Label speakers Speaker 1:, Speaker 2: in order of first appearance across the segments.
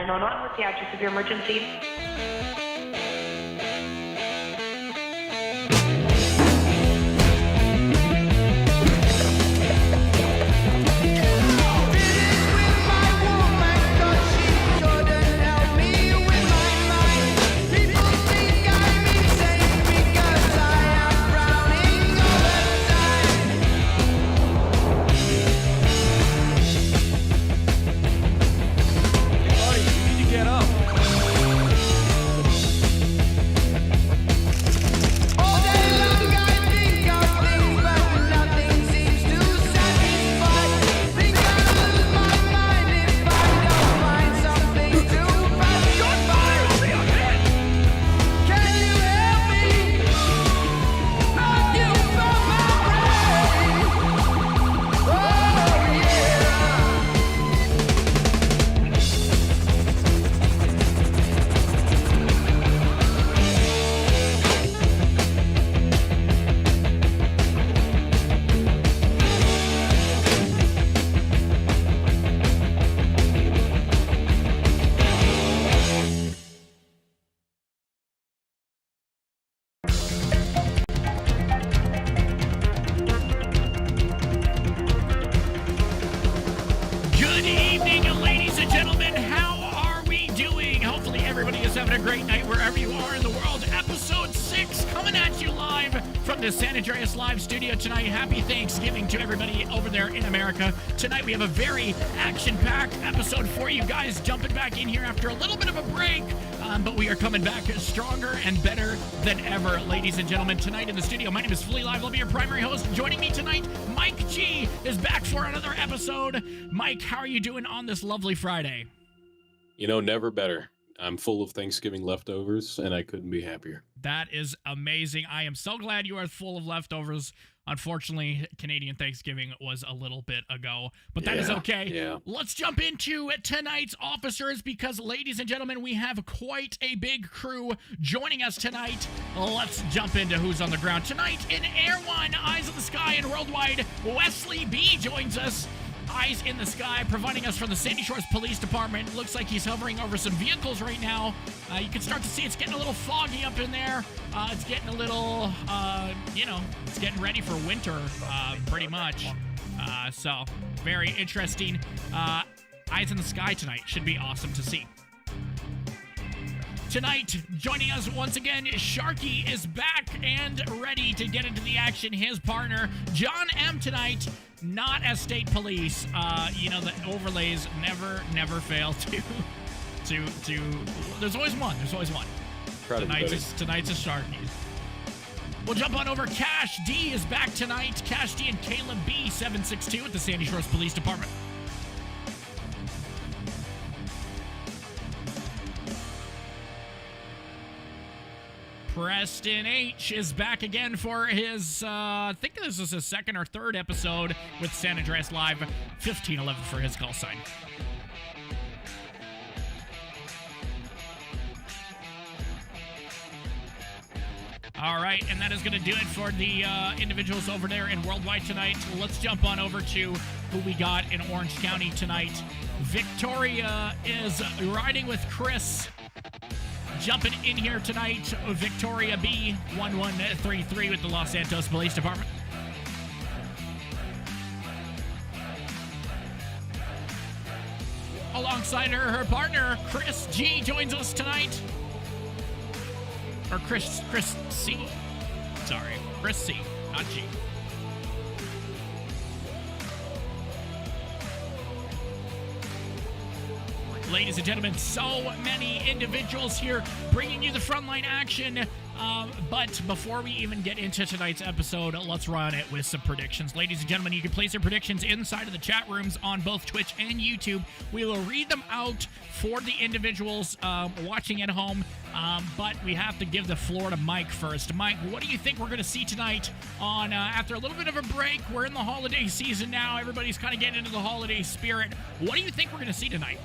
Speaker 1: 911. What's the address of your emergency?
Speaker 2: San Andreas live studio tonight. Happy Thanksgiving to everybody over there in America. Tonight we have a very action-packed episode for you guys, jumping back in here after a little bit of a break, but we are coming back stronger and better than ever, ladies and gentlemen. Tonight in the studio, my name is Fully Live. I'll be your primary host. Joining me tonight, Mike G is back for another episode. Mike, how are you doing on this lovely Friday?
Speaker 3: You know, never better. I'm full of Thanksgiving leftovers, and I couldn't be happier.
Speaker 2: That is amazing. I am so glad you are full of leftovers. Unfortunately, Canadian Thanksgiving was a little bit ago, but that is okay.
Speaker 3: Yeah.
Speaker 2: Let's jump into tonight's officers because, ladies and gentlemen, we have quite a big crew joining us tonight. Let's jump into who's on the ground. Tonight in Air One, Eyes in the Sky and Worldwide, Wesley B joins us. Eyes in the Sky, providing us from the Sandy Shores Police Department. Looks like he's hovering over some vehicles right now. You can start to see it's getting a little foggy up in there. It's getting a little, it's getting ready for winter, pretty much. So, very interesting. Eyes in the Sky tonight. Should be awesome to see. Tonight, joining us once again, Sharky is back and ready to get into the action. His partner, John M, tonight, not as state police. The overlays never fail to. There's always one. Tonight's a Sharky. We'll jump on over. Cash D is back tonight. Cash D and Caleb B, 762 at the Sandy Shores Police Department. Preston H is back again for his, I think this is his second or third episode with San Andreas Live, 1511 for his call sign. All right, and that is going to do it for the individuals over there in Worldwide tonight. Let's jump on over to who we got in Orange County tonight. Victoria is riding with Chris. Jumping in here tonight, Victoria B, 1133 with the Los Santos Police Department. Alongside her partner, Chris G, joins us tonight. Or Chris C. Sorry, Chris C, not G. Ladies and gentlemen, so many individuals here bringing you the frontline action. But before we even get into tonight's episode, let's run it with some predictions. Ladies and gentlemen, you can place your predictions inside of the chat rooms on both Twitch and YouTube. We will read them out for the individuals watching at home, but we have to give the floor to Mike first. Mike, what do you think we're going to see tonight on, after a little bit of a break? We're in the holiday season now. Everybody's kind of getting into the holiday spirit. What do you think we're going to see tonight?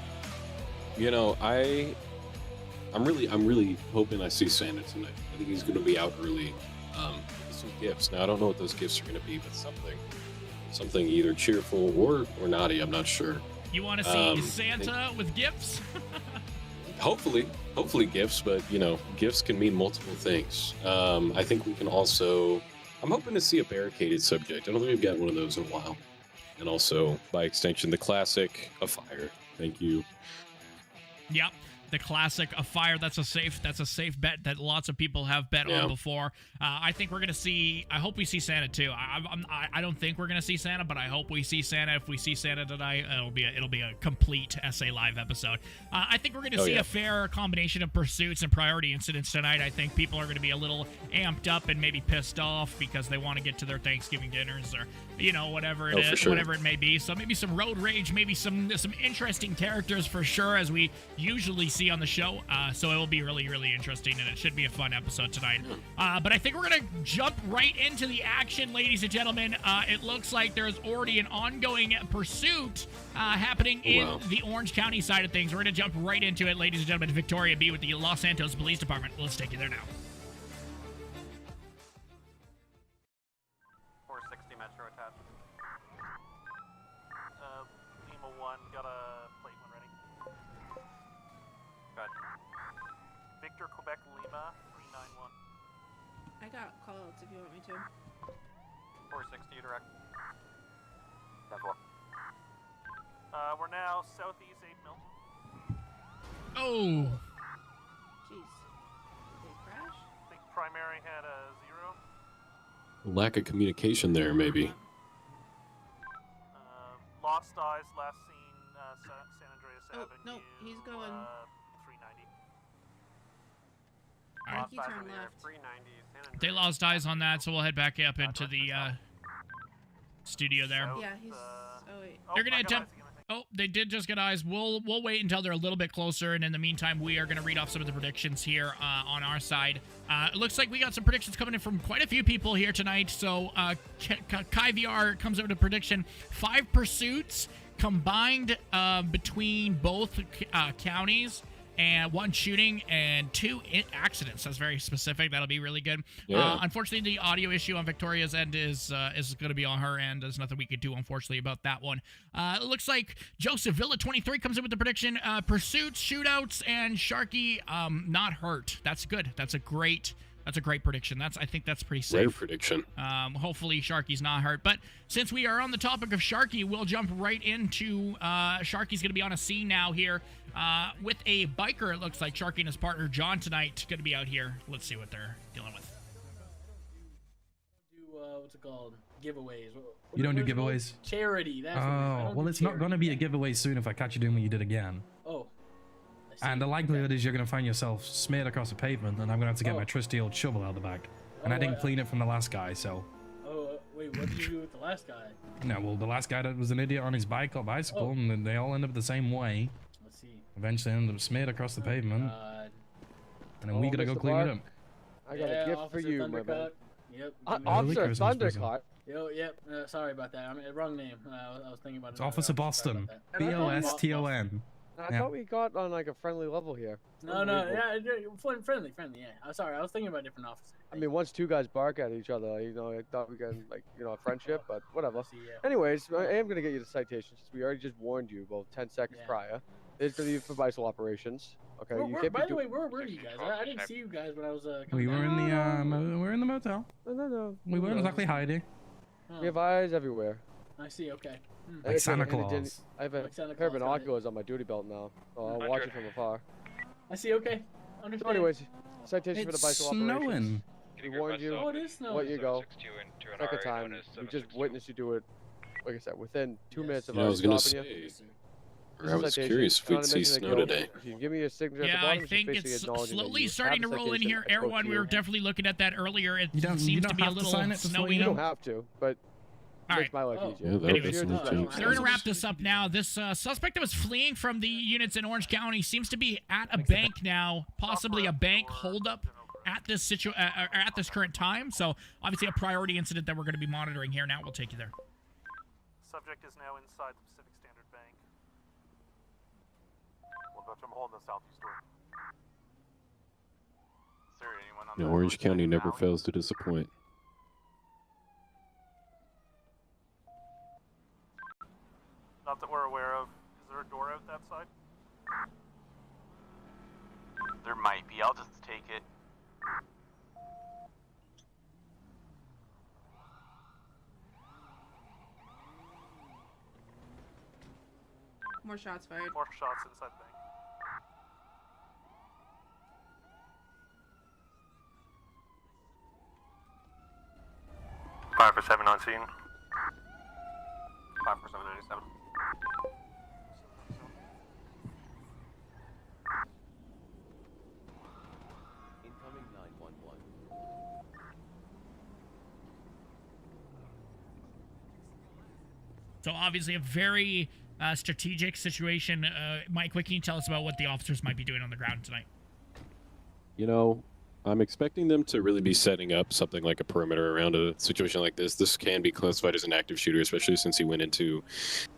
Speaker 3: You know, I'm really hoping I see Santa tonight. I think he's going to be out early with some gifts. Now, I don't know what those gifts are going to be, but something either cheerful or naughty. I'm not sure.
Speaker 2: You want to see Santa with gifts?
Speaker 3: hopefully gifts, but you know, gifts can mean multiple things. I think we can also. I'm hoping to see a barricaded subject. I don't think we've got one of those in a while. And also, by extension, the classic, a fire. Thank you.
Speaker 2: Yep. The classic, a fire. That's a safe bet that lots of people have bet on before. I think we're gonna see. I hope we see Santa too. I don't think we're gonna see Santa, but I hope we see Santa. If we see Santa tonight, it'll be a complete SA Live episode. I think we're gonna see a fair combination of pursuits and priority incidents tonight. I think people are gonna be a little amped up and maybe pissed off because they want to get to their Thanksgiving dinners or whatever it is, whatever it may be. So maybe some road rage, maybe some interesting characters for sure, as we usually see on the show. So it will be really, really interesting, and it should be a fun episode tonight. But I think we're gonna jump right into the action, ladies and gentlemen. It looks like there's already an ongoing pursuit happening in the Orange County side of things. We're gonna jump right into it, ladies and gentlemen. Victoria B with the Los Santos Police Department. Let's take you there now.
Speaker 4: 460 Metro attached. Lima 1, got a plate when ready. Good. Victor, Quebec, Lima, 391.
Speaker 5: I got call-outs if you want me to.
Speaker 4: 460 direct. 10-4. We're now southeast 8 Milton.
Speaker 2: Oh.
Speaker 5: Jeez. Did they crash?
Speaker 4: I think primary had a 0.
Speaker 3: Lack of communication there, maybe.
Speaker 4: Lost eyes, last seen San Andreas Avenue.
Speaker 5: No, he's going.
Speaker 4: 390.
Speaker 2: All right.
Speaker 5: He turned left.
Speaker 4: 390. San Andreas.
Speaker 2: They lost eyes on that, so we'll head back up into the studio there.
Speaker 5: Yeah, he's. Oh wait.
Speaker 2: They're gonna attempt. Oh, they did just get eyes. We'll wait until they're a little bit closer, and in the meantime, we are going to read off some of the predictions here on our side. It looks like we got some predictions coming in from quite a few people here tonight. So Kai VR comes over to prediction 5 pursuits combined between both counties, and 1 shooting and 2 accidents. That's very specific. That'll be really good.
Speaker 3: Yeah.
Speaker 2: Unfortunately, the audio issue on Victoria's end is going to be on her end. There's nothing we could do, unfortunately, about that one. It looks like Joseph Villa 23 comes in with the prediction: pursuits, shootouts, and Sharky not hurt. That's good. That's a great prediction. I think that's pretty safe.
Speaker 3: Rare prediction.
Speaker 2: Hopefully Sharky's not hurt. But since we are on the topic of Sharky, we'll jump right into Sharky's going to be on a scene now here with a biker. It looks like Sharky and his partner John tonight going to be out here. Let's see what they're dealing with.
Speaker 6: Do what's it called? Giveaways.
Speaker 7: You don't do giveaways?
Speaker 6: Charity. That's
Speaker 7: Oh, well, it's not going to be a giveaway soon if I catch you doing what you did again.
Speaker 6: Oh.
Speaker 7: And the likelihood is you're going to find yourself smeared across the pavement, and I'm going to have to get my trusty old shovel out the back. And I didn't clean it from the last guy, so...
Speaker 6: Oh, wait, what did you do with the last guy?
Speaker 7: No, well, the last guy that was an idiot on his bike or bicycle, and then they all end up the same way.
Speaker 6: Let's see.
Speaker 7: Eventually end up smeared across the pavement.
Speaker 6: God.
Speaker 7: And then we got to go clean it up.
Speaker 8: I got a gift for you, my man.
Speaker 6: Yep.
Speaker 8: Officer Thundercut.
Speaker 6: Yep. Sorry about that. I mean, wrong name. I was thinking about it.
Speaker 7: It's Officer Boston. Boston.
Speaker 8: I thought we got on like a friendly level here.
Speaker 6: No, yeah, friendly, yeah. I'm sorry, I was thinking about a different officer.
Speaker 8: I mean, once 2 guys bark at each other, I thought we got like, a friendship, but whatever.
Speaker 6: See, yeah.
Speaker 8: Anyways, I am gonna get you the citation since we already just warned you about 10 seconds prior. It's gonna be for bicycle operations. Okay.
Speaker 6: By the way, where were you guys? I didn't see you guys when I was.
Speaker 7: We were in the we were in the motel.
Speaker 8: No.
Speaker 7: We weren't exactly hiding.
Speaker 6: Oh.
Speaker 8: We have eyes everywhere.
Speaker 6: I see. Okay.
Speaker 7: Like Santa Claus.
Speaker 8: I have a pair of binoculars on my duty belt now, so I'll watch it from afar.
Speaker 6: I see. Okay. Understand.
Speaker 8: So anyways, citation for the bicycle operations.
Speaker 7: Snowing.
Speaker 8: We warned you.
Speaker 6: Oh, it is snowing.
Speaker 8: What you go. Second time, we just witnessed you do it. Like I said, within 2 minutes of
Speaker 3: I was gonna
Speaker 8: stopping
Speaker 3: say,
Speaker 8: you.
Speaker 3: I was curious if we'd see snow today.
Speaker 8: If you give me a signature at the
Speaker 2: Yeah,
Speaker 8: bottom,
Speaker 2: I think it's slowly starting to roll in here.
Speaker 8: Air
Speaker 2: Everyone, we were definitely looking at that earlier. It
Speaker 7: You
Speaker 2: seems to
Speaker 7: don't
Speaker 2: be a
Speaker 7: have to
Speaker 2: little
Speaker 7: sign it to
Speaker 2: snowy.
Speaker 8: You don't have to, but
Speaker 2: All
Speaker 8: makes
Speaker 2: right.
Speaker 8: my life easier.
Speaker 3: Yeah, that
Speaker 2: Anyways,
Speaker 3: makes sense too.
Speaker 2: They're going to wrap this up now. This suspect that was fleeing from the units in Orange County seems to be at a bank now, possibly a bank holdup at this at this current time. So obviously a priority incident that we're going to be monitoring here. Now we'll take you there.
Speaker 4: Subject is now inside the Pacific Standard Bank. Well, Dutch, I'm holding the southeast door. Sir, anyone on
Speaker 3: Orange County never fails to disappoint.
Speaker 4: Not that we're aware of. Is there a door out that side?
Speaker 5: More shots fired.
Speaker 4: More shots inside the bank. Five for 719. 5 for 797.
Speaker 8: Incoming 911.
Speaker 2: So obviously a very strategic situation. Mike, what can you tell us about what the officers might be doing on the ground tonight?
Speaker 3: You know, I'm expecting them to really be setting up something like a perimeter around a situation like this. This can be classified as an active shooter, especially since he went into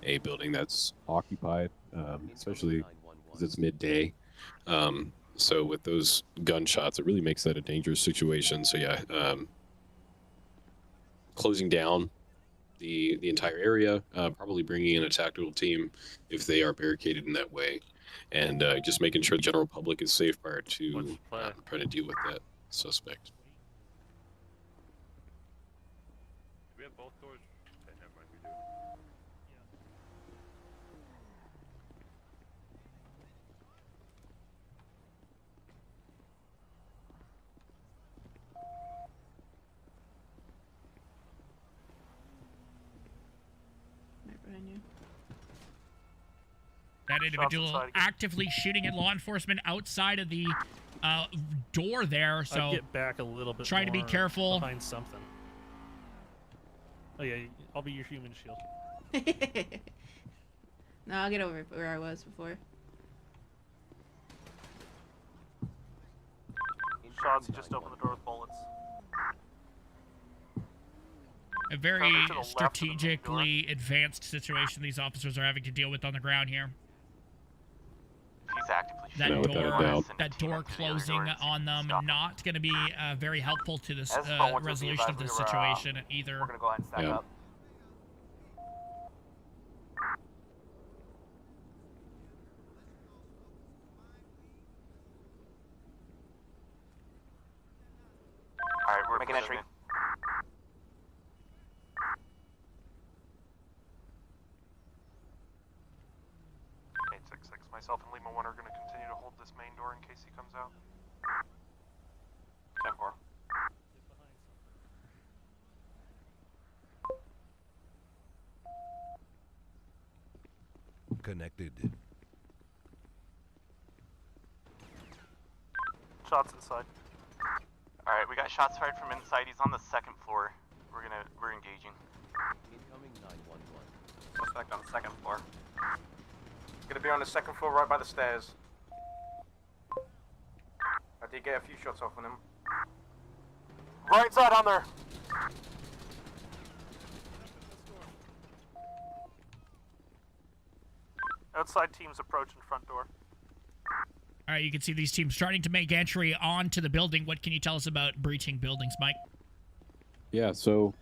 Speaker 3: a building that's occupied, especially because it's midday. So with those gunshots, it really makes that a dangerous situation. So yeah, closing down the entire area, probably bringing in a tactical team if they are barricaded in that way, and just making sure the general public is safe prior to trying to deal with that suspect.
Speaker 4: We have both doors. Okay, never mind, we do.
Speaker 5: Right behind you.
Speaker 2: That individual
Speaker 4: inside.
Speaker 2: actively shooting at law enforcement outside of the door there, so
Speaker 4: I'd get back a little bit
Speaker 2: trying to be
Speaker 4: more
Speaker 2: careful.
Speaker 4: behind something. Oh yeah, I'll be your human shield.
Speaker 5: No, I'll get over where I was before.
Speaker 4: Shots, he just opened the door with bullets.
Speaker 2: a very
Speaker 4: Probably to the left of the main
Speaker 2: strategically advanced situation these officers are having to deal with on the ground here.
Speaker 9: He's actively
Speaker 2: That
Speaker 3: No, without a
Speaker 2: door,
Speaker 3: doubt.
Speaker 2: that door closing on them, not going to be very helpful to this resolution of this situation either.
Speaker 9: We're gonna go ahead and stack
Speaker 3: Yeah.
Speaker 9: up. Alright, we're making entry.
Speaker 4: 866. Myself and Lima 1 are going to continue to hold this main door in case he comes out. 10-4.
Speaker 10: Connected.
Speaker 4: Shots inside.
Speaker 9: Alright, we got shots fired from inside. He's on the second floor. We're engaging.
Speaker 8: Incoming 911.
Speaker 9: Suspect on the second floor.
Speaker 11: Gonna be on the second floor right by the stairs. I did get a few shots off on him.
Speaker 4: Right side on there. Outside teams approaching front door.
Speaker 2: All right, you can see these teams starting to make entry onto the building. What can you tell us about breaching buildings, Mike?
Speaker 3: Yeah, so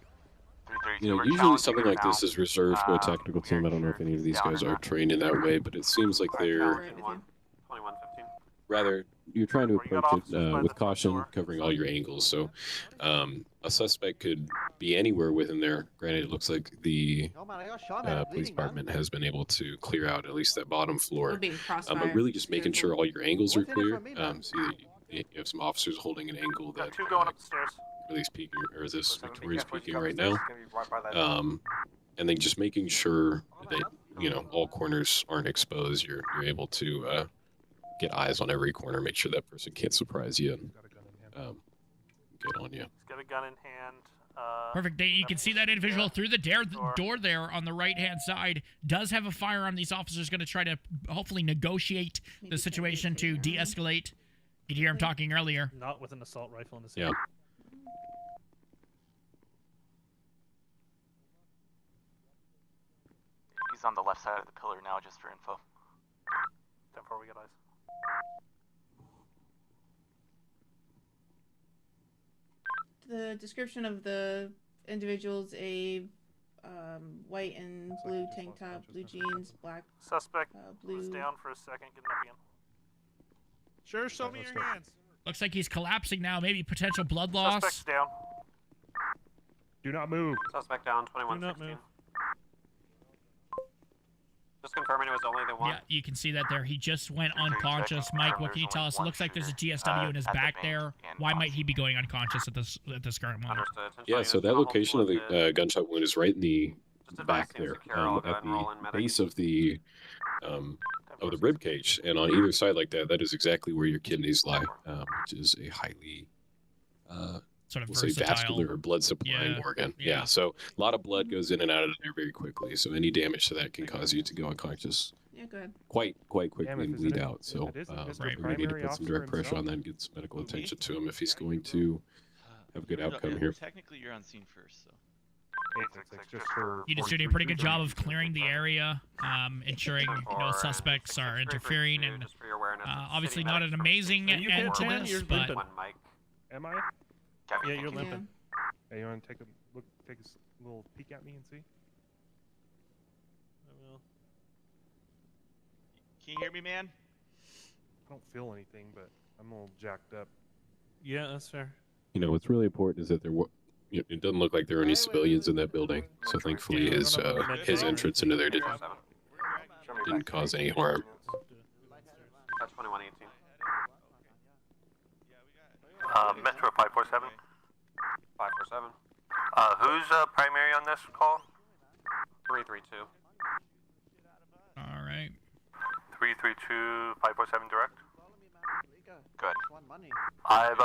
Speaker 9: 332,
Speaker 3: you know,
Speaker 9: we're
Speaker 3: usually
Speaker 9: challenging
Speaker 3: something
Speaker 9: him
Speaker 3: like this
Speaker 9: now.
Speaker 3: is reserved for a tactical team. I don't know if any of these guys are trained in that way, but it seems like they're
Speaker 5: Right with you.
Speaker 4: 2115.
Speaker 3: rather you're trying to
Speaker 4: Where you got
Speaker 3: approach
Speaker 4: officers by
Speaker 3: it
Speaker 4: the
Speaker 3: with
Speaker 4: front
Speaker 3: caution,
Speaker 4: door.
Speaker 3: covering all your angles. So a suspect could be anywhere within there. Granted, it looks like the police department has been able to clear out at least that bottom
Speaker 5: We're
Speaker 3: floor.
Speaker 5: being crossfire.
Speaker 3: But really just making sure
Speaker 5: Careful.
Speaker 3: all your angles are clear. See that you have some officers holding an angle that
Speaker 4: Got two going up the stairs.
Speaker 3: Release peeking, or this
Speaker 11: Listen, be
Speaker 3: Victoria's
Speaker 11: careful as you
Speaker 3: peeking
Speaker 11: come
Speaker 3: right
Speaker 11: upstairs,
Speaker 3: now.
Speaker 11: it's gonna be right by that.
Speaker 3: And then just making sure that, you know, all corners aren't exposed. You're able to get eyes on every corner, make sure that person can't surprise you and get on you.
Speaker 4: He's got a gun in hand.
Speaker 2: Perfect. You can see that individual through the door there on the right-hand side does have a firearm. These officers going to try to hopefully negotiate the situation to de-escalate. You could hear him talking earlier.
Speaker 4: Not with an assault rifle in his
Speaker 3: Yeah.
Speaker 4: hand.
Speaker 9: He's on the left side of the pillar now, just for info.
Speaker 4: 10-4, we got eyes.
Speaker 5: The description of the individual's a white and blue tank top, blue jeans, black,
Speaker 4: Suspect
Speaker 5: blue.
Speaker 4: was down for a second, getting up again.
Speaker 10: Sure, show me your hands.
Speaker 2: Looks like he's collapsing now. Maybe potential blood
Speaker 4: Suspect's
Speaker 2: loss.
Speaker 4: down.
Speaker 10: Do not move.
Speaker 11: Suspect down,
Speaker 4: Do not move.
Speaker 11: Just confirming it was only the one.
Speaker 2: Yeah, you can see that there. He just went unconscious. Mike, what can you tell us? It looks like there's a GSW in his back there. Why might he be going unconscious at this current moment?
Speaker 3: Yeah, so that location of the gunshot wound is right in the back there, at the base of the rib cage, and on either side like that, that is exactly where your kidneys lie, which is a highly
Speaker 2: sort of
Speaker 3: we'll say vascular blood supplying organ. Yeah, so a lot of blood goes in and out of there very quickly. So any damage to that can cause you to go unconscious.
Speaker 5: Yeah, go ahead.
Speaker 3: Quite quickly and bleed out. So we need to put some direct pressure on that and get some medical attention to him if he's going to have a good outcome here.
Speaker 12: Technically, you're on scene first, so.
Speaker 2: You just did a pretty good job of clearing the area, ensuring no suspects are interfering, and obviously not an amazing end to this, but...
Speaker 10: Am I? Yeah, you're limping. Hey, you want to take a look, take a little peek at me and see?
Speaker 12: I will. Can you hear me, man?
Speaker 10: I don't feel anything, but I'm a little jacked up. Yeah, that's fair.
Speaker 3: You know, what's really important is that it doesn't look like there are any civilians in that building. So thankfully his entrance into there didn't cause any harm.
Speaker 11: That's 2118.
Speaker 13: Metro 547.
Speaker 11: 547.
Speaker 13: Who's primary on this call?
Speaker 11: 332.
Speaker 2: All right.
Speaker 13: 332 547 direct.
Speaker 11: Good.
Speaker 13: I've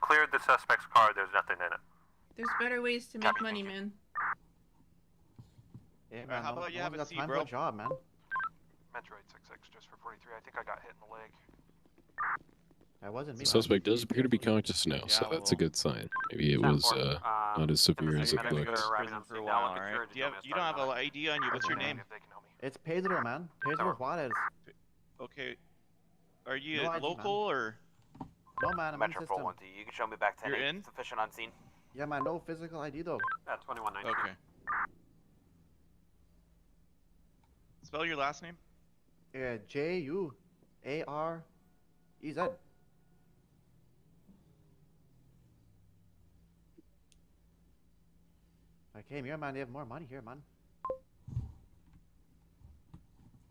Speaker 13: cleared the suspect's car. There's nothing in it.
Speaker 5: There's better ways to make money, man.
Speaker 11: Yeah,
Speaker 12: man, how about you have a seat, bro?
Speaker 11: job, man. Metro 866, just for 43. I think I got hit in the leg.
Speaker 3: That wasn't me. The suspect does appear to be conscious now, so that's a good sign. Maybe it was not as severe as it looked.
Speaker 12: For a while, all right? You don't have an ID on you. What's your name?
Speaker 11: It's Pedro, man. Pedro Juarez.
Speaker 12: Okay. Are you local or?
Speaker 11: No, man. I'm
Speaker 13: Metro
Speaker 11: in system.
Speaker 13: 412. You can show me back 10.
Speaker 12: You're in?
Speaker 13: Sufficient on scene.
Speaker 11: Yeah, man. No physical ID though. Yeah, 2119.
Speaker 12: Okay. Spell your last name.
Speaker 11: Yeah, Juarez. I came here, man. They have more money here, man.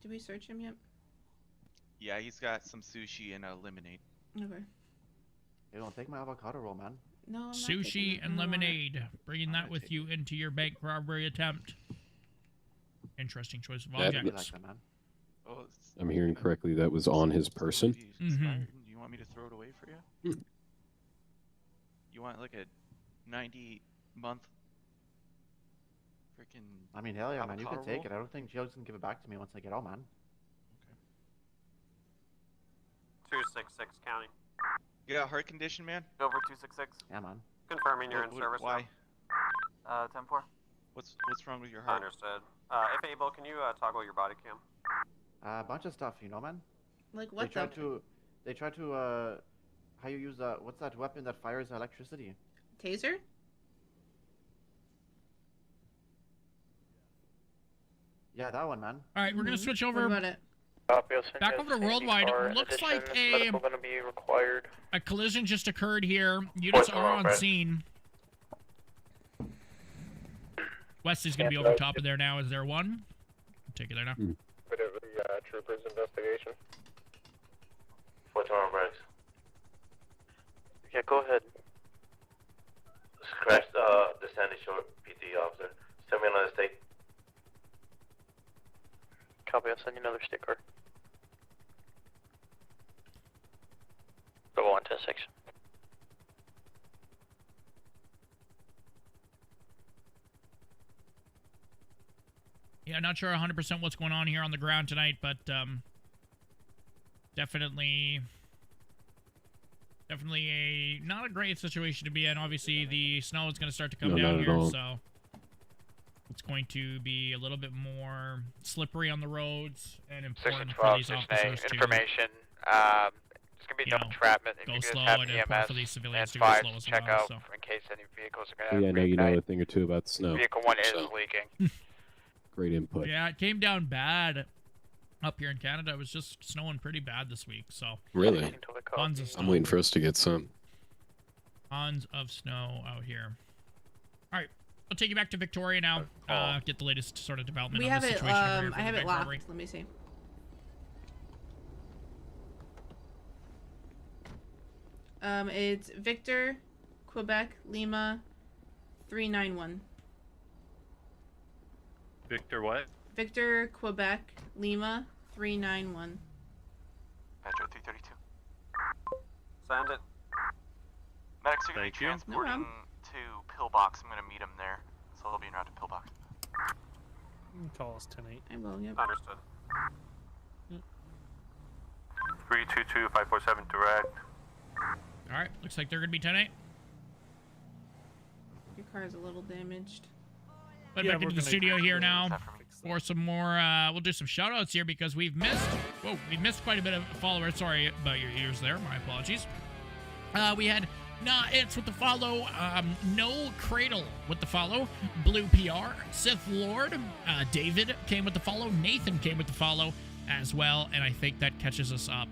Speaker 5: Did we search him yet?
Speaker 12: Yeah, he's got some sushi and a lemonade.
Speaker 5: Okay.
Speaker 11: Hey, don't take my avocado roll, man.
Speaker 5: No, I'm not
Speaker 2: Sushi
Speaker 5: taking
Speaker 2: and
Speaker 5: it.
Speaker 2: lemonade. Bringing that with you into your bank robbery attempt. Interesting choice of objects.
Speaker 12: Oh,
Speaker 3: I'm hearing correctly, that was on his person.
Speaker 2: Mm-hmm.
Speaker 12: Do you want me to throw it away for you? You want like a 90-month freaking?
Speaker 11: I mean, hell yeah, man. You can
Speaker 12: avocado
Speaker 11: take
Speaker 12: roll?
Speaker 11: it. I don't think jail's gonna give it back to me once I get out, man. 266 county.
Speaker 12: You got a heart condition, man?
Speaker 11: Over 266. Yeah, man. Confirming you're in service.
Speaker 12: Why?
Speaker 11: 10-4.
Speaker 12: What's wrong with your heart?
Speaker 11: Understood. If able, can you toggle your body cam? A bunch of stuff, you know, man.
Speaker 5: Like what?
Speaker 11: They try to how you use what's that weapon that fires electricity?
Speaker 5: Taser?
Speaker 11: Yeah, that one, man.
Speaker 2: All right, we're gonna switch over.
Speaker 5: What about it?
Speaker 2: Back over to Worldwide. Looks like a collision just occurred here. Units are on scene. Wesley's gonna be over top of there now. Is there one? Take it there now.
Speaker 13: Whatever the trooper's investigation. What's wrong, Bryce? Yeah, go ahead. Scratch the Sandy Shore PD officer. Send me another stick. Copy, I'll send you another sticker. Go on to section.
Speaker 2: Yeah, not sure 100% what's going on here on the ground tonight, but definitely not a great situation to be in. Obviously, the snow is going to start to come down here, so it's going to be a little bit more slippery on the roads and important for these officers to
Speaker 14: information. It's gonna be no entrapment.
Speaker 2: go slow and important for these civilians to go slow as
Speaker 14: check
Speaker 2: well.
Speaker 14: out
Speaker 2: So.
Speaker 14: in case any vehicles are gonna.
Speaker 3: Yeah, I know you know a thing or two about snow.
Speaker 14: Vehicle 1 is leaking.
Speaker 3: Great input.
Speaker 2: Yeah, it came down bad up here in Canada. It was just snowing pretty bad this week. So
Speaker 3: Really?
Speaker 2: tons of snow.
Speaker 3: I'm waiting for us to get some.
Speaker 2: Tons of snow out here. All right, we'll take you back to Victoria now. Get the latest sort of development
Speaker 5: We
Speaker 2: on
Speaker 5: have
Speaker 2: the
Speaker 5: it.
Speaker 2: situation over here for
Speaker 5: I
Speaker 2: the
Speaker 5: have it
Speaker 2: bank
Speaker 5: locked.
Speaker 2: robbery.
Speaker 5: Let me see. It's Victor, Quebec, Lima, 391.
Speaker 13: Victor what?
Speaker 5: Victor, Quebec, Lima, 391.
Speaker 9: Metro 332.
Speaker 11: Send it.
Speaker 9: Medics are going to be
Speaker 13: Thank you.
Speaker 9: transporting to Pillbox. I'm going to meet them there. So they'll be en route to Pillbox.
Speaker 10: Call us 10-8.
Speaker 5: I will, yep.
Speaker 11: Understood.
Speaker 13: 322-547 direct.
Speaker 2: All right, looks like they're going to be 10-8.
Speaker 5: Your car is a little damaged.
Speaker 2: But back into the studio here now for some more, we'll do some shout outs here because we've missed quite a bit of followers. Sorry about your ears there, my apologies. We had It's with the follow, No Cradle with the follow, Blue PR, Sith Lord, David came with the follow, Nathan came with the follow as well, and I think that catches us up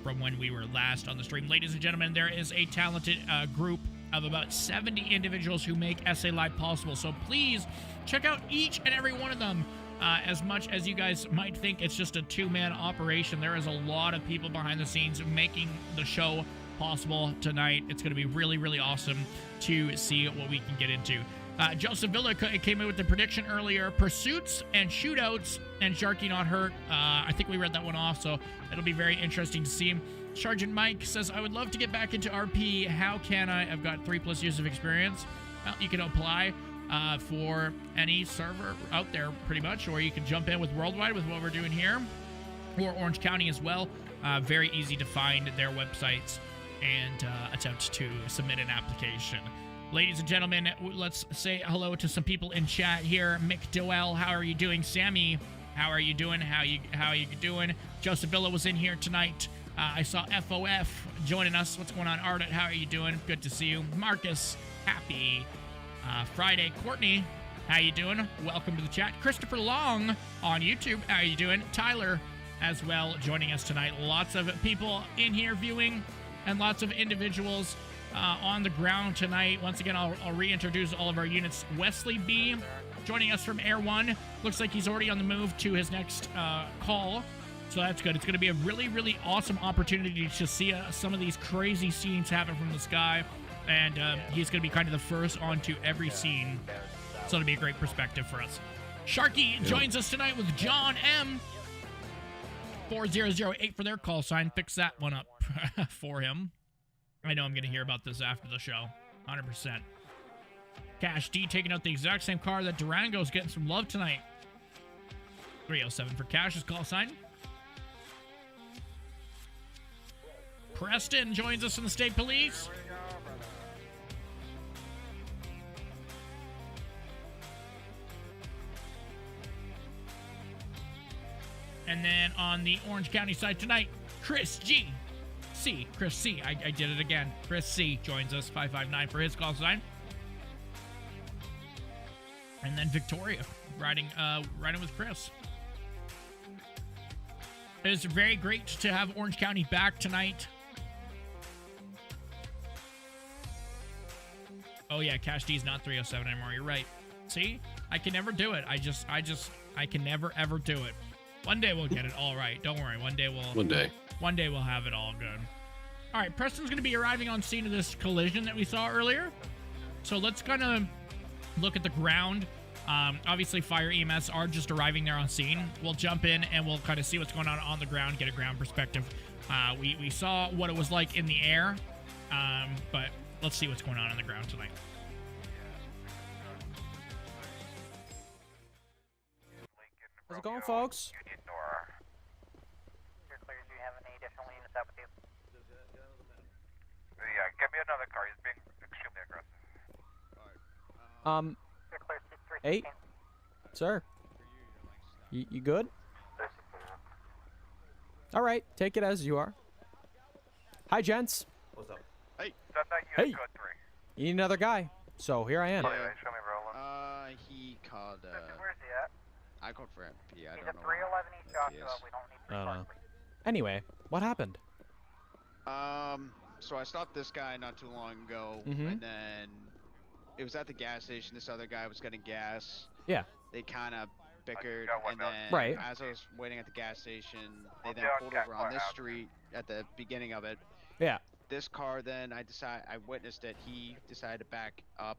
Speaker 2: from when we were last on the stream. Ladies and gentlemen, there is a talented group of about 70 individuals who make SA Live possible. So please check out each and every one of them. As much as you guys might think it's just a two-man operation, there is a lot of people behind the scenes making the show possible tonight. It's going to be really, really awesome to see what we can get into. Joseph Villa came in with the prediction earlier. Pursuits and shootouts and Sharky not hurt. I think we read that one off, so it'll be very interesting to see him. Sergeant Mike says, I would love to get back into RP. How can I? I've got 3+ years of experience. Well, you can apply for any server out there pretty much, or you can jump in with Worldwide with what we're doing here, or Orange County as well. Very easy to find their websites and attempt to submit an application. Ladies and gentlemen, let's say hello to some people in chat here. Mick Doell, how are you doing? Sammy, how are you doing? How you doing? Joseph Villa was in here tonight. I saw FOF joining us. What's going on, Ardit? How are you doing? Good to see you. Marcus, happy Friday. Courtney, how you doing? Welcome to the chat. Christopher Long on YouTube, how you doing? Tyler as well joining us tonight. Lots of people in here viewing and lots of individuals on the ground tonight. Once again, I'll reintroduce all of our units. Wesley B joining us from Air 1. Looks like he's already on the move to his next call. So that's good. It's going to be a really, really awesome opportunity to see some of these crazy scenes happen from the sky. And he's going to be kind of the first onto every scene. So it'll be a great perspective for us. Sharky joins us tonight with John M. 4008 for their call sign. Fix that one up for him. I know I'm going to hear about this after the show. 100%. Cash D taking out the exact same car that Durango's getting some love tonight. 307 for Cash's call sign. Preston joins us from the State Police. And then on the Orange County side tonight, Chris G. C. Chris C. I did it again. Chris C. joins us, 559 for his call sign. And then Victoria riding with Chris. It is very great to have Orange County back tonight. Oh yeah, Cash D is not 307 anymore. You're right. See? I can never do it. I can never ever do it. One day we'll get it all right. Don't worry. One day we'll have it all good. All right, Preston's going to be arriving on scene of this collision that we saw earlier. So let's kind of look at the ground. Obviously, fire EMS are just arriving there on scene. We'll jump in and we'll kind of see what's going on the ground, get a ground perspective. We saw what it was like in the air, but let's see what's going on the ground tonight.
Speaker 15: How's it going, folks?
Speaker 14: You're clear. Do you have any additional units out with you?
Speaker 13: Yeah, get me another car. He's being extremely aggressive.
Speaker 14: You're clear.
Speaker 15: 8? Sir? You good? All right, take it as you are. Hi, gents.
Speaker 13: What's up? Hey.
Speaker 15: Hey. You need another guy. So here I am.
Speaker 13: Yeah. Show me rolling.
Speaker 12: He called,
Speaker 14: Where's he at?
Speaker 12: I called for MP. I
Speaker 14: He's
Speaker 12: don't
Speaker 14: at
Speaker 12: know.
Speaker 14: 311 East Joshua.
Speaker 12: Yes.
Speaker 14: We don't need
Speaker 15: I don't know. Anyway, what happened?
Speaker 12: So I stopped this guy not too long ago,
Speaker 15: Mhm.
Speaker 12: and then
Speaker 16: it was at the gas station. This other guy was getting gas.
Speaker 15: Yeah.
Speaker 16: They kind of bickered, and then
Speaker 15: Right.
Speaker 16: as I was waiting at the gas station, they then pulled over on this street at the beginning of it.
Speaker 15: Yeah.
Speaker 16: This car, then I witnessed it. He decided to back up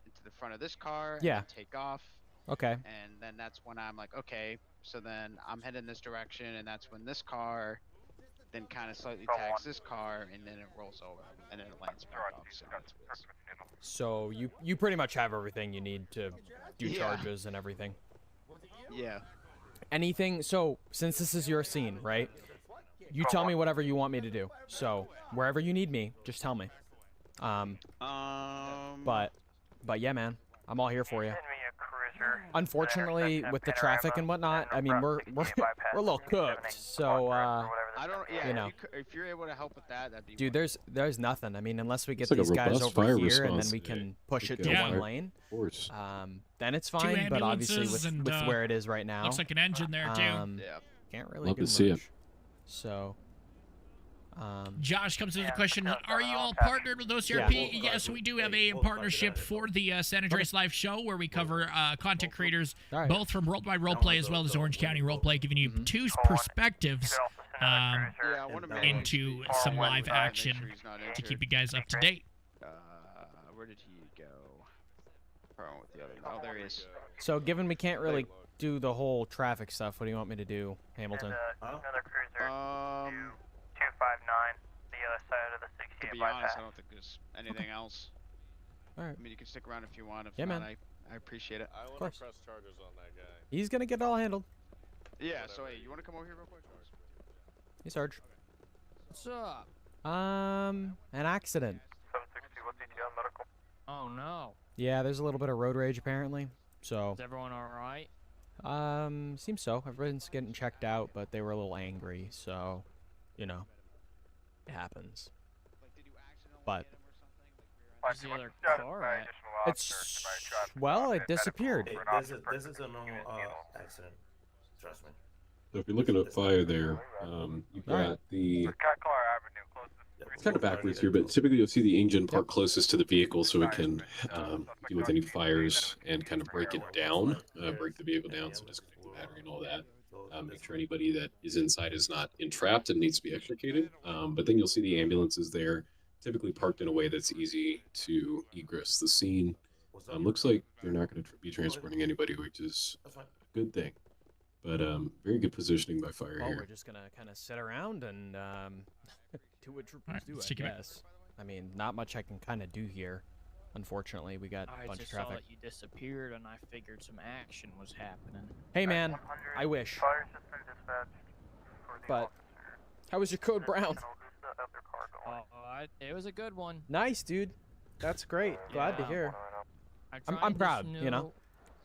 Speaker 16: into the front of this car and
Speaker 15: Yeah.
Speaker 16: then take off.
Speaker 15: Okay.
Speaker 16: And then that's when I'm like, okay, so then I'm heading this direction, and that's when this car then kind of slightly tags this car, and then it rolls over, and then it lands back off. So that's what it's-
Speaker 15: So you pretty much have everything you need to do
Speaker 16: Yeah.
Speaker 15: charges and everything.
Speaker 16: Yeah.
Speaker 15: Anything. So since this is your scene, right? You tell me whatever you want me to do. So wherever you need me, just tell me. But yeah, man, I'm all here for you. Unfortunately, with the traffic and whatnot, I mean, we're a little cooked. So
Speaker 16: I don't. Yeah.
Speaker 15: you know.
Speaker 16: If you're able to help with that, that'd be.
Speaker 15: Dude, there's nothing. I mean, unless we get
Speaker 3: It's like a
Speaker 15: these guys
Speaker 3: robust
Speaker 15: over
Speaker 3: fire
Speaker 15: here and then
Speaker 3: response
Speaker 15: we
Speaker 3: today.
Speaker 15: can push it
Speaker 3: Like,
Speaker 15: to
Speaker 2: yeah.
Speaker 15: one lane,
Speaker 3: Of course.
Speaker 15: then it's
Speaker 2: Two
Speaker 15: fine. But obviously,
Speaker 2: ambulances
Speaker 15: with
Speaker 2: and,
Speaker 15: where it is right now,
Speaker 2: looks like an engine there, too.
Speaker 16: Yeah.
Speaker 15: Can't really
Speaker 3: Love
Speaker 15: do
Speaker 3: to see
Speaker 15: much.
Speaker 3: it.
Speaker 15: So,
Speaker 2: Josh comes to the question, are you all partnered with OCRP?
Speaker 15: Yeah.
Speaker 2: Yes, we do have a partnership for the San Andreas Live show where we cover content creators,
Speaker 15: right.
Speaker 2: both from Worldwide Roleplay as well as Orange County Roleplay, giving you two perspectives
Speaker 16: Yeah, I want to
Speaker 2: into some live action to keep you guys up to date.
Speaker 16: Where did he go? Probably with the other. Oh, there he is.
Speaker 15: so given we can't really do the whole traffic stuff, what do you want me to do, Hamilton?
Speaker 14: Another cruiser. 259, the other side of the
Speaker 16: To
Speaker 14: 68
Speaker 16: be
Speaker 14: bypass.
Speaker 16: honest, I don't think there's anything else.
Speaker 15: All right.
Speaker 16: I mean, you can stick around if you want. If
Speaker 15: Yeah,
Speaker 16: not,
Speaker 15: man.
Speaker 16: I appreciate it.
Speaker 15: Of course. He's gonna get it all handled.
Speaker 16: Yeah. So hey, you want to come over here real quick?
Speaker 15: Hey, Sarge.
Speaker 6: What's up?
Speaker 15: An accident.
Speaker 11: 760, what's ETA medical?
Speaker 6: Oh no.
Speaker 15: Yeah, there's a little bit of road rage apparently. So,
Speaker 6: Is everyone alright?
Speaker 15: seems so. Everyone's getting checked out, but they were a little angry, so, you know, it happens. But
Speaker 6: Where's the other car at?
Speaker 15: it's well, it disappeared.
Speaker 17: This is a normal accident. Trust me.
Speaker 3: So if you're looking at fire there, you've got
Speaker 15: Alright.
Speaker 3: the.
Speaker 11: Car Avenue, closest.
Speaker 3: It's kind of backwards here, but typically you'll see the engine parked closest to the vehicle so it can deal with any fires and kind of break it down, break the vehicle down, so disconnect the battery and all that. Make sure anybody that is inside is not entrapped and needs to be extricated. But then you'll see the ambulances there, typically parked in a way that's easy to egress the scene. Looks like they're not going to be transporting anybody, which is a good thing. But very good positioning by fire
Speaker 15: Well,
Speaker 3: here.
Speaker 15: we're just gonna kind of sit around and do what troopers do,
Speaker 2: let's
Speaker 15: I
Speaker 2: take it back.
Speaker 15: guess. I mean, not much I can kind of do here. Unfortunately, we got a
Speaker 6: I
Speaker 15: bunch of
Speaker 6: just saw
Speaker 15: traffic.
Speaker 6: that you disappeared and I figured some action was happening.
Speaker 15: Hey, man, I wish.
Speaker 11: Fire system dispatch for the
Speaker 15: But
Speaker 11: officer.
Speaker 15: how was your code brown?
Speaker 11: Can the other car going?
Speaker 6: It was a good one.
Speaker 15: Nice, dude. That's great. Glad to
Speaker 6: Yeah.
Speaker 15: hear.
Speaker 6: I'm
Speaker 15: I'm
Speaker 6: trying
Speaker 15: proud,
Speaker 6: this
Speaker 15: you know?
Speaker 6: new-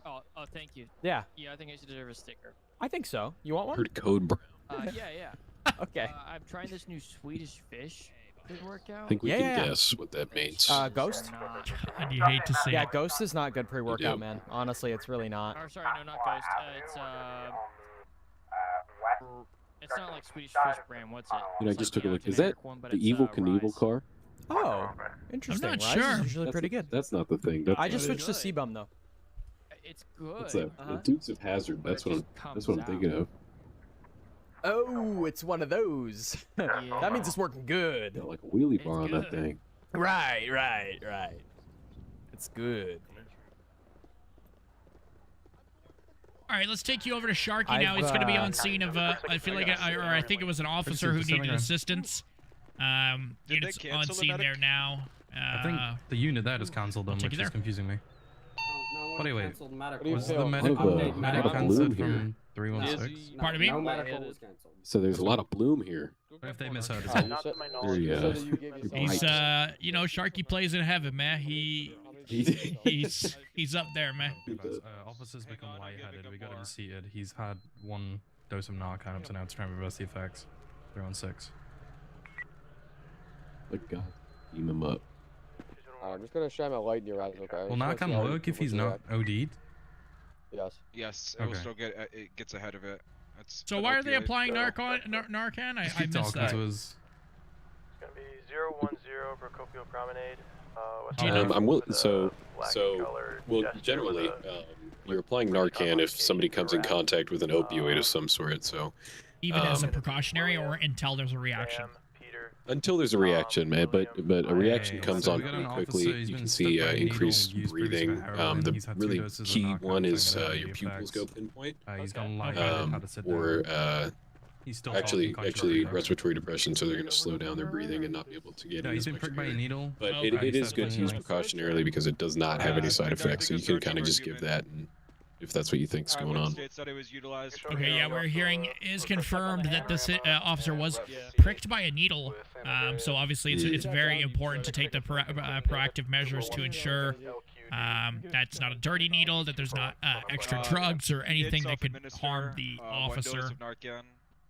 Speaker 6: Oh, thank you.
Speaker 15: Yeah,
Speaker 6: Yeah, I think I should deserve a sticker.
Speaker 15: I think so. You want one?
Speaker 3: Heard code brown.
Speaker 6: Yeah.
Speaker 15: Okay.
Speaker 6: I'm trying this new Swedish fish. Did work out?
Speaker 3: I think we
Speaker 15: Yeah.
Speaker 3: can guess what that means.
Speaker 15: Ghost?
Speaker 2: God, you hate to see
Speaker 15: Yeah,
Speaker 2: it.
Speaker 15: Ghost is not good pre-workout,
Speaker 3: do.
Speaker 15: man. Honestly, it's really not.
Speaker 6: Or sorry, no, not Ghost. It's not like Swedish fish brand. What's it?
Speaker 3: You know, I
Speaker 6: It's
Speaker 3: just
Speaker 6: like,
Speaker 3: took a
Speaker 6: yeah,
Speaker 3: look. Is that
Speaker 6: generic one, but
Speaker 3: the
Speaker 6: it's,
Speaker 3: Evil
Speaker 6: Rise.
Speaker 3: Knievel car?
Speaker 15: Oh, interesting.
Speaker 2: not
Speaker 15: Rise
Speaker 2: sure.
Speaker 15: is usually
Speaker 3: That's
Speaker 15: pretty good.
Speaker 3: That's not the thing. That's
Speaker 15: I just
Speaker 6: Good.
Speaker 15: switched to C-Bum, though.
Speaker 6: It's good.
Speaker 3: What's that?
Speaker 15: Uh-huh.
Speaker 3: The Dukes of Hazzard.
Speaker 6: But
Speaker 3: That's
Speaker 6: it
Speaker 3: what I'm.
Speaker 6: just comes
Speaker 3: That's what I'm thinking of.
Speaker 15: Oh, it's one of those. That means it's working good.
Speaker 3: Got like a wheelie
Speaker 6: It's
Speaker 3: bar on that
Speaker 6: good.
Speaker 3: thing.
Speaker 15: Right. It's good.
Speaker 2: All right, let's take you over to Sharky now. He's going to be on scene of, I feel like, I think it was an officer who needed assistance.
Speaker 12: Did they
Speaker 2: It's on
Speaker 12: cancel the
Speaker 2: scene there
Speaker 12: medic?
Speaker 2: now.
Speaker 7: I think the unit there just cancelled them,
Speaker 2: take
Speaker 7: which
Speaker 2: you
Speaker 7: is
Speaker 2: there.
Speaker 7: confusing me. What do you wait?
Speaker 8: you
Speaker 7: Was the
Speaker 8: feel?
Speaker 7: medic
Speaker 3: Lot of
Speaker 7: cancelled
Speaker 3: bloom
Speaker 7: from
Speaker 3: here.
Speaker 7: 316?
Speaker 2: Pardon me?
Speaker 17: No medical was canceled.
Speaker 3: So there's a lot of bloom here.
Speaker 7: What if they misheard us?
Speaker 11: Not to my
Speaker 3: There
Speaker 11: knowledge.
Speaker 3: you
Speaker 8: So
Speaker 3: go.
Speaker 8: that you gave yourself-
Speaker 2: He's,
Speaker 3: Right.
Speaker 2: Sharky plays in heaven, man. He's up there, man.
Speaker 7: Officers become lightheaded. We got him seated. He's had one dose of Narcan, so now it's trying to reverse the effects. 316.
Speaker 3: Like God, beam him up.
Speaker 8: I'm just gonna shine my light in your eyes, okay?
Speaker 7: Will
Speaker 8: Just wanna see
Speaker 7: Narcan
Speaker 8: how
Speaker 7: work
Speaker 8: you
Speaker 7: if he's
Speaker 8: look
Speaker 7: not
Speaker 8: at
Speaker 7: OD'd?
Speaker 8: Yes.
Speaker 12: Yes, it will
Speaker 7: Okay.
Speaker 12: still get. It gets ahead of it. That's
Speaker 2: So
Speaker 12: an
Speaker 2: why are they
Speaker 12: opioid.
Speaker 2: applying Narcan? I
Speaker 7: Just keep
Speaker 2: missed
Speaker 7: talking
Speaker 2: that.
Speaker 7: to us.
Speaker 11: It's gonna be 010 Procopio Promenade.
Speaker 2: Do you know-
Speaker 3: I'm willing. So So, well, generally, you're applying Narcan if somebody comes in contact with an opioid of some sort. So,
Speaker 2: Even as a precautionary or until there's a reaction?
Speaker 3: until there's a reaction, man. But a reaction comes
Speaker 7: so
Speaker 3: on
Speaker 7: we got
Speaker 3: pretty
Speaker 7: an
Speaker 3: quickly.
Speaker 7: officer, he's
Speaker 3: You
Speaker 7: been
Speaker 3: can
Speaker 7: stuck
Speaker 3: see
Speaker 7: by a needle,
Speaker 3: increased
Speaker 7: used previously for
Speaker 3: breathing.
Speaker 7: heroin,
Speaker 3: The
Speaker 7: he's had 2
Speaker 3: really
Speaker 7: doses of
Speaker 3: key
Speaker 7: narcotics,
Speaker 3: one is
Speaker 7: so
Speaker 3: your
Speaker 7: the
Speaker 3: pupils go
Speaker 7: effects.
Speaker 3: pinpoint.
Speaker 7: He's gone lightheaded, had to sit
Speaker 3: Or
Speaker 7: down. He's still
Speaker 3: actually
Speaker 7: talking contrary.
Speaker 3: respiratory depression, so they're going to slow down their breathing and not be able to get
Speaker 7: No,
Speaker 3: in
Speaker 7: he's
Speaker 3: as
Speaker 7: been
Speaker 3: much
Speaker 7: pricked by a
Speaker 3: air.
Speaker 7: needle.
Speaker 3: But
Speaker 7: Okay,
Speaker 3: it is
Speaker 7: so
Speaker 3: good to use precautionarily because it does not have any side effects. So you can kind of just give that, and if that's what you think's going on.
Speaker 2: Okay, yeah, we're hearing is confirmed that this officer was pricked by a needle. So obviously it's very important to take the proactive measures to ensure that's not a dirty needle, that there's not extra drugs or anything that could harm the officer.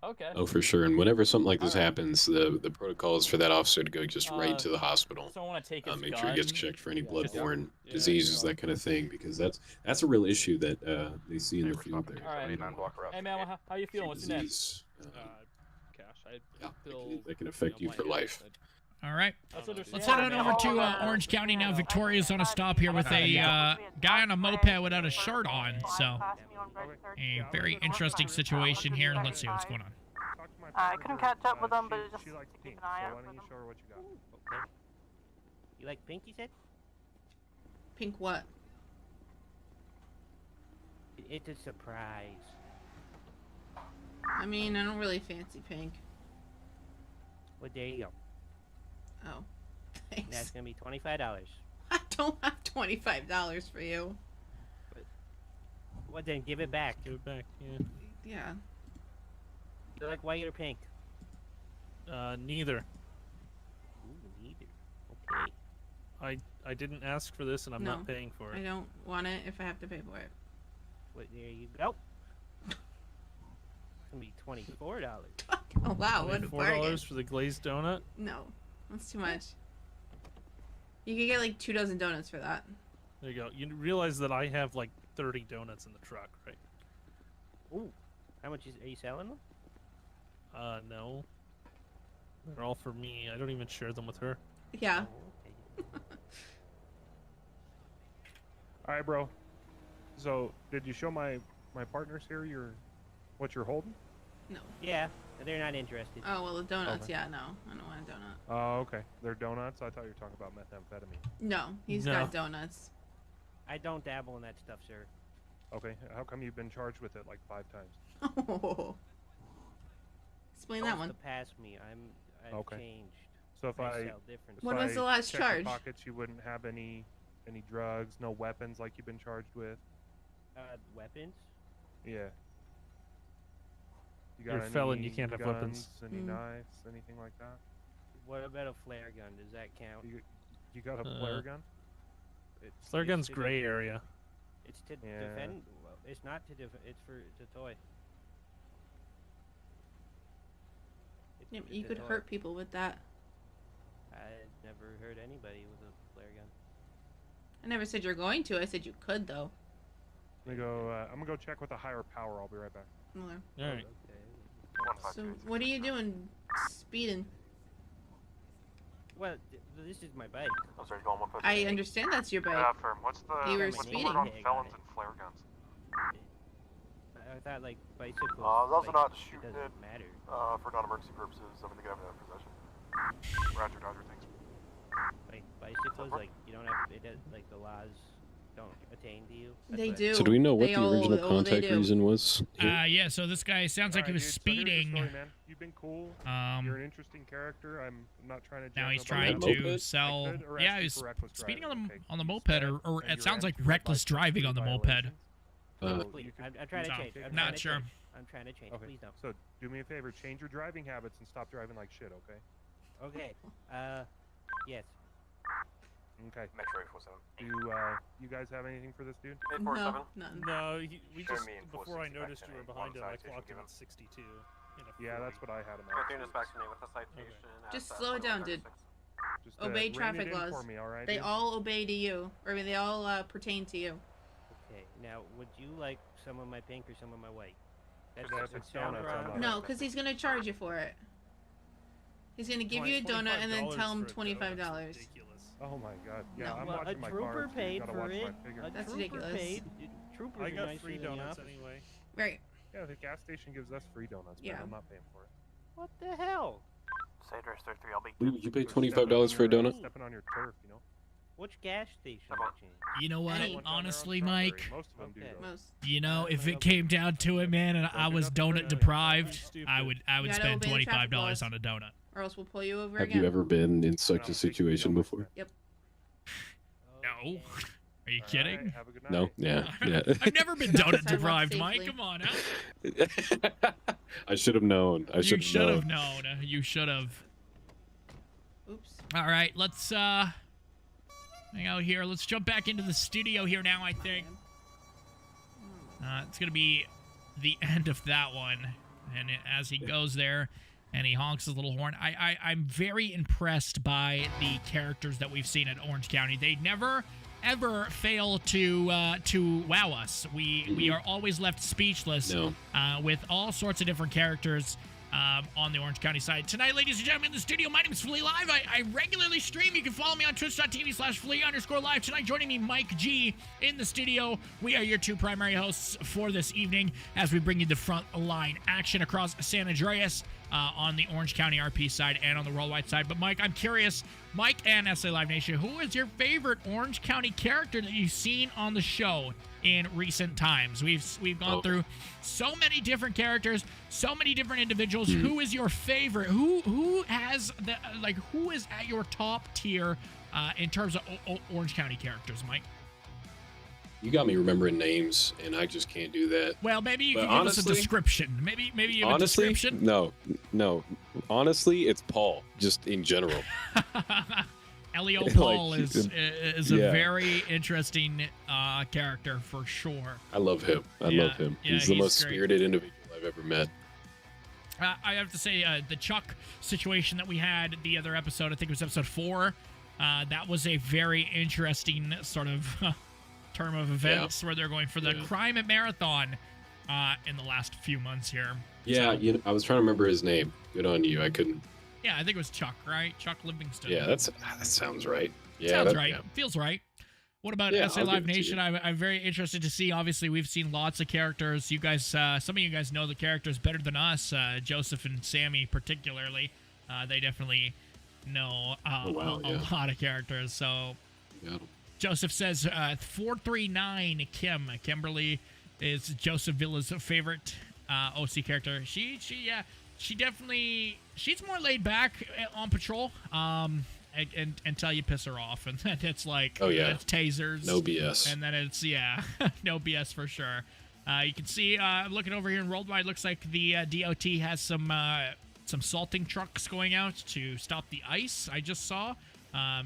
Speaker 6: Okay.
Speaker 3: Oh, for sure. And whenever something like this happens, the protocol is for that officer to go just right to the hospital.
Speaker 6: So I want to take his
Speaker 3: Make sure he gets
Speaker 6: gun.
Speaker 3: checked for any bloodborne diseases, that kind of thing, because that's a real issue that they see in the field there.
Speaker 6: All right. Hey man, how you feeling? What's your name?
Speaker 3: Disease,
Speaker 6: Cash.
Speaker 3: that can affect you for life.
Speaker 2: All right.
Speaker 6: Let's
Speaker 2: Let's head on over to Orange County now. Victoria's on a stop here with a guy on a moped without a shirt on. So, a very interesting situation here. Let's see what's going on.
Speaker 14: I couldn't catch up with them, but just keep an eye out for them.
Speaker 6: You like pink, you said?
Speaker 5: Pink what?
Speaker 6: It's a surprise.
Speaker 5: I mean, I don't really fancy pink.
Speaker 6: Well, there you go.
Speaker 5: Oh, thanks.
Speaker 6: That's gonna be $25.
Speaker 5: I don't have $25 for you.
Speaker 6: Well, then give it back.
Speaker 10: Give it back, yeah.
Speaker 5: Yeah.
Speaker 6: You like white or pink?
Speaker 10: Neither.
Speaker 6: Ooh, neither. Okay.
Speaker 10: I didn't ask for this, and I'm not paying for it.
Speaker 5: I don't want it if I have to pay for it.
Speaker 6: Well, there you go. It's gonna be $24.
Speaker 5: Oh wow, what a bargain.
Speaker 10: $4 for the glazed donut?
Speaker 5: No, that's too much. You could get like 2 dozen donuts for that.
Speaker 10: There you go. You realize that I have like 30 donuts in the truck, right?
Speaker 6: Ooh, how much are you selling them?
Speaker 10: No. They're all for me. I don't even share them with her.
Speaker 5: Yeah.
Speaker 6: Oh, okay.
Speaker 10: All right, bro. So, did you show my partners here what you're holding?
Speaker 5: No.
Speaker 6: Yeah, they're not interested.
Speaker 5: Oh well, the donuts.
Speaker 10: Okay.
Speaker 5: Yeah, no, I don't want a donut.
Speaker 10: Oh, okay. They're donuts? I thought you were talking about methamphetamine.
Speaker 5: No, he's got donuts.
Speaker 6: I don't dabble in that stuff, sir.
Speaker 10: Okay, how come you've been charged with it like 5 times?
Speaker 5: Oh. Explain that one.
Speaker 6: To pass me, I've changed.
Speaker 10: So if
Speaker 6: I
Speaker 10: I
Speaker 6: sell different
Speaker 5: When
Speaker 6: stuff.
Speaker 5: was the last
Speaker 10: check your
Speaker 5: charge?
Speaker 10: pockets, you wouldn't have any drugs, no weapons like you've been charged with?
Speaker 6: Weapons?
Speaker 10: Yeah. You
Speaker 6: You're a
Speaker 10: any
Speaker 6: felon, you can't have weapons.
Speaker 10: guns, Any knives, anything like that?
Speaker 6: What about a flare gun? Does that count?
Speaker 10: You got a flare gun?
Speaker 6: Flare
Speaker 10: gun's
Speaker 6: to
Speaker 10: gray area.
Speaker 6: It's to
Speaker 10: Yeah.
Speaker 6: defend. Well, it's not to defend. It's to toy.
Speaker 5: Yeah, you could hurt people with that.
Speaker 6: I never hurt anybody with a flare gun.
Speaker 5: I never said you're going to. I said you could though.
Speaker 10: I'm gonna go check with a higher power. I'll be right back.
Speaker 5: Okay.
Speaker 10: All right.
Speaker 5: So what are you doing? Speeding.
Speaker 6: Well, this is my bike.
Speaker 11: Oh, sorry, going with
Speaker 5: I understand that's your bike.
Speaker 4: Firm. What's the
Speaker 5: You were
Speaker 4: what's the
Speaker 5: speeding.
Speaker 4: word on felons and flare guns?
Speaker 6: I thought like bicycles.
Speaker 11: those are not
Speaker 6: it
Speaker 11: shooting
Speaker 6: doesn't
Speaker 11: it
Speaker 6: matter.
Speaker 11: for non-emergency purposes. I mean, they can have it in possession.
Speaker 4: Roger, Dodger, thanks.
Speaker 6: Like bicycles, like you don't have it. Like the laws don't attain to you. That's
Speaker 5: They
Speaker 6: what-
Speaker 5: do.
Speaker 3: So do we know what
Speaker 5: They
Speaker 3: the
Speaker 5: all-
Speaker 3: original
Speaker 5: they
Speaker 3: contact
Speaker 5: do.
Speaker 3: reason was?
Speaker 2: Yeah, so this guy sounds like he was speeding.
Speaker 10: Sorry, man. You've been cool. You're an interesting character. I'm not trying to.
Speaker 2: Now
Speaker 10: judge
Speaker 2: he's
Speaker 10: nobody.
Speaker 2: trying to sell. Yeah, he's speeding on the moped, or it sounds like reckless driving on the moped.
Speaker 6: Please, I'm trying to
Speaker 2: So,
Speaker 6: change. I'm
Speaker 2: not
Speaker 6: trying to
Speaker 2: sure.
Speaker 6: change. I'm trying to change.
Speaker 10: Okay.
Speaker 6: Please don't.
Speaker 10: So do me a favor, change your driving habits and stop driving like shit, okay?
Speaker 6: Okay. Yes.
Speaker 10: Okay.
Speaker 11: Metro 847.
Speaker 10: Do you guys have anything for this dude?
Speaker 11: 847.
Speaker 5: None.
Speaker 10: No,
Speaker 11: we just before I noticed you were behind him, I clocked him at
Speaker 10: 62. Yeah, that's what I had him
Speaker 11: Continue
Speaker 10: at.
Speaker 11: to vaccinate with a citation.
Speaker 5: Just slow it down, dude.
Speaker 10: Just
Speaker 5: Obey
Speaker 10: rein it
Speaker 5: traffic
Speaker 10: in
Speaker 5: laws.
Speaker 10: for me, all right,
Speaker 5: They
Speaker 10: dude?
Speaker 5: all obey to you, or I mean, they all pertain to you.
Speaker 6: Okay. Now, would you like some of my pink or some of my white?
Speaker 10: If it's donuts, I'm not-
Speaker 5: No, because he's gonna charge you for it. He's gonna give you a donut and then tell him $25.
Speaker 10: Oh my god. Yeah,
Speaker 5: No.
Speaker 10: I'm
Speaker 6: Well,
Speaker 10: watching
Speaker 6: a
Speaker 10: my
Speaker 6: trooper
Speaker 10: cards,
Speaker 6: paid
Speaker 10: gotta
Speaker 6: for
Speaker 10: watch
Speaker 6: it.
Speaker 10: my figure.
Speaker 6: A
Speaker 5: That's
Speaker 6: trooper
Speaker 5: ridiculous.
Speaker 6: paid. Troopers
Speaker 10: I
Speaker 6: are
Speaker 10: got
Speaker 6: nicer
Speaker 10: free
Speaker 6: than the
Speaker 10: donuts
Speaker 6: officers.
Speaker 10: anyway.
Speaker 5: Right.
Speaker 10: Yeah, the gas station gives us free donuts,
Speaker 5: Yeah.
Speaker 10: but I'm not paying for it.
Speaker 6: What the hell?
Speaker 12: Andreas 33, I'll be.
Speaker 3: You paid $25 for a donut?
Speaker 10: Stepping on your turf, you know.
Speaker 6: Which gas station did change?
Speaker 2: You know what?
Speaker 5: Any.
Speaker 2: Honestly, Mike,
Speaker 10: Most of them do.
Speaker 6: Okay.
Speaker 10: Though.
Speaker 5: Most.
Speaker 2: you know, if it came down to it, man, and I was donut deprived, I would
Speaker 5: gotta
Speaker 2: spend
Speaker 5: obey the traffic
Speaker 2: $25
Speaker 5: laws.
Speaker 2: on a donut.
Speaker 5: Or else we'll pull you over
Speaker 3: Have
Speaker 5: again.
Speaker 3: you ever been in such a situation before?
Speaker 5: Yep.
Speaker 2: No. Are you kidding?
Speaker 10: Alright, have a good night.
Speaker 3: No? Yeah. Yeah.
Speaker 2: I've never been
Speaker 5: Stop the
Speaker 2: donut
Speaker 5: sidewalk
Speaker 2: deprived,
Speaker 5: safely.
Speaker 2: Mike. Come on now.
Speaker 3: I should have known. I
Speaker 2: You
Speaker 3: should
Speaker 2: should
Speaker 3: have
Speaker 2: have
Speaker 3: known.
Speaker 2: known. You should have.
Speaker 5: Oops.
Speaker 2: All right, let's hang out here. Let's jump back into the studio here now, I think. It's gonna be the end of that one. And as he goes there and he honks his little horn, I'm very impressed by the characters that we've seen at Orange County. They never ever fail to wow us. We are always left speechless with all sorts of different characters on the Orange County side. Tonight, ladies and gentlemen, in the studio, my name is Flea Live. I regularly stream. You can follow me on twitch.tv/Flea_live. Tonight, joining me, Mike G, in the studio. We are your two primary hosts for this evening as we bring you the front line action across San Andreas on the Orange County RP side and on the worldwide side. But Mike, I'm curious, Mike and SA Live Nation, who is your favorite Orange County character that you've seen on the show in recent times? We've gone through so many different characters, so many different individuals. Who is your favorite? Who has the who is at your top tier in terms of Orange County characters, Mike?
Speaker 3: You got me remembering names, and I just can't do that.
Speaker 2: Well, maybe you
Speaker 3: But
Speaker 2: can give us a description. Maybe you have a description.
Speaker 3: No. Honestly, it's Paul, just in general.
Speaker 2: Elio Paul
Speaker 3: Like,
Speaker 2: is a very interesting character for sure.
Speaker 3: I love him. I love him.
Speaker 2: Yeah,
Speaker 3: He's the most
Speaker 2: great.
Speaker 3: spirited individual I've ever met.
Speaker 2: I have to say, the Chuck situation that we had the other episode, I think it was episode 4, that was a very interesting sort of term of events where they're going for the crime at Marathon in the last few months here.
Speaker 3: Yeah, I was trying to remember his name. Good on you. I couldn't.
Speaker 2: Yeah, I think it was Chuck, right? Chuck Livingston.
Speaker 3: Yeah, that sounds right. Yeah,
Speaker 2: Sounds
Speaker 3: that-
Speaker 2: right.
Speaker 3: yeah.
Speaker 2: Feels right. What about
Speaker 3: Yeah,
Speaker 2: SA
Speaker 3: I'll
Speaker 2: Live
Speaker 3: give it to
Speaker 2: Nation?
Speaker 3: you.
Speaker 2: I'm very interested to see. Obviously, we've seen lots of characters. You guys, some of you guys know the characters better than us. Joseph and Sammy, particularly, they definitely know a lot of characters. So, Joseph says 439 Kim. Kimberly is Joseph Villa's favorite OC character. She definitely, she's more laid back on patrol. Until you piss her off, and then it's like, it's tasers,
Speaker 3: No BS.
Speaker 2: and then it's no BS for sure. You can see, I'm looking over here in Worldwide, looks like the DOT has some salting trucks going out to stop the ice. I just saw,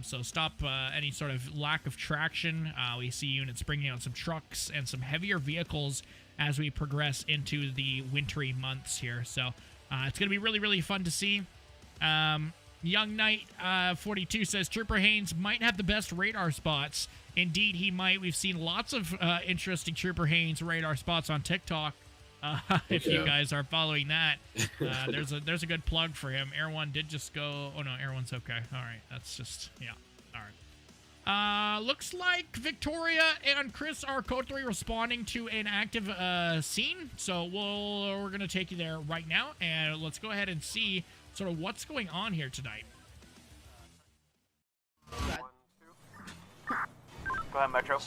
Speaker 2: so stop any sort of lack of traction. We see units bringing out some trucks and some heavier vehicles as we progress into the wintry months here. So it's gonna be really, really fun to see. Young Knight 42 says Trooper Haynes might have the best radar spots. Indeed, he might. We've seen lots of interesting Trooper Haynes radar spots on TikTok. If you guys are following that, there's a good plug for him. Air One did just go. Oh no, Air One's okay. All right, that's just All right. Looks like Victoria and Chris are code 3 responding to an active scene. So we're gonna take you there right now, and let's go ahead and see sort of what's going on here tonight.
Speaker 9: Go ahead, Metro.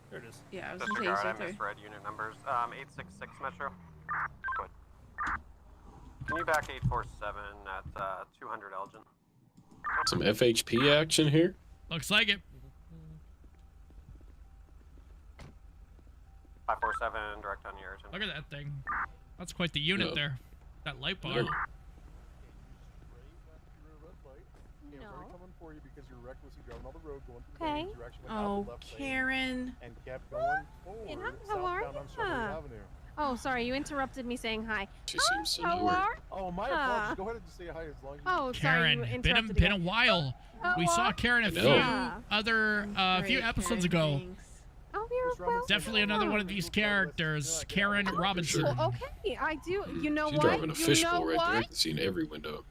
Speaker 10: There it is.
Speaker 5: Yeah, I was gonna say you
Speaker 11: Disregard, I
Speaker 5: said there.
Speaker 11: misread unit numbers. 866 Metro. Go ahead. Can you back 847 at 200 Elgin?
Speaker 3: Some FHP action here.
Speaker 2: Looks like it.
Speaker 11: 547 direct on yours.
Speaker 2: Look at that thing. That's quite the unit
Speaker 3: No.
Speaker 2: there. That light bar.
Speaker 14: Okay.
Speaker 5: Oh, Karen.
Speaker 14: Hey, how are you? Oh, sorry, you interrupted me saying hi.
Speaker 3: She seems so
Speaker 14: How
Speaker 3: nowhere.
Speaker 14: are?
Speaker 8: Oh, my
Speaker 14: apologies.
Speaker 8: Go ahead and just say hi as long as
Speaker 14: Oh, sorry, you
Speaker 2: Karen,
Speaker 14: interrupted
Speaker 2: been a
Speaker 14: again.
Speaker 2: while. We saw Karen a
Speaker 3: I
Speaker 2: few
Speaker 3: know.
Speaker 2: other few
Speaker 5: Great,
Speaker 2: episodes
Speaker 5: Karen,
Speaker 2: ago.
Speaker 5: thanks.
Speaker 14: Oh, you're
Speaker 2: Definitely another one of these characters, Karen Robinson.
Speaker 14: Well, okay, I do. You know
Speaker 3: She's
Speaker 14: what?
Speaker 3: driving a fishbowl right there. I
Speaker 14: What?
Speaker 3: can see in every window.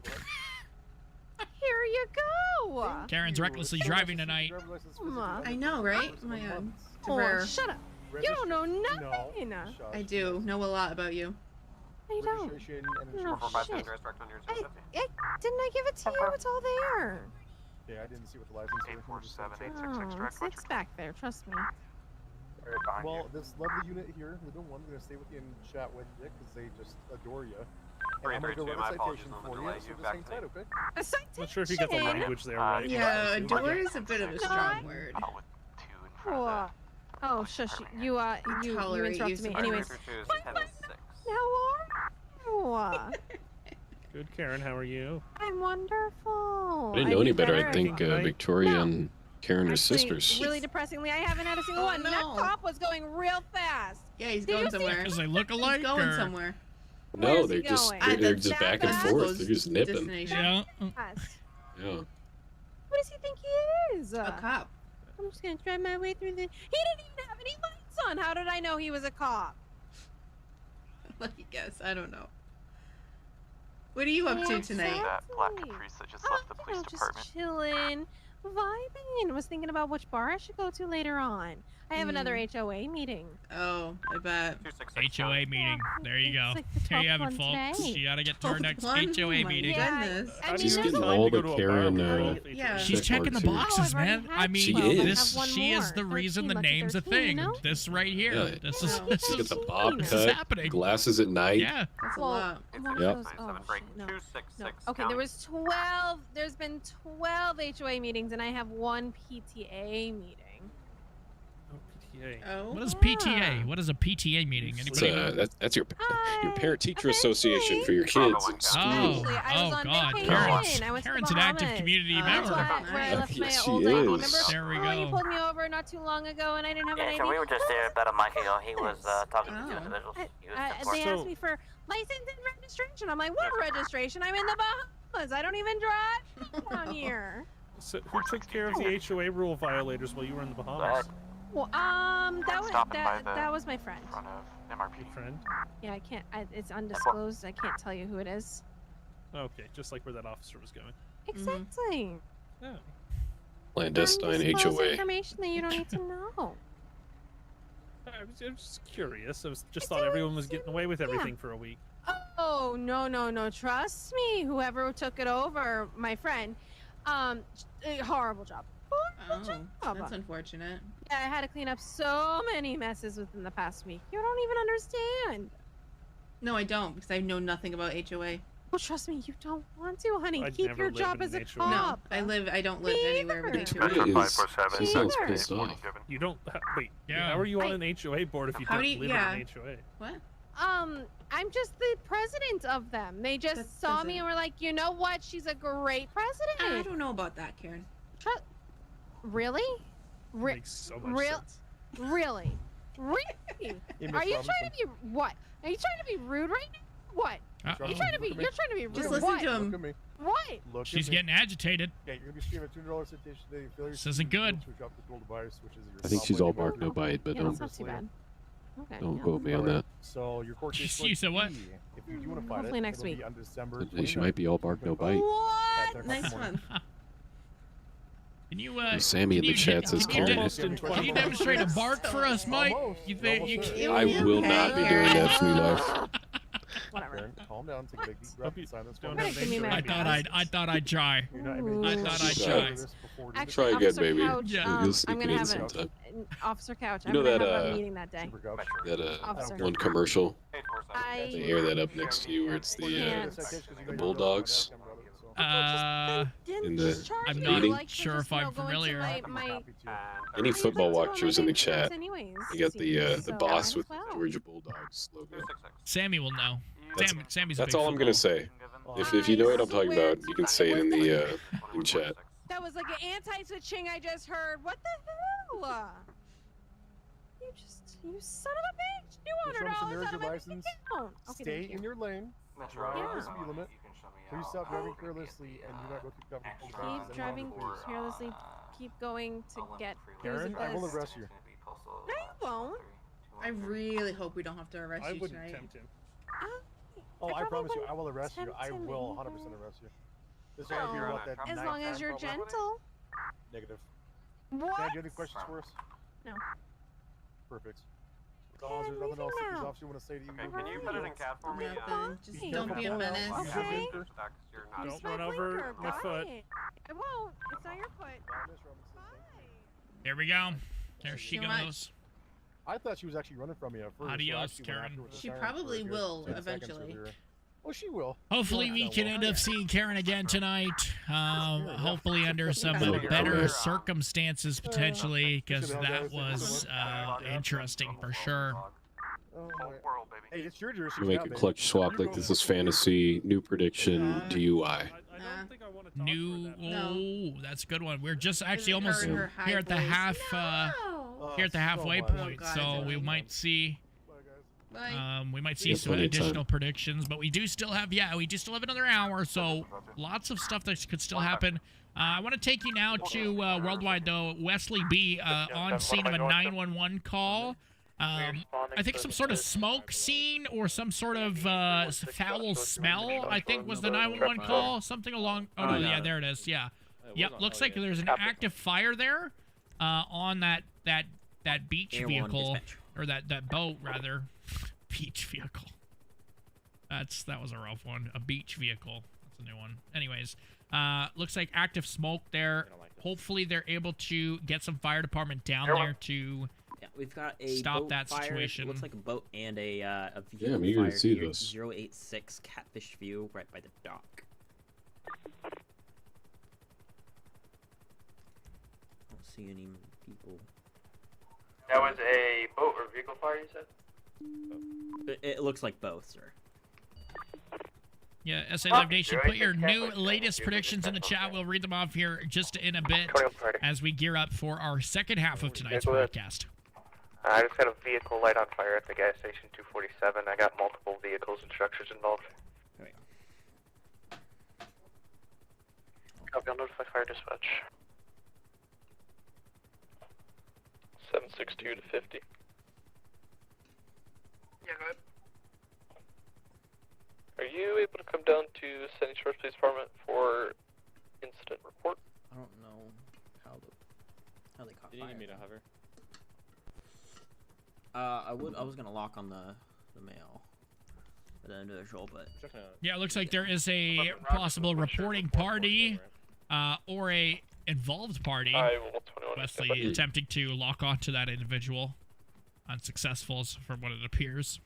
Speaker 14: Here you go.
Speaker 2: Karen's recklessly driving tonight.
Speaker 5: I know, right? Oh my god.
Speaker 14: Oh, shut up. You don't know nothing.
Speaker 5: I do know a lot about you.
Speaker 14: I don't. No, shit. Didn't I give it to you? It's all there.
Speaker 10: Yeah, I didn't see what the license was.
Speaker 14: 847-866 it's back there. Trust me.
Speaker 10: Well, this lovely unit here, the new one, I'm gonna stay with you and chat with you because they just adore you. And I'm gonna go run a citation for you, so just hang tight, okay?
Speaker 14: A citation?
Speaker 10: Not sure if you got the language there right.
Speaker 5: Yeah, adore is a bit of a strong word.
Speaker 14: Oh, shush! You
Speaker 5: tolerate
Speaker 14: interrupted
Speaker 5: you
Speaker 14: me.
Speaker 5: so
Speaker 14: Anyways, how are you?
Speaker 10: Good, Karen. How are you?
Speaker 14: I'm wonderful.
Speaker 3: I didn't know any better. I
Speaker 14: better.
Speaker 3: think Victoria and Karen are
Speaker 14: Actually,
Speaker 3: sisters.
Speaker 14: Really depressingly, I haven't had a single one. That cop was going real fast.
Speaker 5: Yeah, he's
Speaker 14: Did
Speaker 5: going
Speaker 14: you see
Speaker 5: somewhere.
Speaker 2: Because they look alike.
Speaker 5: He's going
Speaker 2: or-
Speaker 5: somewhere.
Speaker 3: No, they're just they're just back and forth. They're just nipping.
Speaker 5: Destination.
Speaker 2: Yeah.
Speaker 3: Yeah.
Speaker 14: What does he think he is?
Speaker 5: A cop.
Speaker 14: I'm just gonna drive my way through the. He didn't even have any lights on. How did I know he was a cop?
Speaker 5: Lucky guess. I don't know. What are you up to tonight?
Speaker 9: That black Caprice that just left the police department.
Speaker 14: Just chilling, vibing. Was thinking about which bar I should go to later on. I have another HOA meeting.
Speaker 5: Oh, I bet.
Speaker 2: HOA meeting. There you go. There you have it, folks. You gotta get to our next HOA meeting.
Speaker 3: She's getting all the Karen.
Speaker 2: She's checking the boxes, man. I mean,
Speaker 3: She is.
Speaker 2: she is the reason the name's a thing. This right here.
Speaker 3: Yeah.
Speaker 2: This is
Speaker 3: She got the bob
Speaker 2: this is
Speaker 3: cut,
Speaker 2: happening.
Speaker 3: glasses at night.
Speaker 2: Yeah.
Speaker 5: That's a lot.
Speaker 3: Yep.
Speaker 14: No. Okay, there was 12. There's been 12 HOA meetings, and I have one PTA meeting.
Speaker 5: Oh.
Speaker 2: What is PTA? What is a PTA meeting? Anybody know?
Speaker 3: That's your parent-teacher association for your kids in school.
Speaker 2: Oh God, Karen's an active community member.
Speaker 14: Where I left my
Speaker 3: Yes, she
Speaker 14: old ID.
Speaker 3: is.
Speaker 14: Remember?
Speaker 2: There we
Speaker 14: Oh, you
Speaker 2: go.
Speaker 14: pulled me over not too long ago, and I didn't have an ID.
Speaker 17: so we were just there about a month ago. He was talking to two
Speaker 14: Oh.
Speaker 17: individuals.
Speaker 14: They asked me for license and registration. I'm like, what registration? I'm in the Bahamas. I don't even drive down here.
Speaker 10: So, who took care of the HOA rule violators while you were in the Bahamas?
Speaker 14: Well, that was my friend.
Speaker 9: Front of MRP.
Speaker 10: Friend?
Speaker 14: Yeah, I can't. It's undisclosed. I can't tell you who it is.
Speaker 10: Okay, just like where that officer was going.
Speaker 14: Exactly.
Speaker 10: Yeah.
Speaker 3: Clandestine
Speaker 14: Undisclosed
Speaker 3: HOA.
Speaker 14: information that you don't need to know.
Speaker 10: I was just curious. I just thought everyone was getting away with everything for a week.
Speaker 14: Oh no! Trust me. Whoever took it over, my friend, horrible job.
Speaker 5: That's unfortunate.
Speaker 14: Yeah, I had to clean up so many messes within the past week. You don't even understand.
Speaker 5: No, I don't, because I know nothing about HOA.
Speaker 14: Well, trust me, you don't want to, honey.
Speaker 5: I'd
Speaker 14: Keep
Speaker 5: never
Speaker 14: your
Speaker 5: live
Speaker 14: job
Speaker 5: in
Speaker 14: as a
Speaker 5: an HOA.
Speaker 14: cop.
Speaker 5: No, I don't live anywhere with HOA.
Speaker 3: She sounds pissed off.
Speaker 10: You don't. Wait.
Speaker 2: Yeah.
Speaker 10: How are you on an HOA board if you
Speaker 5: How
Speaker 10: don't
Speaker 5: do you-
Speaker 10: live
Speaker 5: yeah.
Speaker 10: in an HOA?
Speaker 5: What?
Speaker 14: I'm just the president of them. They just saw me and were like, you know what? She's a great president.
Speaker 5: I don't know about that, Karen.
Speaker 14: Really?
Speaker 10: Makes so much
Speaker 14: Real?
Speaker 10: sense.
Speaker 14: Really? Really?
Speaker 10: Miss
Speaker 14: Are you
Speaker 10: Robinson.
Speaker 14: trying to be what? Are you trying to be rude right now? What? You're trying to be. You're trying to be rude.
Speaker 5: Just listen
Speaker 14: what?
Speaker 5: to him.
Speaker 10: Look at me.
Speaker 14: What?
Speaker 10: Look
Speaker 2: She's
Speaker 10: at me.
Speaker 2: getting agitated.
Speaker 10: Yeah, you're gonna be streaming a $200 citation today. Failure
Speaker 2: This isn't good.
Speaker 10: to drop control device, which is your
Speaker 3: I think she's all bark no bite, but
Speaker 14: Yeah,
Speaker 3: don't
Speaker 14: that's not too bad. Okay.
Speaker 3: don't
Speaker 14: yeah.
Speaker 3: quote me on that.
Speaker 10: So your court case.
Speaker 2: You said what?
Speaker 10: If you do want to fight
Speaker 14: Hopefully
Speaker 10: it,
Speaker 14: next
Speaker 10: it'll
Speaker 14: week.
Speaker 10: be on December.
Speaker 3: She might be all bark no bite.
Speaker 14: What?
Speaker 5: Nice one.
Speaker 2: Can you
Speaker 3: Sammy in the chat says Karen.
Speaker 2: Can you demonstrate a bark for us, Mike? You think you can?
Speaker 3: I will not be doing that to me life.
Speaker 14: Whatever.
Speaker 10: Calm down. Take a big deep breath. Silence.
Speaker 2: I thought I'd try. I thought I'd try.
Speaker 14: Actually,
Speaker 3: Try again,
Speaker 14: Officer
Speaker 3: baby.
Speaker 14: Couch,
Speaker 3: You'll
Speaker 14: I'm
Speaker 3: sneak it
Speaker 14: gonna
Speaker 3: in
Speaker 14: have
Speaker 3: sometime.
Speaker 14: an Officer Couch.
Speaker 3: You know
Speaker 14: I'm gonna
Speaker 3: that,
Speaker 14: have a meeting that day. Officer.
Speaker 3: one commercial?
Speaker 14: I
Speaker 3: They air that up next to you where it's the Bulldogs. In the
Speaker 2: I'm
Speaker 3: meeting.
Speaker 2: not sure if I'm familiar.
Speaker 3: Any football watchers in the chat, you got the boss with the Georgia Bulldogs logo.
Speaker 2: Sammy will know. Sammy's a
Speaker 3: That's
Speaker 2: big
Speaker 3: all I'm gonna say. If you know what I'm talking about, you can say it in the in chat.
Speaker 14: That was like an anti-switching I just heard. What the hell? You son of a bitch! $200 out of my account. Okay,
Speaker 10: Stay
Speaker 14: thank you.
Speaker 10: in your lane. Drive the speed limit. Please stop driving carelessly and do not go keep covered.
Speaker 14: Keep driving carelessly. Keep going to get.
Speaker 10: Karen, I will
Speaker 14: booze.
Speaker 10: arrest you.
Speaker 14: No, you won't.
Speaker 5: I really hope we don't have to arrest
Speaker 10: I
Speaker 5: you
Speaker 10: wouldn't
Speaker 5: tonight.
Speaker 10: tempt him. Oh, I promise you, I will arrest you. I will 100% arrest you. This is gonna be about that
Speaker 14: As
Speaker 10: ninth
Speaker 14: long as
Speaker 10: time
Speaker 14: you're
Speaker 10: probably.
Speaker 14: gentle.
Speaker 10: Negative.
Speaker 14: What?
Speaker 10: Sam, do you have any questions for us?
Speaker 14: No.
Speaker 10: Perfect. As long as there's nothing else that these officers want to say to you.
Speaker 11: Okay, can you put it in cat for me?
Speaker 5: Nothing. Just don't be a menace.
Speaker 14: Okay.
Speaker 10: Don't
Speaker 14: run over my foot. I won't. It's not your foot.
Speaker 2: There we go. There she
Speaker 5: Too much.
Speaker 2: goes.
Speaker 10: I thought she was actually running from you at first.
Speaker 2: Adios,
Speaker 10: so
Speaker 2: Karen.
Speaker 5: She probably will eventually.
Speaker 10: Oh, she will.
Speaker 2: Hopefully we can end up seeing Karen again tonight. Hopefully under some better circumstances potentially, because that was interesting for sure.
Speaker 10: Hey, it's your
Speaker 3: You
Speaker 10: jurisdiction.
Speaker 3: make a clutch swap like this is fantasy. New prediction DUI.
Speaker 2: Oh, that's a good one. We're just actually almost here at the half halfway point, so we might see. We might see some additional predictions, but we do still have another hour, so lots of stuff that could still happen. I want to take you now to Worldwide, though. Wesley B. On scene of a 911 call. I think some sort of smoke scene or some sort of foul smell, I think, was the 911 call. Something along... Oh, no, yeah, there it is. Yeah. Yep, looks like there's an active fire there on that beach vehicle. Or that boat, rather. Beach vehicle. That was a rough one. A beach vehicle. That's a new one. Anyways, looks like active smoke there. Hopefully they're able to get some fire department down there to
Speaker 18: we've got a
Speaker 2: stop
Speaker 18: boat
Speaker 2: that
Speaker 18: fire.
Speaker 2: situation.
Speaker 18: Looks like a boat and a vehicle
Speaker 3: Yeah, I'm eager
Speaker 18: fire
Speaker 3: to see
Speaker 18: here.
Speaker 3: this.
Speaker 18: 086 Catfish View right by the dock. I don't see any people.
Speaker 11: That was a boat or vehicle fire, you said?
Speaker 18: It looks like both, sir.
Speaker 2: Yeah, SA Live Nation, put your new latest predictions in the chat. We'll read them off here just in a bit as we gear up for our second half of tonight's broadcast.
Speaker 11: I just got a vehicle light on fire at the gas station 247. I got multiple vehicles and structures involved. Copy, I'll notify fire dispatch. 762 to 50. Yeah, go ahead. Are you able to come down to Sandy Shores Police Department for incident report?
Speaker 18: I don't know how they caught fire.
Speaker 19: You need me to hover?
Speaker 18: I was gonna lock on the mail for the individual, but
Speaker 2: Yeah, it looks like there is a possible reporting party or a involved party. Wesley attempting to lock onto that individual. Unsuccessful from what it appears.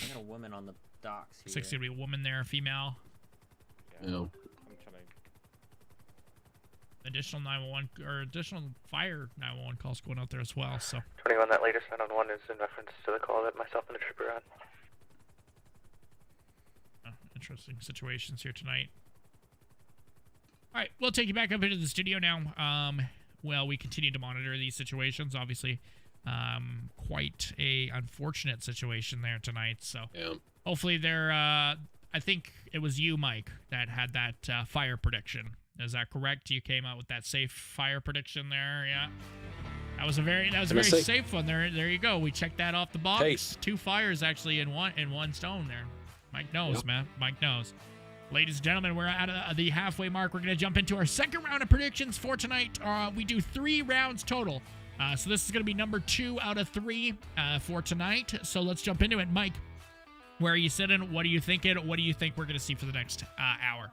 Speaker 18: I got a woman on the docks here.
Speaker 2: Looks like it's gonna be a woman there, a female.
Speaker 3: Yeah.
Speaker 19: I'm trying to...
Speaker 2: Additional 911 or additional fire 911 calls going out there as well. So
Speaker 11: 21, that latest 911 is in reference to the call that myself and the trooper had.
Speaker 2: interesting situations here tonight. All right, we'll take you back up into the studio now. Well, we continue to monitor these situations. Obviously, quite a unfortunate situation there tonight. So hopefully they're, I think it was you, Mike, that had that fire prediction. Is that correct? You came out with that safe fire prediction there. Yeah. That was a very safe one there. There you go. We checked that off the box.
Speaker 3: Hey.
Speaker 2: 2 fires actually in one stone there. Mike knows, man. Mike knows. Ladies and gentlemen, we're at the halfway mark. We're going to jump into our second round of predictions for tonight. We do 3 rounds total. So this is going to be number 2 out of 3 for tonight. So let's jump into it. Mike, where are you sitting? What are you thinking? What do you think we're going to see for the next hour?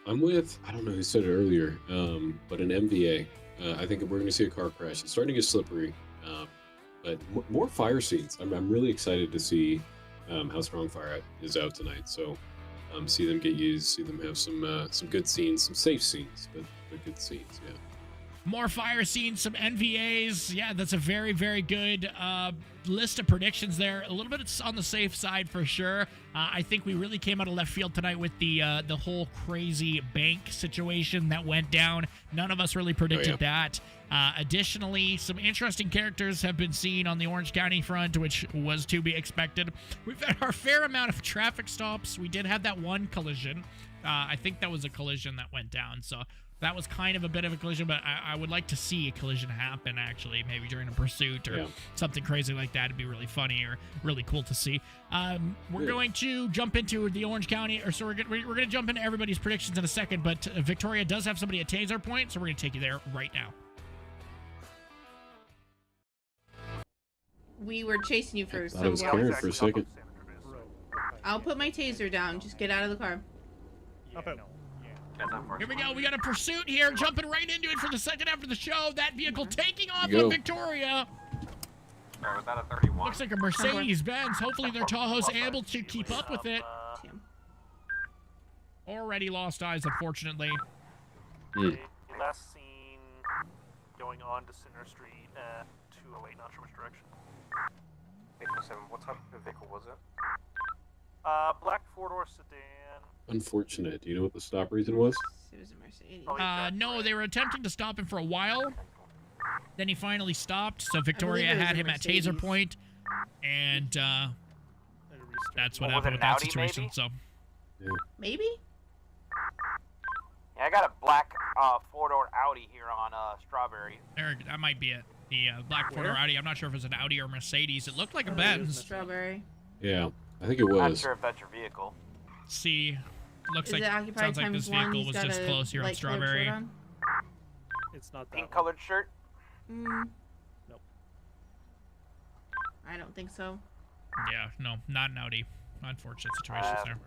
Speaker 3: I'm with, I don't know who said it earlier, but an MVA. I think we're going to see a car crash. It's starting to get slippery, but more fire scenes. I'm really excited to see how strong fire is out tonight. So see them get used, see them have some good scenes, some safe scenes, but good scenes, yeah.
Speaker 2: More fire scenes, some NVAs. Yeah, that's a very, very good list of predictions there. A little bit on the safe side for sure. I think we really came out of left field tonight with the whole crazy bank situation that went down. None of us really predicted that. Additionally, some interesting characters have been seen on the Orange County front, which was to be expected. We've had our fair amount of traffic stops. We did have that one collision. I think that was a collision that went down, so that was kind of a bit of a collision, but I would like to see a collision happen, actually, maybe during a pursuit or something crazy like that. It'd be really funny or really cool to see. We're going to jump into the Orange County, or so we're going to jump into everybody's predictions in a second, but Victoria does have somebody at Taser Point, so we're going to take you there right now.
Speaker 5: We were chasing you for
Speaker 3: I
Speaker 5: some
Speaker 3: was scared for a second.
Speaker 5: I'll put my taser down. Just get out of the car.
Speaker 2: Here we go. We got a pursuit here. Jumping right into it for the second half of the show. That vehicle taking off
Speaker 3: Go.
Speaker 2: with Victoria.
Speaker 11: Sorry, was that a 31?
Speaker 2: Looks like a Mercedes-Benz. Hopefully their Tahoe's able to keep up with it. Already lost eyes, unfortunately.
Speaker 4: Last seen going on to Center Street at 208, not sure which direction.
Speaker 11: 807, what type of vehicle was it?
Speaker 4: Black four-door sedan.
Speaker 3: Unfortunate. Do you know what the stop reason was?
Speaker 5: It was a Mercedes.
Speaker 2: No, they were attempting to stop him for a while. Then he finally stopped, so Victoria had him at Taser Point, and that's what happened with that situation. So,
Speaker 5: maybe.
Speaker 11: Yeah, I got a black four-door Audi here on Strawberry.
Speaker 2: Eric, that might be it. The black four-door Audi. I'm not sure if it was an Audi or Mercedes. It looked like a Benz.
Speaker 5: Strawberry.
Speaker 3: Yeah, I think it was.
Speaker 11: Not sure if that's your vehicle.
Speaker 2: See, looks
Speaker 5: Is
Speaker 2: like
Speaker 5: it occupied
Speaker 2: sounds like this
Speaker 5: times one?
Speaker 2: vehicle was
Speaker 5: He's
Speaker 2: just
Speaker 5: got a
Speaker 2: close here on
Speaker 5: light colored
Speaker 2: Strawberry.
Speaker 5: shirt on?
Speaker 4: It's not that.
Speaker 11: Pink-colored shirt.
Speaker 5: Mm,
Speaker 4: Nope.
Speaker 5: I don't think so.
Speaker 2: Yeah, no, not an Audi. Unfortunate situations there.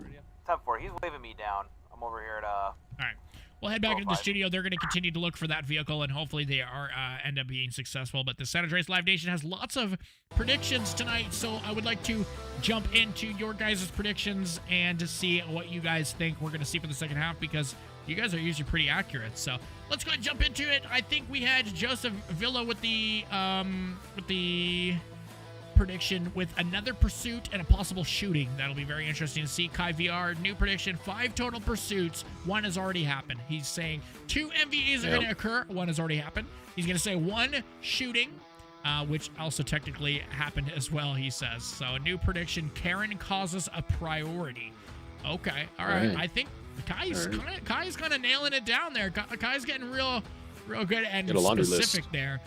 Speaker 11: 10-4, he's waving me down. I'm over here at
Speaker 2: All right. We'll head back into the studio. They're going to continue to look for that vehicle, and hopefully they are end up being successful. But the San Andreas Live Nation has lots of predictions tonight, so I would like to jump into your guys' predictions and to see what you guys think we're going to see for the second half, because you guys are usually pretty accurate. So let's go ahead and jump into it. I think we had Joseph Villa with the prediction with another pursuit and a possible shooting. That'll be very interesting to see. Kai VR, new prediction, 5 total pursuits. 1 has already happened. He's saying 2 MVAs are going to occur. 1 has already happened. He's going to say 1 shooting, which also technically happened as well, he says. So a new prediction, Karen causes a priority. Okay, all right. I think Kai's kind of nailing it down there. Kai's getting real good and specific there.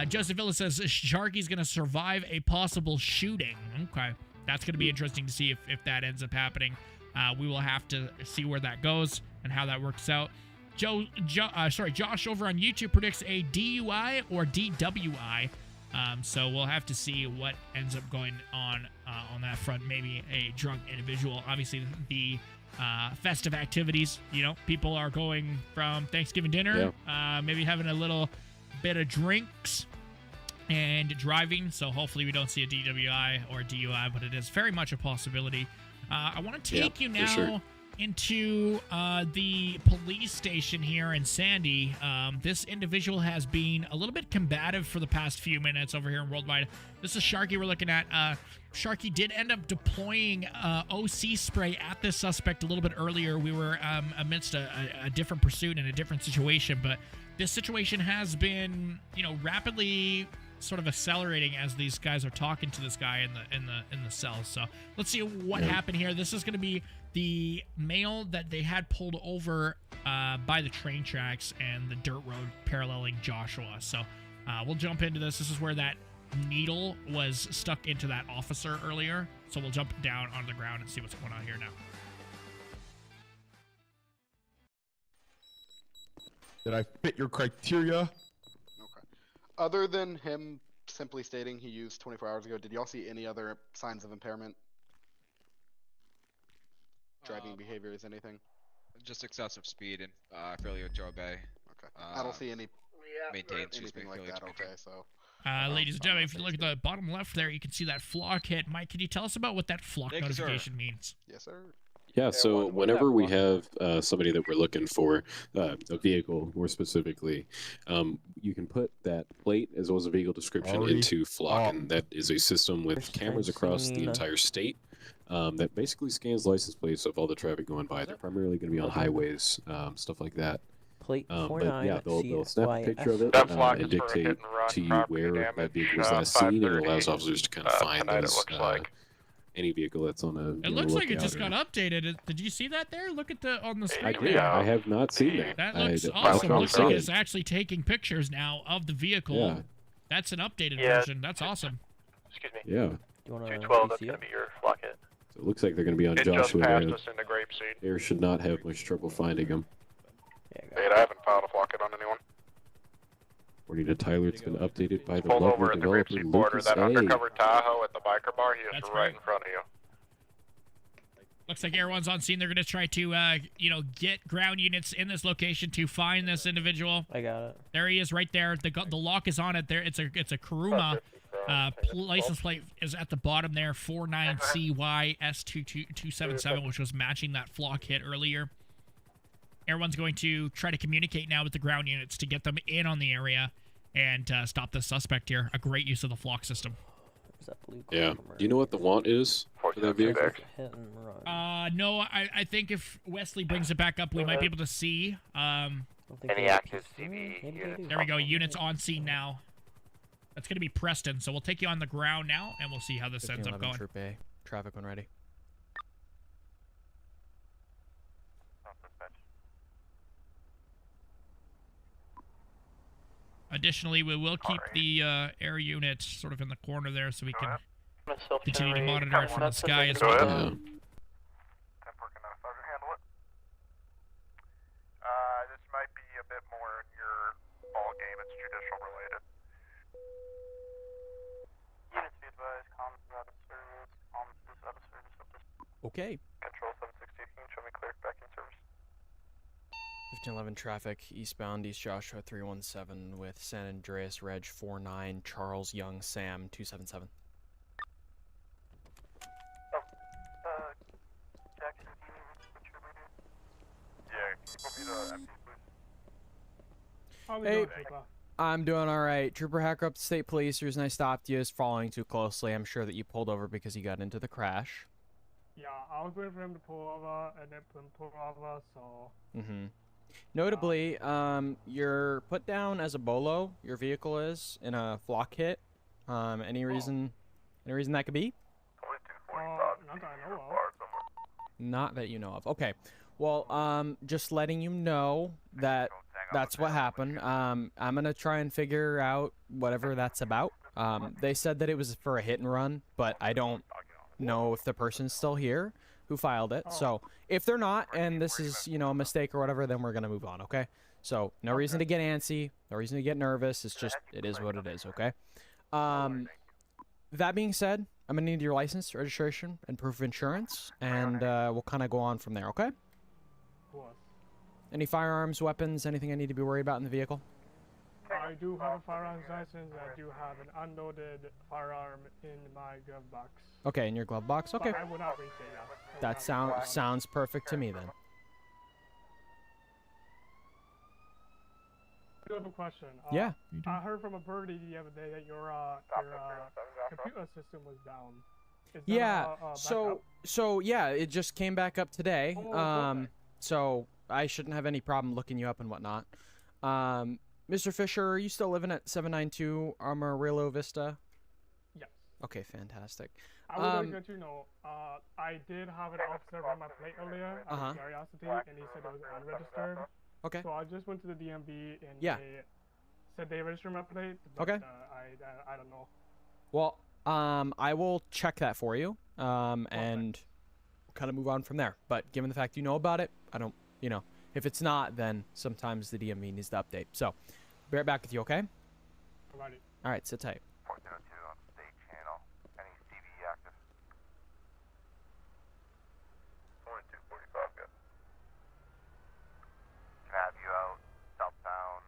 Speaker 2: Joseph Villa says Sharky's going to survive a possible shooting. Okay. That's going to be interesting to see if that ends up happening. We will have to see where that goes and how that works out. Josh over on YouTube predicts a DUI or DWI. So we'll have to see what ends up going on that front. Maybe a drunk individual. Obviously, the festive activities, people are going from Thanksgiving dinner, maybe having a little bit of drinks and driving. So hopefully we don't see a DWI or DUI, but it is very much a possibility. I want to take you now into the police station here in Sandy. This individual has been a little bit combative for the past few minutes over here in Worldwide. This is Sharky we're looking at. Sharky did end up deploying OC spray at this suspect a little bit earlier. We were amidst a different pursuit and a different situation, but this situation has been, rapidly sort of accelerating as these guys are talking to this guy in the cell. So let's see what happened here. This is going to be the male that they had pulled over by the train tracks and the dirt road paralleling Joshua. So we'll jump into this. This is where that needle was stuck into that officer earlier. So we'll jump down on the ground and see what's going on here now.
Speaker 19: Did I fit your criteria?
Speaker 20: Okay. Other than him simply stating he used 24 hours ago, did y'all see any other signs of impairment? Driving behaviors, anything?
Speaker 21: Just excessive speed and failure to obey.
Speaker 20: Okay. I don't see any
Speaker 21: maintains
Speaker 20: anything like that. Okay, so.
Speaker 2: Ladies and gentlemen, if you look at the bottom left there, you can see that flock hit. Mike, can you tell us about what that flock notification means?
Speaker 20: Yes, sir.
Speaker 3: Yeah, so whenever we have somebody that we're looking for, a vehicle more specifically, you can put that plate as well as a vehicle description into Flock, and that is a system with cameras across the entire state that basically scans license plates of all the traffic going by. They're primarily going to be on highways, stuff like that.
Speaker 22: Plate
Speaker 3: but yeah, they'll snap a picture of it and dictate to you where that vehicle was last seen, and it allows officers to kind of find those any vehicle that's on a.
Speaker 2: It looks like it just got updated. Did you see that there? Look at the on the screen.
Speaker 3: I did.
Speaker 2: there.
Speaker 3: I have not seen that.
Speaker 2: That looks
Speaker 3: I
Speaker 2: awesome.
Speaker 3: don't
Speaker 2: Looks
Speaker 3: see
Speaker 2: like
Speaker 3: it.
Speaker 2: it's actually taking pictures now of the vehicle.
Speaker 3: Yeah.
Speaker 2: That's an updated
Speaker 13: Yeah.
Speaker 2: version. That's awesome.
Speaker 13: Excuse me.
Speaker 3: Yeah.
Speaker 15: You wanna
Speaker 13: 212, that's going to be your flock hit.
Speaker 3: So it looks like they're going to be on
Speaker 13: It just
Speaker 3: Joshua.
Speaker 13: passed
Speaker 3: There.
Speaker 13: us in the grapeseed.
Speaker 3: They should not have much trouble finding him.
Speaker 13: Wait, I haven't filed a flock hit on anyone.
Speaker 3: According to Tyler, it's been updated by the
Speaker 13: Pull
Speaker 3: lovely
Speaker 13: over at the
Speaker 3: developer
Speaker 13: grapeseed border.
Speaker 3: Lucas
Speaker 13: That
Speaker 3: A.
Speaker 13: undercover Tahoe at the biker bar, he is
Speaker 2: That's
Speaker 13: right
Speaker 2: right.
Speaker 13: in front of you.
Speaker 2: Looks like everyone's on scene. They're going to try to, get ground units in this location to find this individual.
Speaker 15: I got it.
Speaker 2: There he is, right there. The lock is on it. There, it's a Kuruma. License plate is at the bottom there. 49CYS22277, which was matching that flock hit earlier. Everyone's going to try to communicate now with the ground units to get them in on the area and stop the suspect here. A great use of the flock system.
Speaker 3: Yeah. Do you know what the want is for that vehicle?
Speaker 2: No, I think if Wesley brings it back up, we might be able to see.
Speaker 13: Any active CV units?
Speaker 2: There we go. Units on scene now. That's going to be Preston, so we'll take you on the ground now, and we'll see how this ends up
Speaker 15: 1511
Speaker 2: going.
Speaker 15: Troop A. Traffic when ready.
Speaker 2: Additionally, we will keep the air unit sort of in the corner there so we can continue to monitor it from the sky as well.
Speaker 3: Yeah.
Speaker 13: This might be a bit more in your ball game. It's judicial related. Units be advised, comms is out of service. Comms is out of service at this.
Speaker 15: Okay.
Speaker 13: Control 716, can you show me clear back in service?
Speaker 15: 1511 traffic eastbound East Joshua 317 with San Andreas Reg 49 Charles Young Sam 277.
Speaker 13: Jackson, do you need to switch your radio? Yeah, can you put me to empty, please?
Speaker 15: Hey, I'm doing all right. Trooper Hacker up to State Police. The reason I stopped you is following too closely. I'm sure that you pulled over because you got into the crash.
Speaker 1: Yeah, I was waiting for him to pull over, and then pull over, so...
Speaker 15: Mm-hmm. Notably, you're put down as a bolo. Your vehicle is in a flock hit. Any reason that could be?
Speaker 1: Not that I know of.
Speaker 15: Not that you know of. Okay. Well, just letting you know that that's what happened. I'm gonna try and figure out whatever that's about. They said that it was for a hit and run, but I don't know if the person's still here who filed it. So if they're not, and this is, a mistake or whatever, then we're gonna move on, okay? So no reason to get antsy, no reason to get nervous. It's just, it is what it is, okay? That being said, I'm gonna need your license, registration, and proof of insurance, and we'll kind of go on from there, okay? Any firearms, weapons, anything I need to be worried about in the vehicle?
Speaker 1: I do have a firearms license. I do have an unloaded firearm in my glove box.
Speaker 15: Okay, in your glove box? Okay.
Speaker 1: But I will not reach it, yeah.
Speaker 15: That sounds perfect to me then.
Speaker 1: I do have a question.
Speaker 15: Yeah.
Speaker 1: I heard from a birdie the other day that your computer system was down. Is that
Speaker 15: Yeah.
Speaker 1: back up?
Speaker 15: So yeah, it just came back up today.
Speaker 1: Oh,
Speaker 15: So I shouldn't have any problem looking you up and whatnot. Mr. Fisher, are you still living at 792 Amarillo Vista?
Speaker 1: Yes.
Speaker 15: Okay, fantastic.
Speaker 1: I would like to let you know, I did have an officer run my plate earlier out of curiosity, and he said it was unregistered.
Speaker 15: Okay.
Speaker 1: So I just went to the DMV and
Speaker 15: Yeah.
Speaker 1: they said they registered my plate, but
Speaker 15: Okay.
Speaker 1: I don't know.
Speaker 15: Well, I will check that for you, and kind of move on from there. But given the fact you know about it, I don't, if it's not, then sometimes the DMV needs to update. So, be right back with you, okay?
Speaker 1: Alrighty.
Speaker 15: All right, sit tight.
Speaker 13: 1402 on state channel. Any CV active? 4245, good. Can have you out southbound.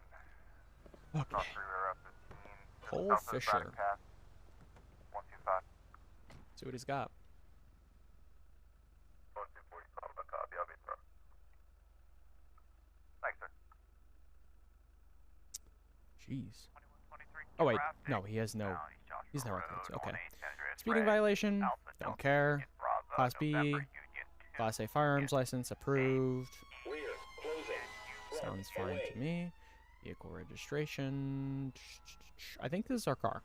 Speaker 15: Okay.
Speaker 13: Cross freeway up 15.
Speaker 15: Cole
Speaker 13: south of
Speaker 15: Fisher.
Speaker 13: Braddock Pass, 125.
Speaker 15: See what he's got.
Speaker 13: 4245, a copy, I'll be through. Thanks, sir.
Speaker 15: Jeez. Oh wait, no, he's no records. Okay. Speeding violation. Don't care. Class B. Class A firearms license approved. Sounds fine to me. Vehicle registration. I think this is our car.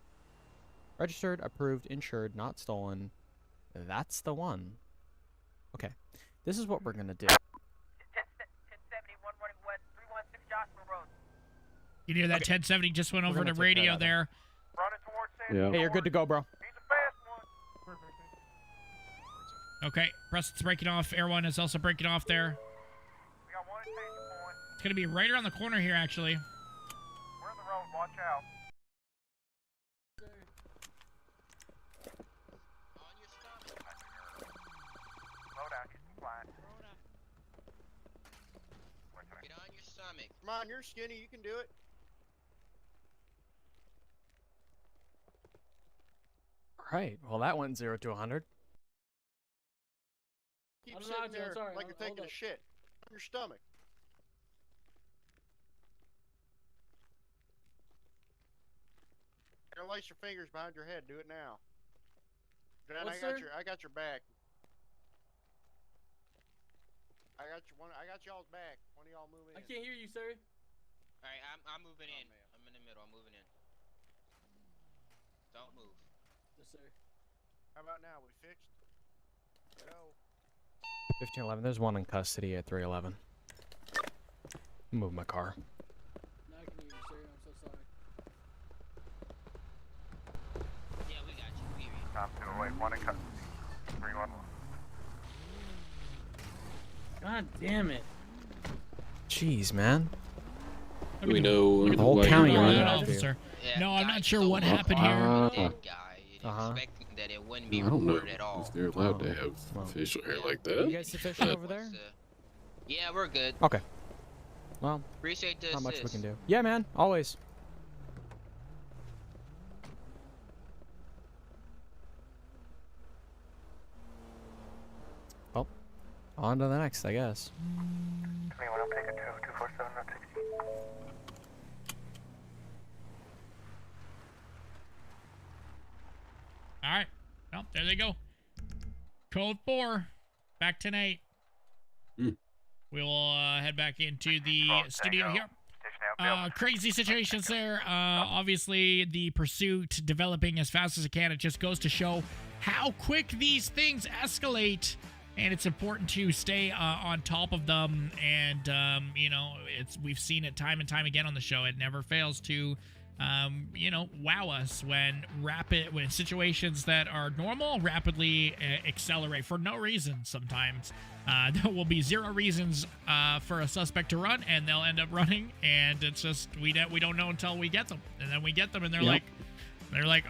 Speaker 15: Registered, approved, insured, not stolen. That's the one. Okay. This is what we're gonna do.
Speaker 13: 1070, 1 running west, 316 Joshua Road.
Speaker 2: You hear that? 1070 just went over to radio there.
Speaker 13: Running towards San
Speaker 15: Yeah. Hey, you're good to go, bro.
Speaker 13: He's a fast one.
Speaker 2: Okay, Preston's breaking off. Air 1 is also breaking off there.
Speaker 13: We got one attention point.
Speaker 2: It's going to be right around the corner here, actually.
Speaker 13: We're on the road, watch out. Slow down, get some flying.
Speaker 16: Get on your stomach.
Speaker 22: Come on, you're skinny, you can do it.
Speaker 15: Alright, well that went 0 to 100.
Speaker 22: Keep sitting there like you're taking a shit. On your stomach. Interlace your fingers behind your head. Do it now. Dan, I got your back. I got y'all's back. One of y'all move in.
Speaker 23: I can't hear you, sir.
Speaker 16: Alright, I'm moving in. I'm in the middle. I'm moving in. Don't move.
Speaker 23: Yes, sir.
Speaker 22: How about now? We fixed? Hello.
Speaker 15: 1511. There's one in custody at 311. Move my car.
Speaker 23: Now I can hear you, sir. I'm so sorry.
Speaker 16: Yeah, we got you. We hear you.
Speaker 13: Top 208, 1 in custody. 311.
Speaker 23: God damn it.
Speaker 15: Jeez, man.
Speaker 3: Do we know
Speaker 15: the whole county
Speaker 3: on
Speaker 15: running
Speaker 3: that?
Speaker 15: off here?
Speaker 2: No, I'm not sure what happened here.
Speaker 16: Expecting that it wouldn't be
Speaker 3: I don't know
Speaker 16: reported at all.
Speaker 3: if they're allowed to have facial hair like that.
Speaker 15: You guys sufficient over there?
Speaker 16: Yeah, we're good.
Speaker 15: Okay. Well,
Speaker 16: Appreciate the
Speaker 15: not much we
Speaker 16: assist.
Speaker 15: can do. Yeah, man. Always. Well, on to the next, I guess.
Speaker 13: 21, I'm taking 247, not 60.
Speaker 2: All right. Well, there they go. Code 4. Back tonight. We'll head back into the studio here. Crazy situations there. Obviously, the pursuit developing as fast as it can. It just goes to show how quick these things escalate. And it's important to stay on top of them. And, you know, we've seen it time and time again on the show. It never fails to, you know, wow us when situations that are normal rapidly accelerate for no reason sometimes. There will be 0 reasons for a suspect to run, and they'll end up running, and it's just we don't know until we get them, and then we get them, and they're like,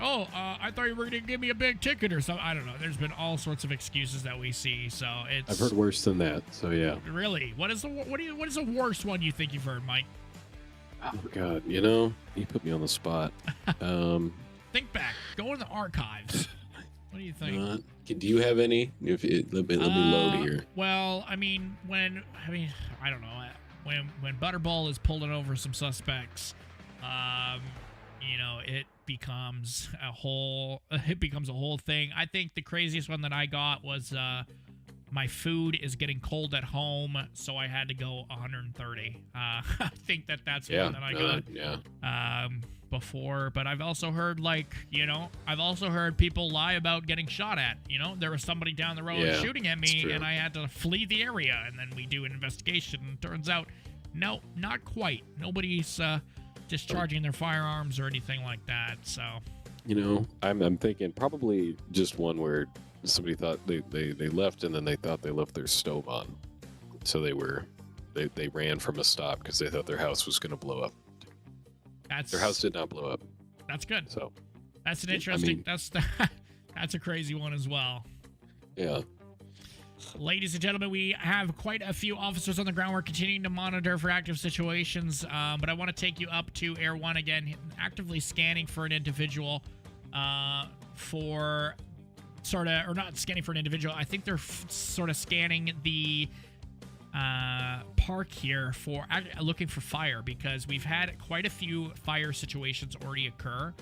Speaker 2: oh, I thought you were gonna give me a big ticket or something. I don't know. There's been all sorts of excuses that we see, so it's.
Speaker 3: I've heard worse than that. So yeah.
Speaker 2: Really, what is the worst one you think you've heard, Mike?
Speaker 3: Oh God, you know, you put me on the spot.
Speaker 2: Think back. Go in the archives. What do you think?
Speaker 3: Do you have any? Let me load here.
Speaker 2: Well, I don't know. When Butterball is pulling over some suspects, you know, it becomes a whole thing. I think the craziest one that I got was my food is getting cold at home, so I had to go 130. I think that's one that I got before. But I've also heard, people lie about getting shot at. You know, there was somebody down the road shooting at me, and I had to flee the area, and then we do an investigation, and turns out, no, not quite. Nobody's discharging their firearms or anything like that, so.
Speaker 3: You know, I'm thinking probably just one where somebody thought they left, and then they thought they left their stove on, so they ran from a stop because they thought their house was going to blow up. Their house did not blow up.
Speaker 2: That's good.
Speaker 3: So
Speaker 2: that's an interesting. That's a crazy one as well.
Speaker 3: Yeah.
Speaker 2: Ladies and gentlemen, we have quite a few officers on the ground. We're continuing to monitor for active situations, but I want to take you up to Air 1 again, actively scanning for an individual or not scanning for an individual. I think they're sort of scanning the park here for looking for fire, because we've had quite a few fire situations already occur.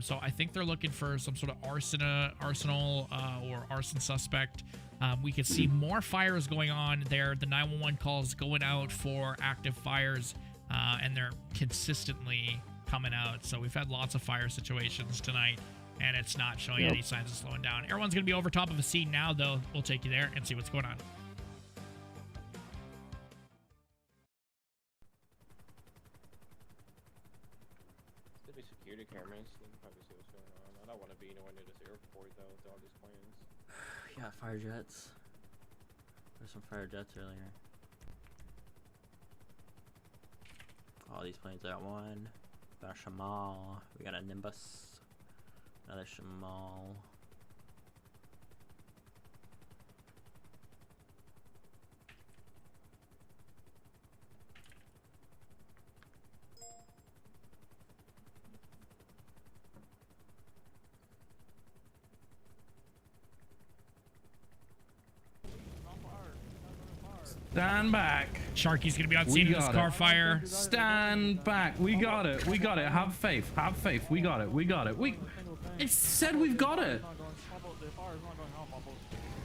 Speaker 2: So I think they're looking for some sort of arsenal or arson suspect. We can see more fires going on there. The 911 calls going out for active fires, and they're consistently coming out. So we've had lots of fire situations tonight. And it's not showing any signs of slowing down. Everyone's going to be over top of a scene now, though. We'll take you there and see what's going on.
Speaker 6: There'll be security cameras. You can probably see what's going on. I don't want to be anywhere near this airport, though, with all these planes.
Speaker 18: Yeah, fire jets. There's some fire jets earlier. All these planes. I got one. Got a Shamal. We got a Nimbus. Another Shamal.
Speaker 7: Stand back.
Speaker 2: Sharky's gonna be on scene in this car fire.
Speaker 7: Stand back. We got it. We got it. Have faith. Have faith. We got it. We got it. It said we've got it.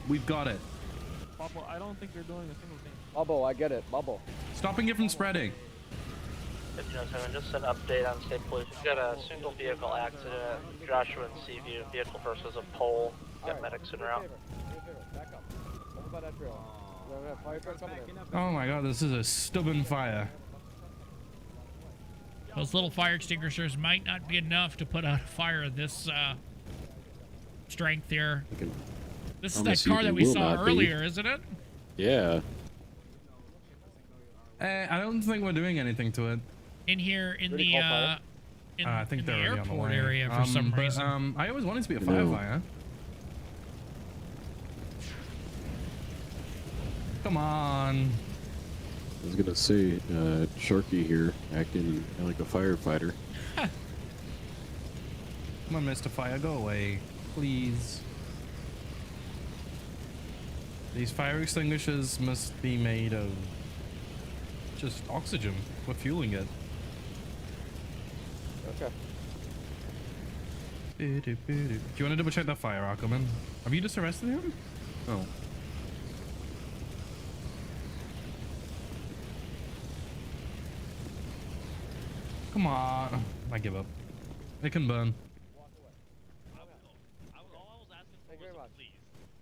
Speaker 7: We've got it.
Speaker 1: Bubble, I don't think you're doing a single thing.
Speaker 8: Bubble, I get it. Bubble.
Speaker 7: Stopping it from spreading.
Speaker 12: 1507, just an update on State Police. We've got a single vehicle accident at Joshua and Seaview. Vehicle versus a pole. Got medics en route.
Speaker 8: Back up. Over by that trail. We have a fire truck coming in.
Speaker 7: Oh my god, this is a stubborn fire.
Speaker 2: Those little fire extinguishers might not be enough to put out a fire of this strength here. This is that car that we saw earlier, isn't it?
Speaker 3: Yeah.
Speaker 7: I don't think we're doing anything to it.
Speaker 2: In here, in the
Speaker 7: I think
Speaker 2: in
Speaker 7: they're
Speaker 2: the
Speaker 7: already on the
Speaker 2: airport
Speaker 7: way.
Speaker 2: area for some reason.
Speaker 7: I always wanted to be a firefighter. Come on.
Speaker 3: I was gonna say, Sharky here acting like a firefighter.
Speaker 7: Come on, Mr. Fire, go away, please. These fire extinguishers must be made of just oxygen. We're fueling it.
Speaker 8: Okay.
Speaker 7: Do you want to double check that fire, Aquaman? Have you just arrested him? Oh. Come on. I give up. It can burn.
Speaker 8: Thank you very much.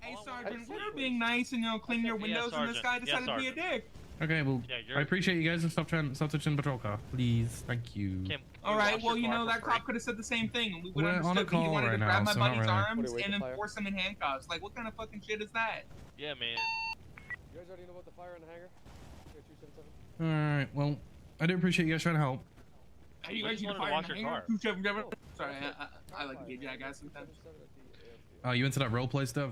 Speaker 24: Hey, Sergeant, we're being nice and, clean your windows, and this guy decided to be a dick.
Speaker 7: Okay, well, I appreciate you guys and stop touching the patrol car. Please. Thank you.
Speaker 24: Alright, well, that cop could have said the same thing, and we would have
Speaker 7: We're on a
Speaker 24: understood, but he
Speaker 7: call
Speaker 24: wanted
Speaker 7: right
Speaker 24: to grab
Speaker 7: now,
Speaker 24: my
Speaker 7: so not
Speaker 24: buddy's
Speaker 7: really.
Speaker 24: arms and then force him in handcuffs. Like, what kind of fucking shit is that?
Speaker 4: Yeah, man.
Speaker 8: You guys already know about the fire in the hangar? 277?
Speaker 7: Alright, well, I do appreciate you guys trying to help.
Speaker 24: Hey, you guys need to fire in the hangar? 277. Sorry, I like to get jackass sometimes.
Speaker 7: Oh, you into that roleplay stuff?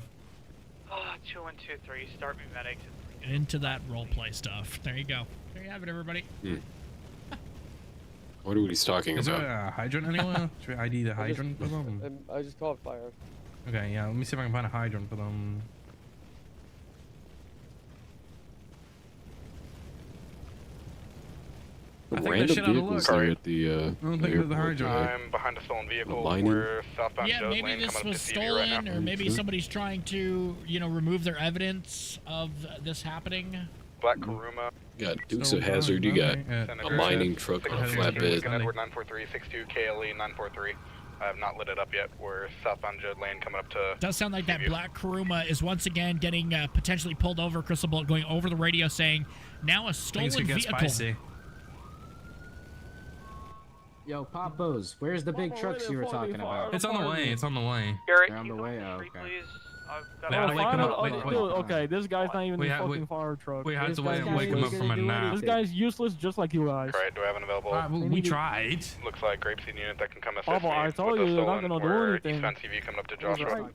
Speaker 12: 2123, start me medics.
Speaker 2: Into that roleplay stuff. There you go. There you have it, everybody.
Speaker 3: I wonder what he's talking
Speaker 7: Is
Speaker 3: about.
Speaker 7: there a hydrant anywhere? Should we ID the hydrant for them?
Speaker 8: I just called fire.
Speaker 7: Okay, yeah, let me see if I can find a hydrant for them. I think
Speaker 3: Random
Speaker 7: that shit out of
Speaker 3: vehicles
Speaker 7: luck.
Speaker 3: there at the
Speaker 7: I don't think there's a hydrant.
Speaker 13: I'm behind a stolen vehicle.
Speaker 3: Lining.
Speaker 13: We're southbound
Speaker 2: Yeah,
Speaker 13: Joe's
Speaker 2: maybe
Speaker 13: Lane
Speaker 2: this
Speaker 13: coming
Speaker 2: was
Speaker 13: up to CV right
Speaker 2: stolen,
Speaker 13: now.
Speaker 2: or maybe somebody's trying to, remove their evidence of this happening.
Speaker 13: Black Karuma.
Speaker 3: Got Dukes of Hazzard, you got a mining truck on a flatbed.
Speaker 13: Edward 94362 KLE 943. I have not lit it up yet. We're southbound Judd Lane coming up to...
Speaker 2: Does sound like that black Karuma is once again getting potentially pulled over. Crystal Bullet going over the radio saying, now a stolen
Speaker 7: Things could get
Speaker 2: vehicle.
Speaker 7: spicy.
Speaker 25: Yo, Popos, where's the big trucks you were talking about?
Speaker 7: It's on the way. It's on the way.
Speaker 25: They're on the way. Oh, okay.
Speaker 1: Okay, this guy's not even a fucking fire truck.
Speaker 7: We had
Speaker 1: This
Speaker 7: to
Speaker 1: guy's
Speaker 7: wake him up from a nap.
Speaker 1: This guy's useless just like you guys.
Speaker 13: Right, do I have an available...
Speaker 7: we tried.
Speaker 13: Looks like Grapeseed unit that can come assist
Speaker 1: Papa,
Speaker 13: me
Speaker 1: I told
Speaker 13: with
Speaker 1: you
Speaker 13: the
Speaker 1: you're not
Speaker 13: stolen.
Speaker 1: gonna do
Speaker 13: We're
Speaker 1: anything.
Speaker 13: eastbound CV coming up to Joshua.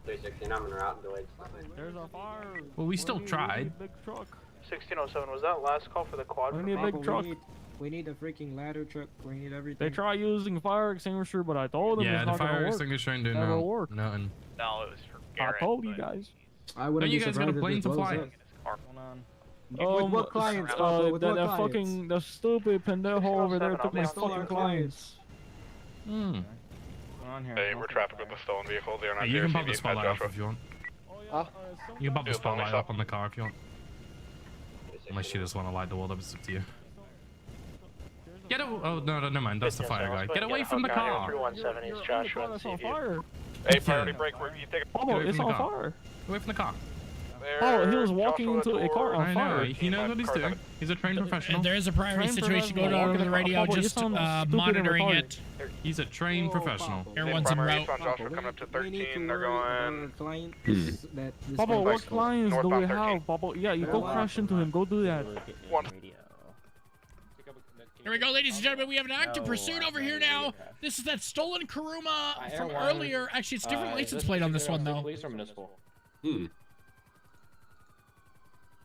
Speaker 11: 316, I'm en route, delayed.
Speaker 1: There's a fire.
Speaker 7: Well, we still tried.
Speaker 1: Big truck.
Speaker 12: 1607, was that last call for the quad?
Speaker 1: We need a big truck.
Speaker 25: We need a freaking ladder truck. We need everything.
Speaker 1: They try using fire extinguisher, but I told them
Speaker 7: Yeah,
Speaker 1: it's
Speaker 7: the
Speaker 1: not gonna
Speaker 7: fire
Speaker 1: work.
Speaker 7: extinguisher ain't doing
Speaker 1: Never
Speaker 7: no,
Speaker 1: work.
Speaker 7: nothing.
Speaker 12: No, it was for Garrett.
Speaker 1: I told you guys.
Speaker 25: I wouldn't
Speaker 7: you
Speaker 25: be
Speaker 7: guys got a
Speaker 25: surprised if
Speaker 7: plane
Speaker 25: this
Speaker 7: to
Speaker 25: blows
Speaker 7: fly?
Speaker 25: up. With what clients, Papa? With what clients?
Speaker 1: The stupid pendejo over there took my
Speaker 25: stole our
Speaker 1: fucking clients.
Speaker 13: Hey, we're traffic with the stolen vehicle. They're not
Speaker 7: Hey, you
Speaker 13: there.
Speaker 7: can pop the
Speaker 13: CV
Speaker 7: spotlight
Speaker 13: Joshua.
Speaker 7: off if you want.
Speaker 8: Huh?
Speaker 7: You can pop the
Speaker 13: Do a phone
Speaker 7: spotlight
Speaker 13: stop.
Speaker 7: up on the car if you want. Unless you just want to light the world up, it's up to you. Get away. Oh, no, never mind. That's the fire guy. Get away from the car.
Speaker 12: 317 East Joshua and Seaview.
Speaker 13: Hey, priority break, where you take
Speaker 7: Pablo, it's on fire. Away from the car.
Speaker 13: Oh, he was walking
Speaker 7: into a car on fire. He knows what he's doing. He's a trained professional.
Speaker 2: There is a priority situation going on over the radio, just monitoring it.
Speaker 7: He's a trained professional.
Speaker 2: Everyone's en route.
Speaker 13: Joshua coming up to 13. They're going.
Speaker 25: Pablo, what clients do we have? Pablo, yeah, you go crash into him. Go do that.
Speaker 2: Here we go, ladies and gentlemen. We have an active pursuit over here now. This is that stolen Kuruma from earlier. Actually, it's a different license plate on this one, though.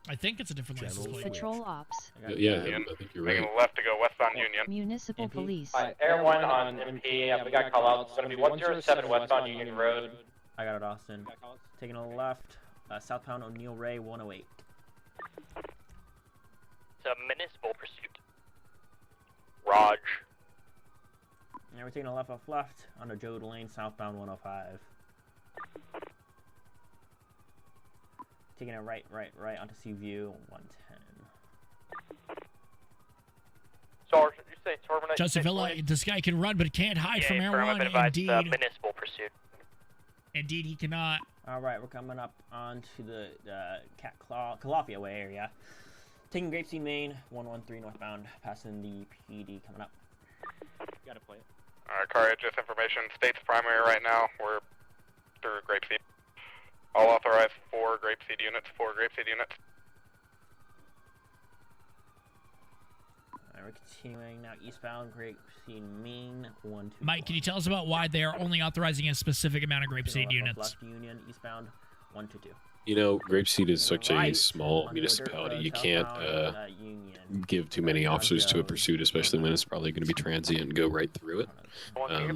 Speaker 2: I think it's a different license plate.
Speaker 5: Patrol ops.
Speaker 3: Yeah, I think you're right.
Speaker 13: Left to go westbound Union.
Speaker 5: Municipal police.
Speaker 12: Air 1 on MP. We got call out. It's going to be 107 westbound Union Road.
Speaker 18: I got it, Austin. Taking a left, southbound O'Neill Ray 108.
Speaker 12: It's a municipal pursuit.
Speaker 13: Raj.
Speaker 18: Now we're taking a left off left onto Joe Lane, southbound 105. Taking a right onto Seaview 110.
Speaker 12: Sarge, did you say terminate?
Speaker 2: Justin Villa, this guy can run but can't hide from Air 1. Indeed.
Speaker 12: Municipal pursuit.
Speaker 2: Indeed, he cannot.
Speaker 18: Alright, we're coming up onto the Calafia Way area. Taking Grapeseed Main, 113 northbound, passing the PD coming up.
Speaker 6: Gotta play it.
Speaker 13: Alright, Carriage, just information. State's primary right now. We're through Grapeseed. All authorized 4 Grapeseed units.
Speaker 18: Alright, we're continuing now eastbound, Grapeseed Main, 122.
Speaker 2: Mike, can you tell us about why they are only authorizing a specific amount of Grapeseed units?
Speaker 18: Left Union, eastbound, 122.
Speaker 3: You know, Grapeseed is such a small municipality. You can't give too many officers to a pursuit, especially when it's probably going to be transient and go right through it.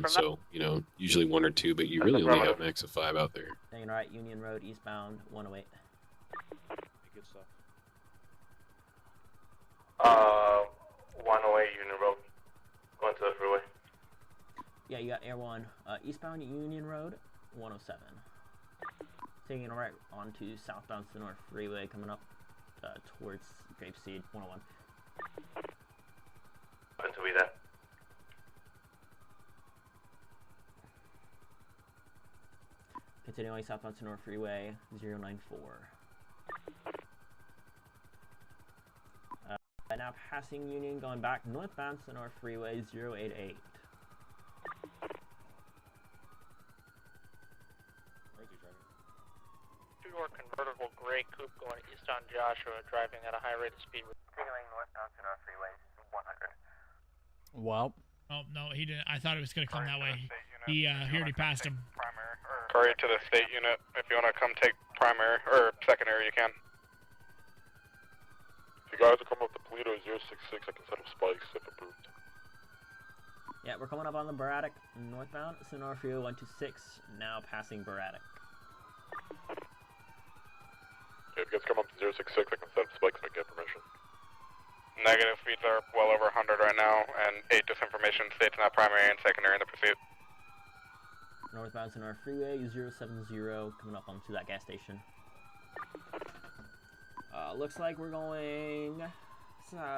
Speaker 3: So, you know, usually 1 or 2, but you really only have max of 5 out there.
Speaker 18: Taking right, Union Road, eastbound, 108.
Speaker 6: Good stuff.
Speaker 12: 108 Union Road. Going to the freeway.
Speaker 18: Yeah, you got Air 1. Eastbound Union Road, 107. Taking a right onto southbound Sonora Freeway, coming up towards Grapeseed, 101.
Speaker 12: Until we there.
Speaker 18: Continuing southbound Sonora Freeway, 094. Now passing Union, going back northbound Sonora Freeway, 088.
Speaker 12: Two-door convertible gray coupe going east on Joshua, driving at a high rate of speed. Continuing northbound Sonora Freeway, 100.
Speaker 15: Well.
Speaker 2: Oh, no, he didn't. I thought it was going to come that way. He already passed him.
Speaker 13: Courier to the state unit. If you want to come take primary, or secondary, you can.
Speaker 9: If you guys will come up to Toledo 066, I can set up spikes if approved.
Speaker 18: Yeah, we're coming up on the Braddock northbound, Sonora Freeway 126, now passing Braddock.
Speaker 9: Yeah, if you guys come up to 066, I can set up spikes if I get permission.
Speaker 13: Negative, speeds are well over 100 right now, and 8 disinformation, state's not primary and secondary in the pursuit.
Speaker 18: Northbound Sonora Freeway 070, coming up onto that gas station. Looks like we're going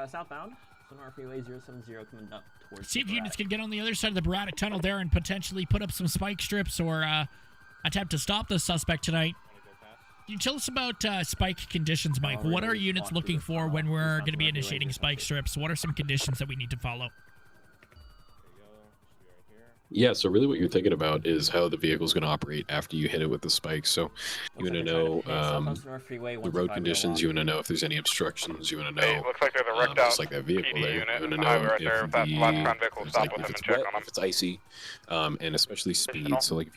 Speaker 18: southbound. Sonora Freeway 070 coming up towards.
Speaker 2: See if units can get on the other side of the Braddock Tunnel there and potentially put up some spike strips or attempt to stop the suspect tonight. Can you tell us about spike conditions, Mike? What are units looking for when we're going to be initiating spike strips? What are some conditions that we need to follow?
Speaker 3: Yeah, so really what you're thinking about is how the vehicle's going to operate after you hit it with the spikes. So you want to know the road conditions, you want to know if there's any obstructions, you want to know,
Speaker 13: looks like there's a wrecked out
Speaker 3: just like that vehicle there, you want to know
Speaker 13: right there, if
Speaker 3: it's wet, if it's icy, and especially speed. So like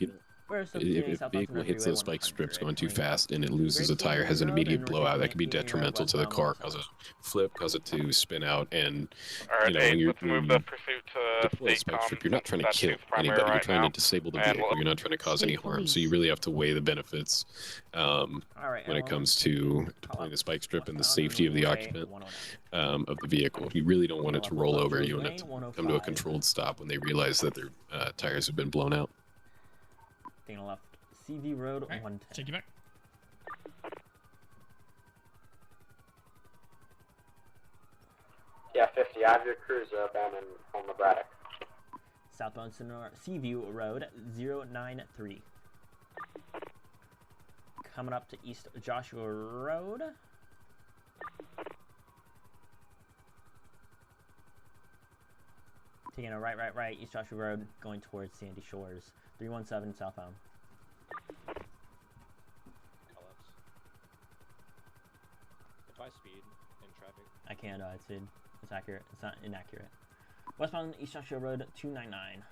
Speaker 3: if a vehicle hits those spike strips going too fast and it loses a tire, has an immediate blowout, that can be detrimental to the car, cause it flip, cause it to spin out, and you know when you're deploy a spike strip, you're not trying to kill anybody, you're trying to disable the vehicle, you're not trying to cause any harm. So you really have to weigh the benefits when it comes to deploying the spike strip and the safety of the occupant of the vehicle. You really don't want it to roll over. You want it to come to a controlled stop when they realize that their tires have been blown out.
Speaker 18: Taking a left, CV Road 110.
Speaker 2: Take you back.
Speaker 12: Yeah, 50.
Speaker 11: you have your cruiser abandoned on the Braddock.
Speaker 18: Southbound Seaview Road 093. Coming up to East Joshua Road. Taking a right, East Joshua Road, going towards Sandy Shores. 317 southbound.
Speaker 6: If I speed in traffic.
Speaker 18: I can't, it's accurate. It's not inaccurate. Westbound East Joshua Road 299.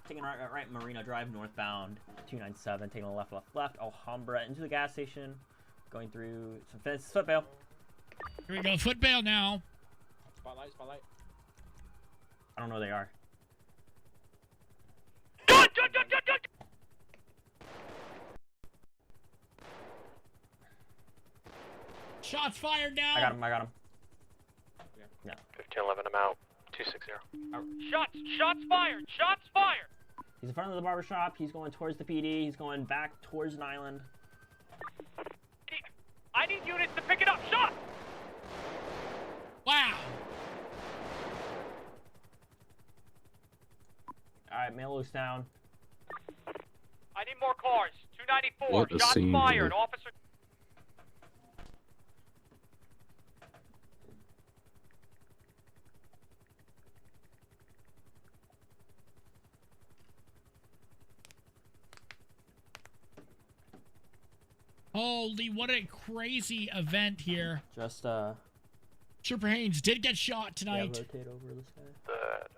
Speaker 18: Taking right, Marina Drive northbound 297. Taking a left, Alhambra into the gas station. Going through some fence, foot bail.
Speaker 2: Here we go, foot bail now.
Speaker 6: Spotlight.
Speaker 18: I don't know where they are.
Speaker 2: Shots fired now.
Speaker 18: I got him.
Speaker 11: Yeah. 1511, I'm out. 260.
Speaker 12: Shots fired!
Speaker 18: He's in front of the barber shop. He's going towards the PD. He's going back towards an island.
Speaker 12: I need units to pick it up. Shot!
Speaker 2: Wow.
Speaker 18: Alright, male loose down.
Speaker 12: I need more cars. 294.
Speaker 3: What a
Speaker 12: Shots
Speaker 3: scene
Speaker 12: fired.
Speaker 3: here.
Speaker 12: Officer.
Speaker 2: Holy, what a crazy event here.
Speaker 18: Just,
Speaker 2: Trooper Haynes did get shot tonight.
Speaker 18: rotate over this guy.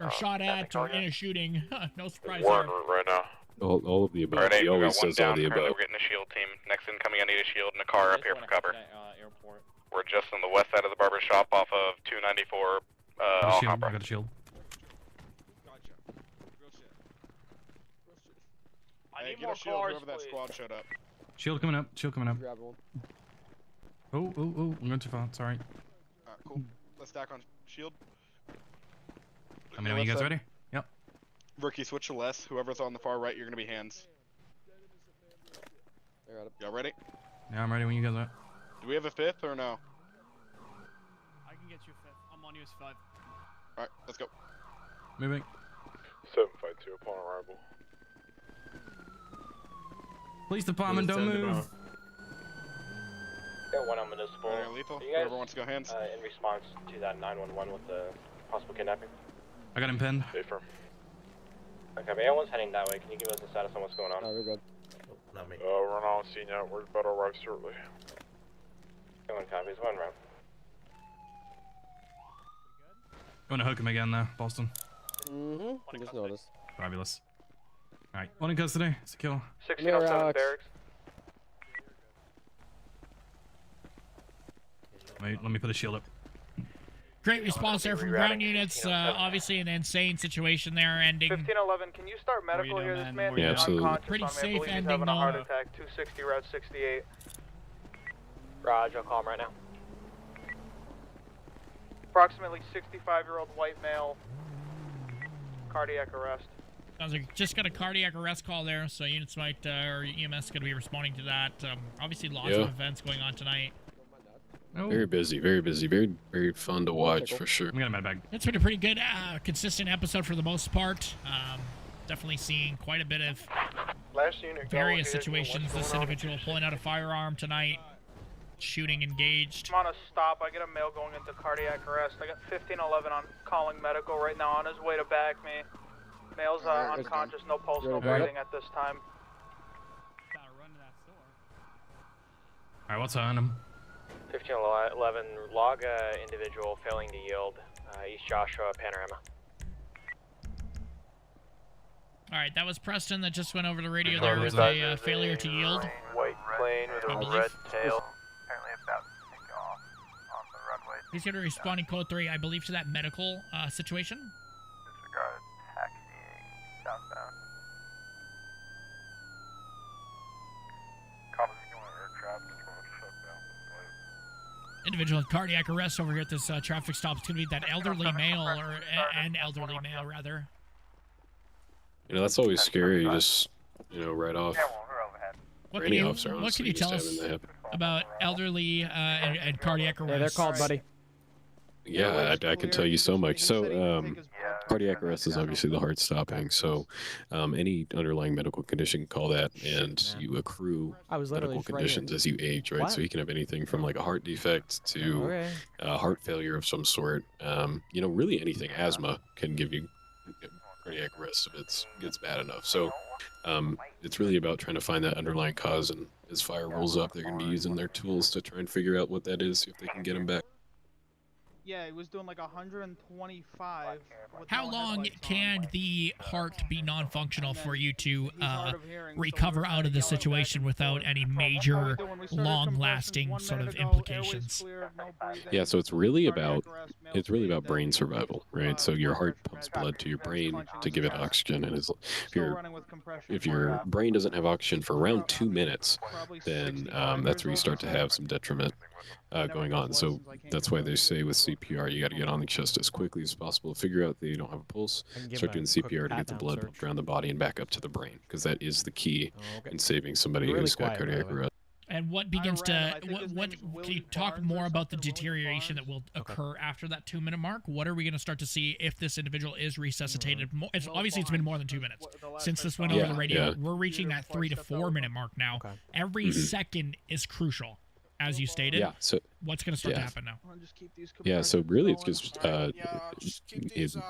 Speaker 2: Or shot at, or in a shooting. No surprise
Speaker 9: Warren
Speaker 2: there.
Speaker 9: right now.
Speaker 3: All of the above.
Speaker 13: Alright,
Speaker 3: He
Speaker 13: we
Speaker 3: always
Speaker 13: got one
Speaker 3: says all
Speaker 13: down.
Speaker 3: the
Speaker 13: Currently,
Speaker 3: above.
Speaker 13: we're getting a shield team. Next incoming, I need a shield and a car up here for cover.
Speaker 6: Airport.
Speaker 13: We're just on the west side of the barber shop off of 294 Alhambra.
Speaker 7: I got a shield.
Speaker 20: Hey, get a shield whoever that squad showed up.
Speaker 7: Shield coming up.
Speaker 8: Grab one.
Speaker 7: Oh, I'm going too far. Sorry.
Speaker 20: Alright, cool. Let's stack on shield.
Speaker 7: Let me know when you guys ready. Yep.
Speaker 20: Rookie, switch to less. Whoever's on the far right, you're gonna be hands. Y'all ready?
Speaker 7: Yeah, I'm ready when you guys are.
Speaker 20: Do we have a fifth or no?
Speaker 12: I can get you fifth. I'm on US5.
Speaker 20: Alright, let's go.
Speaker 7: Moving.
Speaker 9: 752 upon arrival.
Speaker 7: Police department, don't move.
Speaker 6: Got one on municipal.
Speaker 20: Alright, lethal.
Speaker 6: You guys,
Speaker 20: Whoever wants to go hands.
Speaker 6: in response to that 911 with the possible kidnapping.
Speaker 7: I got him pinned.
Speaker 9: Stay firm.
Speaker 6: Okay, but everyone's heading that way. Can you give us a status on what's going on?
Speaker 8: We're good.
Speaker 6: Not me.
Speaker 9: We're not on scene yet. We're about to arrive shortly.
Speaker 6: One copies, one round.
Speaker 7: Going to hook him again there, Boston.
Speaker 8: I just noticed.
Speaker 7: Fabulous. Alright, one in custody. Secure.
Speaker 12: 1607 barracks.
Speaker 7: Wait, let me put a shield up.
Speaker 2: Great response there from ground units. Obviously an insane situation there ending.
Speaker 12: 1511, can you start medical here? This man
Speaker 3: Yeah,
Speaker 12: is
Speaker 3: absolutely.
Speaker 12: unconscious
Speaker 2: Pretty
Speaker 12: on me. I
Speaker 2: safe
Speaker 12: believe he's
Speaker 2: ending,
Speaker 12: having a heart
Speaker 2: though.
Speaker 12: attack. 260 Route 68.
Speaker 6: Roger, I'll call him right now.
Speaker 12: Approximately 65-year-old white male. Cardiac arrest.
Speaker 2: Sounds like just got a cardiac arrest call there, so units might, or EMS going to be responding to that. Obviously lots of events going on tonight.
Speaker 7: Oh.
Speaker 3: Very busy, very fun to watch for sure.
Speaker 7: We got a med bag.
Speaker 2: It's been a pretty good, consistent episode for the most part. Definitely seeing quite a bit of various situations. This individual pulling out a firearm tonight, shooting engaged.
Speaker 12: I'm on a stop. I get a male going into cardiac arrest. I got 1511 on calling medical right now on his way to back me. Male's unconscious, no pulse, no breathing at this time.
Speaker 7: Alright, what's on him?
Speaker 6: 1511, log individual failing to yield, East Joshua, Panorama.
Speaker 2: Alright, that was Preston that just went over the radio there with a failure to yield.
Speaker 4: White plane with a red tail. Apparently about to take off on the runway.
Speaker 2: He's going to be responding code 3, I believe, to that medical situation.
Speaker 4: Disregard taxiing southbound. Common air traffic control shutdown.
Speaker 2: Individual with cardiac arrest over here at this traffic stop. It's going to be that elderly male, or an elderly male, rather.
Speaker 3: You know, that's always scary. You just, right off.
Speaker 2: What
Speaker 3: For
Speaker 2: can
Speaker 3: any
Speaker 2: you,
Speaker 3: officer,
Speaker 2: what can
Speaker 3: honestly,
Speaker 2: you
Speaker 3: just
Speaker 2: tell us
Speaker 3: having that happen.
Speaker 2: about elderly and cardiac arrest?
Speaker 8: Yeah, they're called, buddy.
Speaker 3: Yeah, I can tell you so much. So, cardiac arrest is obviously the heart stopping. So, any underlying medical condition, call that, and you accrue medical conditions as you age, right? So you can have anything from like a heart defect to heart failure of some sort. You know, really anything. Asthma can give you cardiac arrest if it gets bad enough. So, it's really about trying to find that underlying cause. And as fire rolls up, they're going to be using their tools to try and figure out what that is, see if they can get him back.
Speaker 12: Yeah, he was doing like 125.
Speaker 2: How long can the heart be non-functional for you to recover out of the situation without any major, long-lasting sort of implications?
Speaker 3: Yeah, so it's really about brain survival, right? So your heart pumps blood to your brain to give it oxygen, and if your brain doesn't have oxygen for around 2 minutes, then that's where you start to have some detriment going on. So that's why they say with CPR, you got to get on the chest as quickly as possible, figure out that you don't have a pulse, start doing CPR to get the blood pumped around the body and back up to the brain, because that is the key in saving somebody who's got cardiac arrest.
Speaker 2: And what begins to what can you talk more about the deterioration that will occur after that 2-minute mark? What are we going to start to see if this individual is resuscitated? Obviously, it's been more than 2 minutes since this went over the radio. Yeah. We're reaching that 3 to 4 minute mark now. Every second is crucial, as you stated.
Speaker 3: Yeah. So
Speaker 2: what's going to start to happen now?
Speaker 3: Yeah. So really, it's just to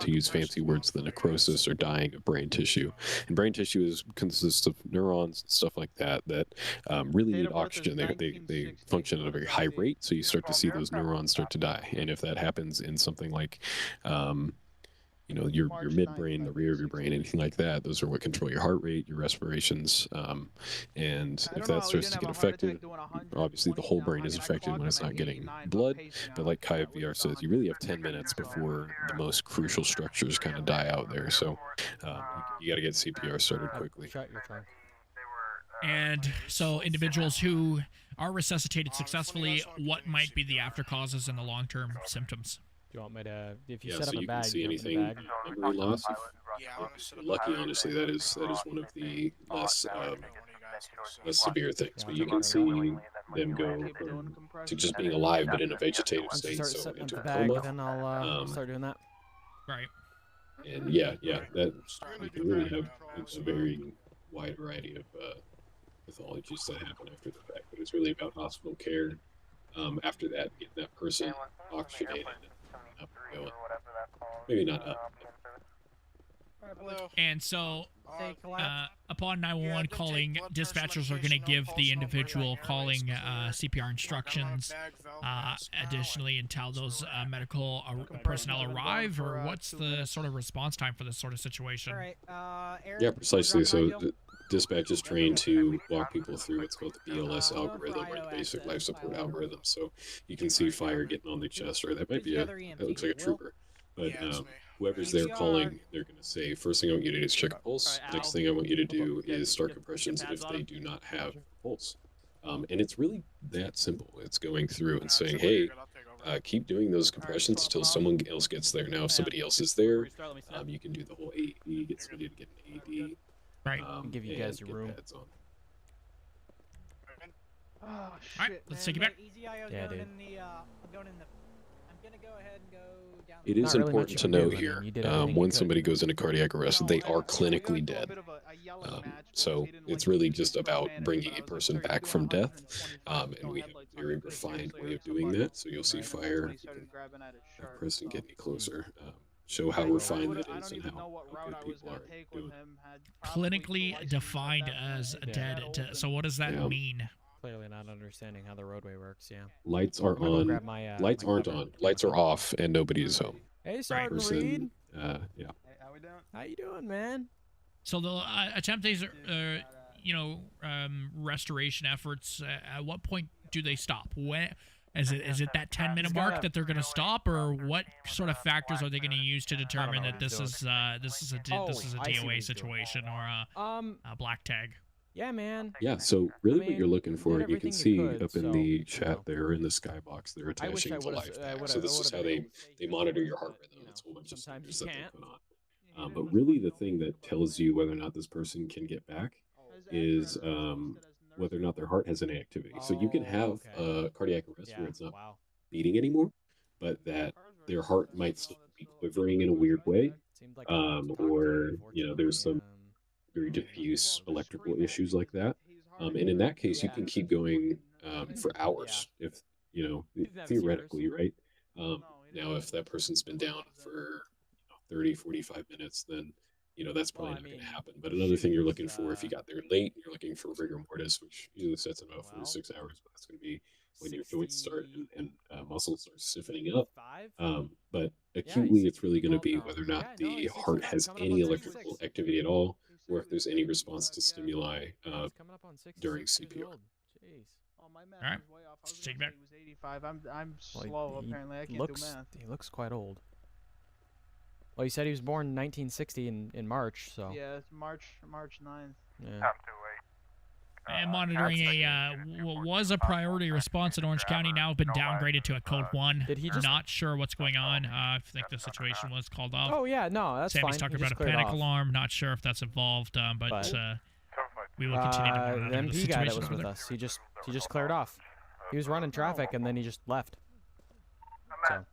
Speaker 3: use fancy words, the necrosis or dying of brain tissue. And brain tissue consists of neurons and stuff like that really need oxygen. They function at a very high rate, so you start to see those neurons start to die. And if that happens in something like you know, your midbrain, the rear of your brain, anything like that, those are what control your heart rate, your respirations, and if that starts to get affected, obviously the whole brain is affected when it's not getting blood. But like Kai VR says, you really have 10 minutes before the most crucial structures kind of die out there. So you got to get CPR started quickly.
Speaker 2: And so individuals who are resuscitated successfully, what might be the after causes and the long-term symptoms?
Speaker 15: Do you want me to, if you
Speaker 3: yeah,
Speaker 15: set
Speaker 3: so
Speaker 15: up a
Speaker 3: you
Speaker 15: bag,
Speaker 3: can see anything memory loss. If you're lucky, honestly, that is one of the less severe things. But you can see them go to just being alive, but in a vegetative state, so into a coma.
Speaker 15: Then I'll start doing that.
Speaker 2: Right.
Speaker 3: And yeah, that you can really have a very wide variety of pathologies that happen after the fact. But it's really about hospital care. After that, getting that person oxygenated. Up and going. Maybe not up.
Speaker 2: And so, upon 911 calling, dispatchers are going to give the individual calling CPR instructions additionally until those medical personnel arrive, or what's the sort of response time for this sort of situation?
Speaker 3: Yeah, precisely. So dispatch is trained to walk people through what's called the BLS algorithm, or the basic life support algorithm. So you can see fire getting on the chest, or that might be that looks like a trooper. But whoever's there calling, they're going to say, first thing I want you to do is check a pulse. Next thing I want you to do is start compressions if they do not have a pulse. And it's really that simple. It's going through and saying, hey, keep doing those compressions until someone else gets there. Now, if somebody else is there, you can do the whole AED, get somebody to get an AED.
Speaker 2: Right.
Speaker 15: Give you guys your room.
Speaker 12: Oh, shit,
Speaker 2: all right, let's take it back.
Speaker 15: Yeah, dude.
Speaker 3: It is important to note here, when somebody goes into cardiac arrest, they are clinically dead. So it's really just about bringing a person back from death, and we have a very refined way of doing that. So you'll see fire, press and get any closer. Show how refined that is and how good people are doing.
Speaker 2: Clinically defined as dead. So what does that mean?
Speaker 15: Clearly not understanding how the roadway works. Yeah.
Speaker 3: Lights are on. Lights aren't on. Lights are off, and nobody is home.
Speaker 15: Hey, Sergeant Reed.
Speaker 3: Yeah.
Speaker 12: Hey, how we doing?
Speaker 15: How you doing, man?
Speaker 2: So they'll attempt these, restoration efforts. At what point do they stop? When is it that 10-minute mark that they're going to stop, or what sort of factors are they going to use to determine that this is a DOA situation or a black tag?
Speaker 15: Yeah, man.
Speaker 3: Yeah, so really what you're looking for, you can see up in the chat there in the skybox, they're attaching the life pack. So this is how they monitor your heart rhythm. It's a whole bunch of sensors that they put on. But really the thing that tells you whether or not this person can get back is whether or not their heart has any activity. So you can have cardiac arrest where it's not beating anymore, but that their heart might still be quivering in a weird way, or there's some very diffuse electrical issues like that. And in that case, you can keep going for hours, if theoretically, right? Now, if that person's been down for 30, 45 minutes, then that's probably not going to happen. But another thing you're looking for, if you got there late, you're looking for rigor mortis, which usually sets in about 4 to 6 hours. But that's going to be when your joints start and muscles start stiffening up. But acutely, it's really going to be whether or not the heart has any electrical activity at all, or if there's any response to stimuli during CPR.
Speaker 2: All right, let's take it back.
Speaker 12: 85. I'm slow. Apparently, I can't do math.
Speaker 15: He looks quite old. Well, he said he was born in 1960 in March, so.
Speaker 12: Yeah, it's March 9th.
Speaker 15: Yeah.
Speaker 2: And monitoring what was a priority response in Orange County now been downgraded to a code 1.
Speaker 15: Did he just?
Speaker 2: Not sure what's going on. I think the situation was called off.
Speaker 15: Oh yeah, no, that's
Speaker 2: Sammy's
Speaker 15: fine.
Speaker 2: talking about a panic alarm. Not sure if that's involved, but we will continue to monitor
Speaker 15: the
Speaker 2: the
Speaker 15: MP guy that
Speaker 2: situation
Speaker 15: was with
Speaker 2: further.
Speaker 15: us, he just cleared off. He was running traffic and then he just left. So.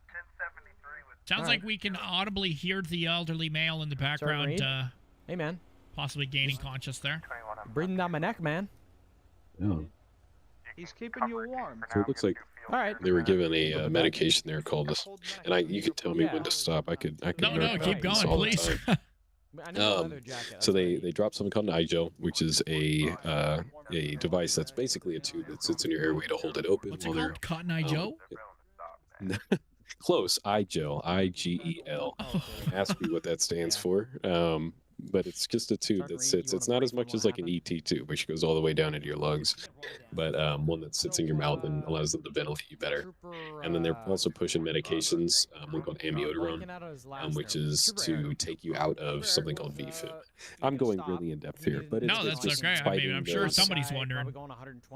Speaker 2: Sounds like we can audibly hear the elderly male in the background.
Speaker 15: Hey man.
Speaker 2: Possibly gaining conscious there.
Speaker 15: Breathing down my neck, man.
Speaker 3: Yeah.
Speaker 12: He's keeping you warm.
Speaker 3: So it looks like they were given a medication there called this, and you could tell me when to stop. I could.
Speaker 2: No, keep going, please.
Speaker 3: So they dropped something called an iGel, which is a device that's basically a tube that sits in your airway to hold it open.
Speaker 2: What's it called? Cotton Eye Joe?
Speaker 3: Close. iGel. IGEL. Ask me what that stands for. But it's just a tube that sits. It's not as much as like an ET tube, which goes all the way down into your lungs, but one that sits in your mouth and allows them to ventilate you better. And then they're also pushing medications, one called amiodarone, which is to take you out of something called VFib. I'm going really in depth here, but it's,
Speaker 2: no, that's
Speaker 3: it's
Speaker 2: okay. I mean, I'm sure somebody's wondering.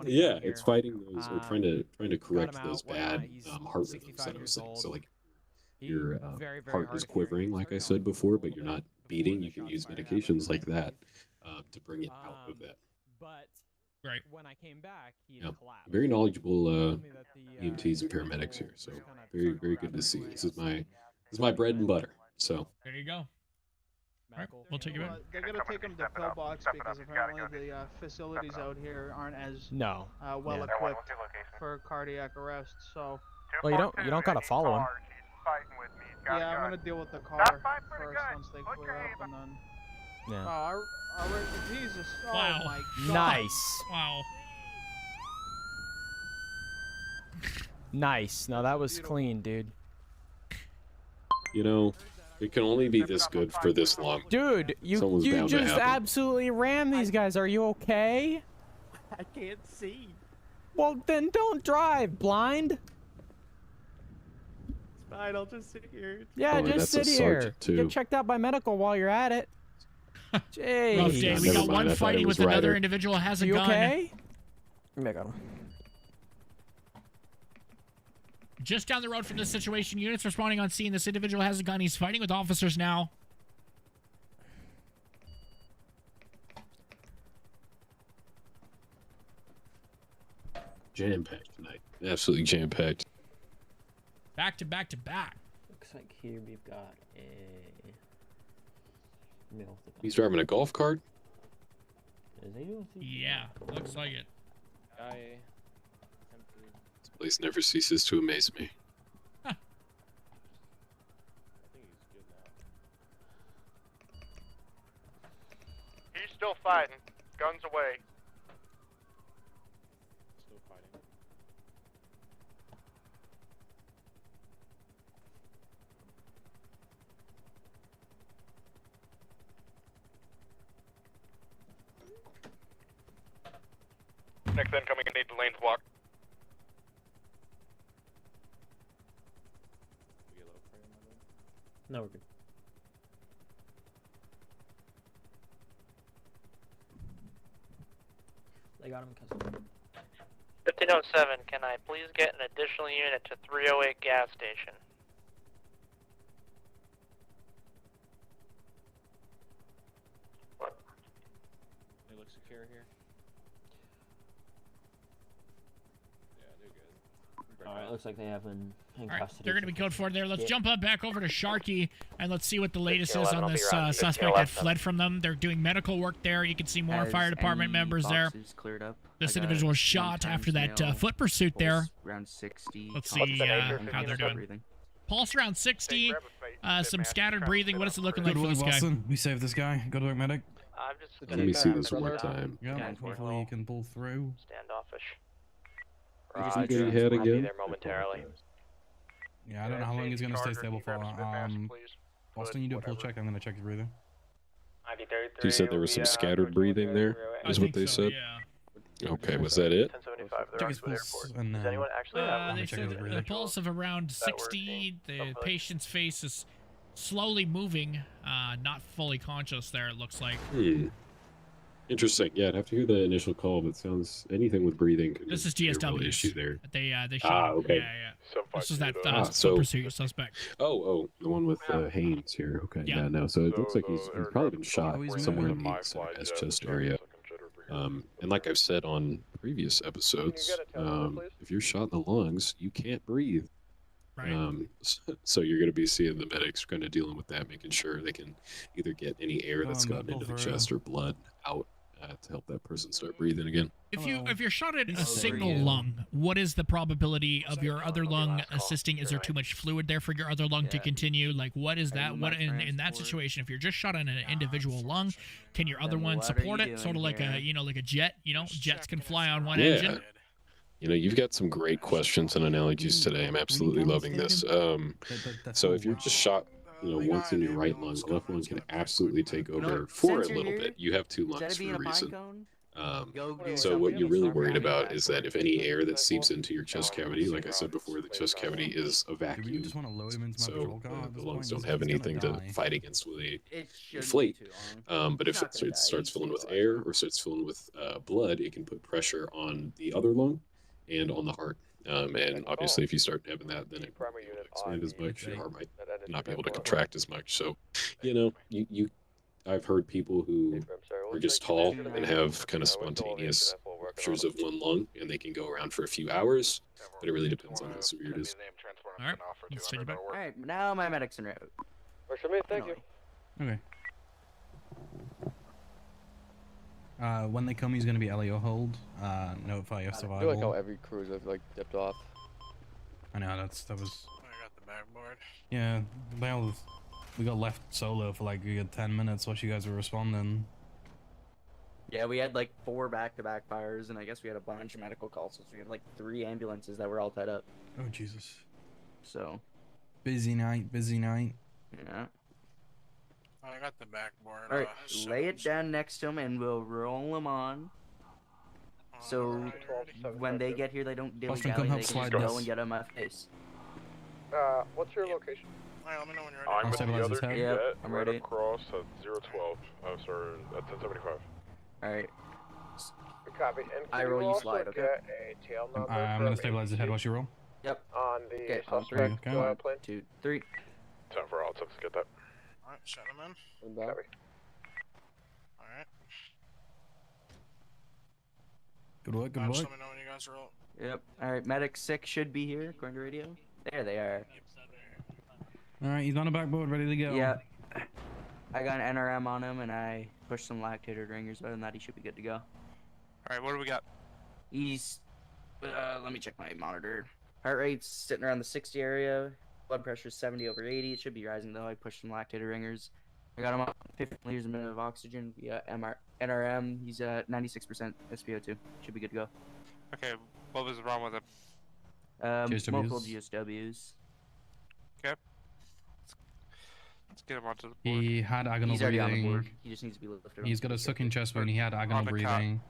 Speaker 3: Yeah, it's fighting those or trying to correct those bad heart rhythms that I was saying. So like your heart is quivering, like I said before, but you're not beating. You can use medications like that to bring it out of that.
Speaker 15: But
Speaker 2: right
Speaker 15: when I came back, he collapsed.
Speaker 3: Very knowledgeable EMTs and paramedics here, so very good to see. This is my bread and butter. So
Speaker 2: there you go. All right, we'll take you back.
Speaker 12: They're gonna take him to pillbox because apparently the facilities out here aren't as well equipped for cardiac arrest. So
Speaker 15: well, you don't gotta follow him.
Speaker 12: Yeah, I'm gonna deal with the car first once they clear up, and then.
Speaker 15: Yeah.
Speaker 12: Wow, Jesus!
Speaker 2: Wow.
Speaker 12: Oh my God.
Speaker 15: Nice.
Speaker 2: Wow.
Speaker 15: Nice. No, that was clean, dude.
Speaker 3: It can only be this good for this long.
Speaker 15: Dude, you just absolutely rammed these guys. Are you okay?
Speaker 22: I can't see.
Speaker 15: Well, then don't drive, blind.
Speaker 22: Fine, I'll just sit here.
Speaker 15: Yeah, just sit here. Get checked out by medical while you're at it. Jeez.
Speaker 2: Rough day. We got one fighting with another individual has a gun.
Speaker 15: Okay?
Speaker 2: Just down the road from this situation, units responding on scene. This individual has a gun. He's fighting with officers now.
Speaker 3: Jam-packed tonight. Absolutely jam-packed.
Speaker 2: Back to back to back.
Speaker 18: Looks like here we've got a...
Speaker 3: He's driving a golf cart?
Speaker 2: Yeah, looks like it.
Speaker 3: This place never ceases to amaze me.
Speaker 22: He's still fighting. Guns away.
Speaker 6: Still fighting.
Speaker 13: Next incoming, I need the lanes blocked.
Speaker 18: No, we're good. They got him in custody.
Speaker 5: 1507, can I please get an additional unit to 308 gas station?
Speaker 6: They look secure here. Yeah, they're good.
Speaker 18: Alright, looks like they have in
Speaker 2: All right,
Speaker 18: custody.
Speaker 2: they're going to be code 4 there. Let's
Speaker 18: Yeah.
Speaker 2: jump up back over to Sharky and let's see what the latest is
Speaker 5: 1611,
Speaker 2: on
Speaker 5: I'll be
Speaker 2: this
Speaker 5: around.
Speaker 2: suspect that
Speaker 5: 1611.
Speaker 2: fled from them. They're doing medical work there. You can see more
Speaker 10: Has
Speaker 2: fire department
Speaker 10: any
Speaker 2: members there.
Speaker 10: boxes cleared up?
Speaker 2: This
Speaker 10: I got
Speaker 2: individual was
Speaker 10: one
Speaker 2: shot
Speaker 10: times
Speaker 2: after that
Speaker 10: male,
Speaker 2: foot pursuit there.
Speaker 10: Around 60.
Speaker 2: Let's see how they're doing.
Speaker 10: Breathing.
Speaker 2: Pulse around 60, some scattered breathing. What is it looking like
Speaker 7: Good
Speaker 2: for
Speaker 7: work,
Speaker 2: this guy?
Speaker 7: Watson. We saved this guy. Good work, medic.
Speaker 5: I'm just
Speaker 3: Let me see this one more time.
Speaker 7: Yeah, hopefully you can pull through.
Speaker 5: standoffish.
Speaker 3: Who did he hit
Speaker 5: I'll be
Speaker 3: again?
Speaker 5: there momentarily.
Speaker 7: Yeah, I don't know how long he's gonna stay stable for. Boston, you do a pull check. I'm gonna check his breathing.
Speaker 3: You said there was some scattered breathing there, is what they said? Okay, was that it?
Speaker 5: 1075,
Speaker 7: Check his pulse and
Speaker 5: Does anyone actually have
Speaker 2: They
Speaker 7: check
Speaker 2: said
Speaker 7: his
Speaker 2: the
Speaker 7: breathing.
Speaker 2: pulse of around 60. The patient's face is slowly moving, not fully conscious there, it looks like.
Speaker 3: Interesting. Yeah, I'd have to hear the initial call, but sounds anything with breathing could
Speaker 2: This is
Speaker 3: be a real
Speaker 2: GSW.
Speaker 3: issue there.
Speaker 2: They shot him.
Speaker 3: okay.
Speaker 2: Yeah. This is that
Speaker 3: Ah,
Speaker 2: foot
Speaker 3: so-
Speaker 2: pursuit suspect.
Speaker 3: Oh, the one with Haynes here. Okay, yeah, no. So it looks like he's probably been shot somewhere in the chest area. And like I've said on previous episodes, if you're shot in the lungs, you can't breathe.
Speaker 2: Right.
Speaker 3: So you're going to be seeing the medics kind of dealing with that, making sure they can either get any air that's gotten into the chest or blood out to help that person start breathing again.
Speaker 2: If you're shot at a single lung, what is the probability of your other lung assisting? Is there too much fluid there for your other lung to continue? Like, what is that? What in that situation? If you're just shot in an individual lung, can your other one support it? Sort of like a like a jet. Jets can fly on one engine.
Speaker 3: You've got some great questions and analogies today. I'm absolutely loving this. So if you're just shot, once in your right lung, the left lung can absolutely take over for a little bit. You have two lungs for a reason. So what you're really worried about is that if any air that seeps into your chest cavity, like I said before, the chest cavity is a vacuum. So the lungs don't have anything to fight against when they inflate. But if it starts filling with air or starts filling with blood, it can put pressure on the other lung and on the heart. And obviously, if you start having that, then it won't expand as much. Your heart might not be able to contract as much. So, I've heard people who are just tall and have kind of spontaneous ruptures of one lung, and they can go around for a few hours, but it really depends on how severe it is.
Speaker 2: All right, let's take it back.
Speaker 10: Alright, now my medic's en route.
Speaker 11: Works for me, thank you.
Speaker 7: Okay. When they come, he's gonna be LEO hold. Notify your
Speaker 8: I
Speaker 7: survival.
Speaker 8: feel like how every cruise have dipped off.
Speaker 7: I know that was.
Speaker 22: I got the backboard.
Speaker 7: Yeah, we got left solo for like a good 10 minutes while you guys were responding.
Speaker 10: Yeah, we had like 4 back-to-back fires, and I guess we had a bunch of medical calls. So we had like 3 ambulances that were all tied up.
Speaker 7: Oh Jesus.
Speaker 10: So.
Speaker 7: Busy night.
Speaker 10: Yeah.
Speaker 22: I got the backboard.
Speaker 10: All right, lay it down next to him, and we'll roll them on. So when they get here, they don't dilly-dally. They can just go and get him off face.
Speaker 11: What's your location?
Speaker 22: Alright, let me know when you're ready.
Speaker 9: I'm with the other jet,
Speaker 10: Yep, I'm
Speaker 9: right
Speaker 10: ready.
Speaker 9: across at 012. Oh, sorry, at 1075.
Speaker 10: Alright.
Speaker 11: Copy.
Speaker 10: I roll, you slide, okay?
Speaker 11: A tail number
Speaker 7: I'm gonna stabilize his head while you roll.
Speaker 10: Yep.
Speaker 11: on the
Speaker 10: Okay, on 3.
Speaker 11: suspect
Speaker 7: Okay.
Speaker 11: plane.
Speaker 10: 2, 3.
Speaker 9: 10 for all, let's get that.
Speaker 22: Alright, shut him in.
Speaker 11: Copy.
Speaker 22: Alright.
Speaker 7: Good work.
Speaker 22: Just let me know when you guys roll.
Speaker 10: Yep. Alright, medic 6 should be here, according to radio. There they are.
Speaker 7: All right, he's on a backboard, ready to go.
Speaker 10: Yeah. I got an NRM on him, and I pushed some lactated ringers. Other than that, he should be good to go.
Speaker 22: Alright, what do we got?
Speaker 10: He's, let me check my monitor. Heart rate's sitting around the 60 area. Blood pressure is 70 over 80. It should be rising though. I pushed some lactated ringers. I got him on 15 liters a minute of oxygen via NRM. He's at 96% SpO2. Should be good to go.
Speaker 22: Okay, what was wrong with him?
Speaker 7: GSWs?
Speaker 10: Multiple GSWs.
Speaker 22: Okay. Let's get him onto the board.
Speaker 7: He had agonal
Speaker 10: He's already
Speaker 7: breathing.
Speaker 10: on the board. He just needs to be lifted.
Speaker 7: He's got a sucking chest wound. He had agonal
Speaker 22: On the cot.
Speaker 7: breathing.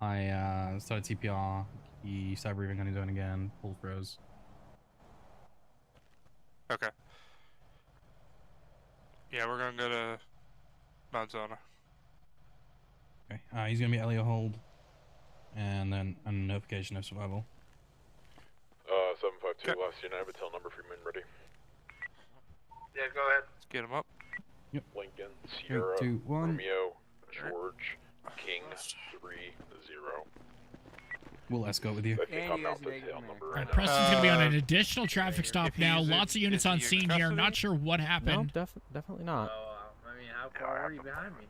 Speaker 7: I started CPR. He started breathing on his own again. Pulse froze.
Speaker 22: Okay. Yeah, we're gonna go to Mount Zona.
Speaker 7: Okay. He's gonna be LEO hold, and then a notification of survival.
Speaker 9: 752 last United, tell number for men ready.
Speaker 22: Yeah, go ahead. Let's get him up.
Speaker 7: Yep.
Speaker 9: Lincoln, Sierra,
Speaker 7: 3, 2, 1.
Speaker 9: Romeo, George, King, 3-0.
Speaker 2: We'll escort with you.
Speaker 10: And you guys are taking
Speaker 2: Alright, Preston's gonna be on an additional traffic stop now. Lots of units on scene here. Not sure what happened.
Speaker 15: No, definitely not.
Speaker 14: I mean, how far were you behind me?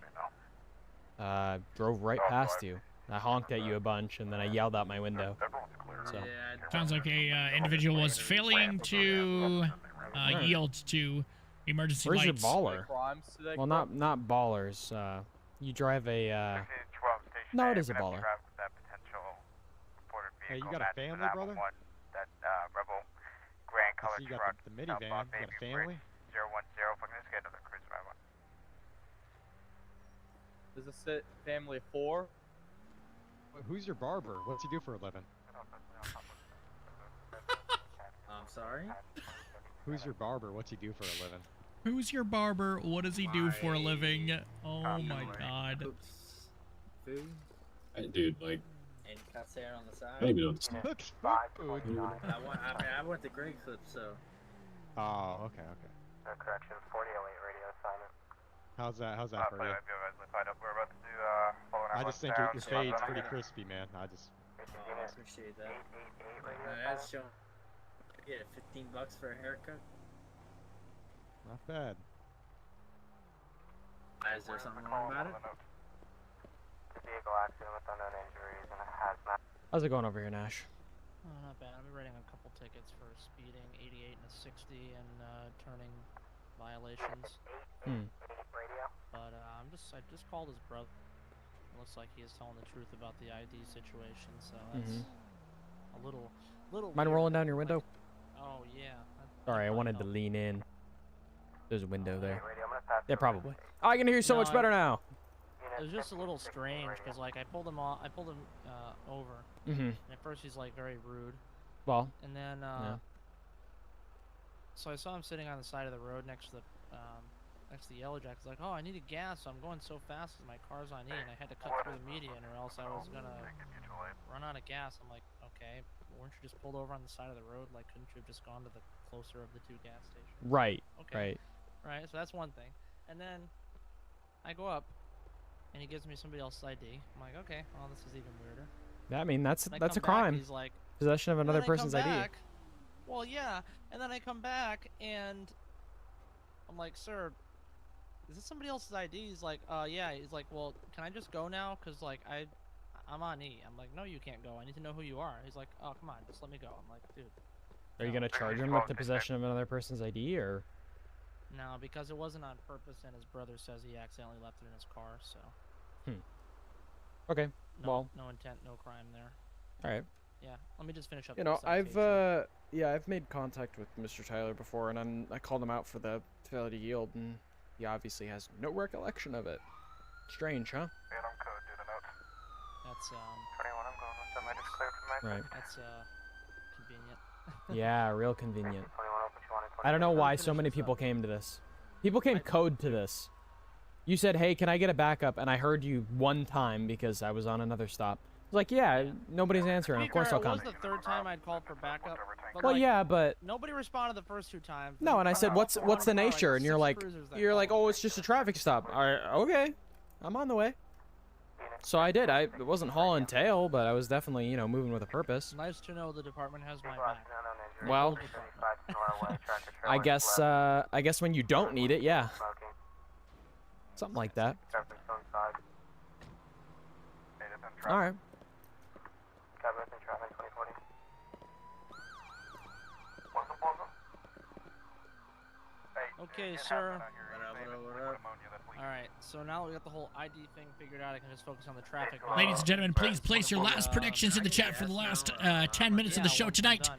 Speaker 15: Drove right past you. I honked at you a bunch, and then I yelled out my window. So.
Speaker 2: Sounds like a individual was failing to yield to emergency
Speaker 15: Where's
Speaker 2: lights.
Speaker 15: your baller? Well, not ballers. You drive a. No, it is a baller.
Speaker 17: Hey, you got a family, brother?
Speaker 19: That Rebel Grand Color
Speaker 17: you got
Speaker 19: truck.
Speaker 17: the minivan. You got a family?
Speaker 19: 010. Fucking let's get another cruise driver.
Speaker 21: Is this it? Family of 4?
Speaker 17: Who's your barber? What's he do for a living?
Speaker 14: I'm sorry?
Speaker 17: Who's your barber? What's he do for a living?
Speaker 2: Who's your barber? What does he do for a living? Oh my god.
Speaker 14: Food?
Speaker 3: Dude, like.
Speaker 14: And cuts hair on the side?
Speaker 3: I don't even know what this is.
Speaker 14: I went to Greg Clip, so.
Speaker 17: Oh, okay.
Speaker 19: Correction, 4008 radio assignment.
Speaker 17: How's that for you?
Speaker 19: We're about to do,
Speaker 17: I just think your fade's pretty crispy, man. I
Speaker 14: appreciate that. That's showing. Yeah, $15 for a haircut.
Speaker 17: Not bad.
Speaker 14: Is there something wrong about it?
Speaker 19: Vehicle accident with unknown injuries and a hazmat.
Speaker 15: How's it going over here, Nash?
Speaker 23: Oh, not bad. I've been writing a couple tickets for speeding, 88 and a 60, and turning violations. But I just called his brother. It looks like he is telling the truth about the ID situation, so that's a little.
Speaker 15: Mind rolling down your window?
Speaker 23: Oh yeah.
Speaker 15: Sorry, I wanted to lean in. There's a window there. Yeah, probably. Oh, I can hear you so much better now.
Speaker 23: It was just a little strange because like I pulled him over. And at first he's like very rude.
Speaker 15: Well.
Speaker 23: And then so I saw him sitting on the side of the road next to the yellow jack. He's like, oh, I needed gas, so I'm going so fast because my car's on E, and I had to cut through the median, or else I was gonna run out of gas. I'm like, okay, weren't you just pulled over on the side of the road? Like, couldn't you have just gone to the closer of the two gas stations?
Speaker 15: Right.
Speaker 23: Okay. Right. So that's one thing. And then I go up, and he gives me somebody else's ID. I'm like, okay, well, this is even weirder.
Speaker 15: I mean, that's a
Speaker 23: back,
Speaker 15: crime.
Speaker 23: he's like,
Speaker 15: possession of another person's ID.
Speaker 23: Well, yeah. And then I come back, and I'm like, sir, is this somebody else's ID? He's like, yeah. He's like, well, can I just go now? Because, like, I'm on E. I'm like, no, you can't go. I need to know who you are. He's like, oh, come on, just let me go. I'm like, dude.
Speaker 15: Are you going to charge him with the possession of another person's ID, or?
Speaker 23: No, because it wasn't on purpose, and his brother says he accidentally left it in his car, so.
Speaker 15: Okay,
Speaker 23: no intent, no crime there.
Speaker 15: Alright.
Speaker 23: Yeah, let me just finish up.
Speaker 15: You know, I've made contact with Mr. Tyler before, and I called him out for the failure to yield, and he obviously has no recollection of it. Strange, huh?
Speaker 23: That's
Speaker 19: 21, I'm going with somebody that's clear for my
Speaker 15: Right.
Speaker 23: That's convenient.
Speaker 15: Yeah, real convenient. I don't know why so many people came to this. People came code to this. You said, hey, can I get a backup? And I heard you one time because I was on another stop. I was like, yeah, nobody's answering. Of course I'll come.
Speaker 23: It was the third time I'd called for backup. But
Speaker 15: well,
Speaker 23: like,
Speaker 15: yeah, but
Speaker 23: nobody responded the first two times.
Speaker 15: no, and I said, what's the nature? And you're like, oh, it's just a traffic stop. All right, okay, I'm on the way. So I did. It wasn't hauling tail, but I was definitely, you know, moving with a purpose.
Speaker 23: Nice to know the department has my back.
Speaker 15: Well, I guess when you don't need it, yeah. Something like that. All right.
Speaker 23: Okay, sir. Alright, so now we got the whole ID thing figured out. I can just focus on the traffic.
Speaker 2: Ladies and gentlemen, please place your last predictions in the chat for the last 10 minutes of the show tonight.